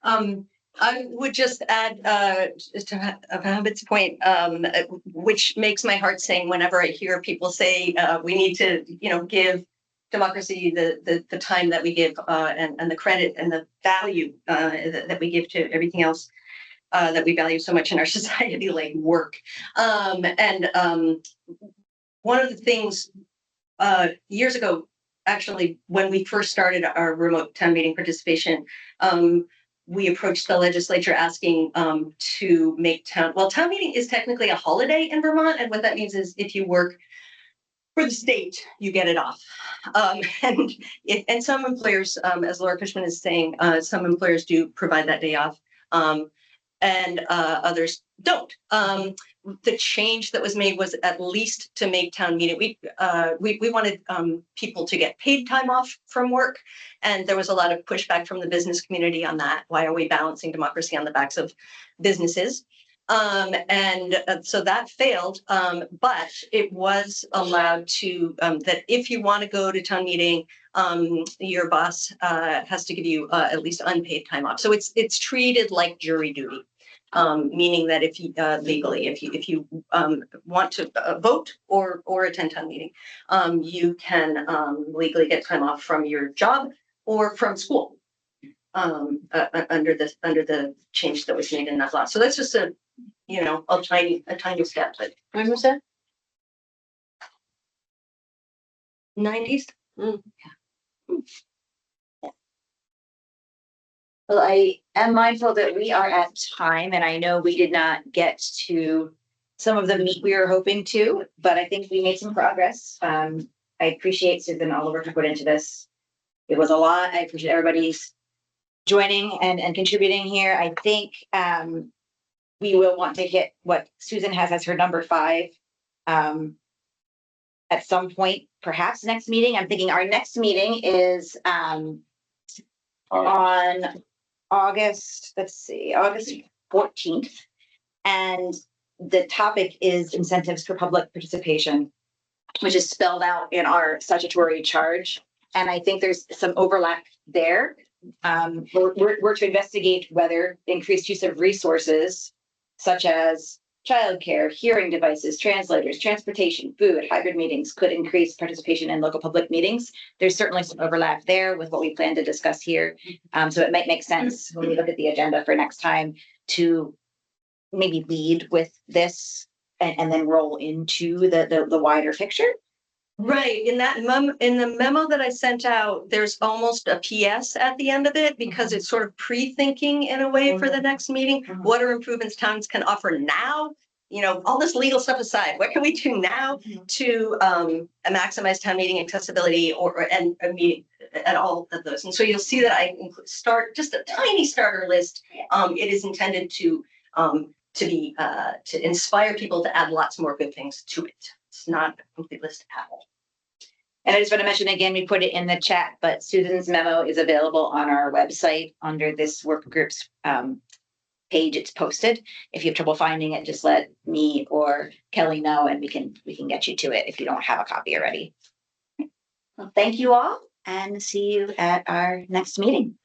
I would just add to Mohammed's point, which makes my heart sing whenever I hear people say we need to, give democracy the time that we give and the credit and the value that we give to everything else that we value so much in our society, like work. And one of the things years ago, actually, when we first started our remote town meeting participation, we approached the legislature asking to make town meeting is technically a holiday in Vermont. And what that means is if you work for the state, you get it off. And some employers, as Laura Cushman is saying, some employers do provide that day off. and others don't. The change that was made was at least to make town meeting. We wanted people to get paid time off from work, and there was a lot of pushback from the business community on that. Why are we balancing democracy on the backs of businesses? So that failed, but it was allowed to, that if you want to go to town meeting, your boss has to give you at least unpaid time off. So it's treated like jury duty, meaning that if you legally, if you want to vote or attend town meeting, you can legally get time off from your job or from school under the change that was made in that law. So that's just a tiny step. But When was that? 90s. Well, I am mindful that we are at time, and I know we did not get to some of the meat we were hoping to, but I think we made some progress. I appreciate Susan, all the work you put into this. It was a lot. I appreciate everybody's joining and contributing here. I think we will want to hit what Susan has as her number 5 at some point, perhaps next meeting. I'm thinking our next meeting is on August 14th. And the topic is incentives for public participation, which is spelled out in our statutory charge. And I think there's some overlap there. We're to investigate whether increased use of resources such as childcare, hearing devices, translators, transportation, food, hybrid meetings could increase participation in local public meetings. There's certainly some overlap there with what we plan to discuss here. So it might make sense when we look at the agenda for next time to maybe lead with this and then roll into the wider picture. Right. In the memo that I sent out, there's almost a PS at the end of it because it's sort of pre-thinking in a way for the next meeting. What are improvements towns can offer now? All this legal stuff aside, what can we do now to maximize town meeting accessibility and meeting at all of those? And so you'll see that I start just a tiny starter list. It is intended to inspire people to add lots more good things to it. It's not a complete list at all. And I just want to mention again, we put it in the chat, but Susan's memo is available on our website under this work group's page. It's posted. If you have trouble finding it, just let me or Kelly know, and we can get you to it if you don't have a copy already. Well, thank you all, and see you at our next meeting.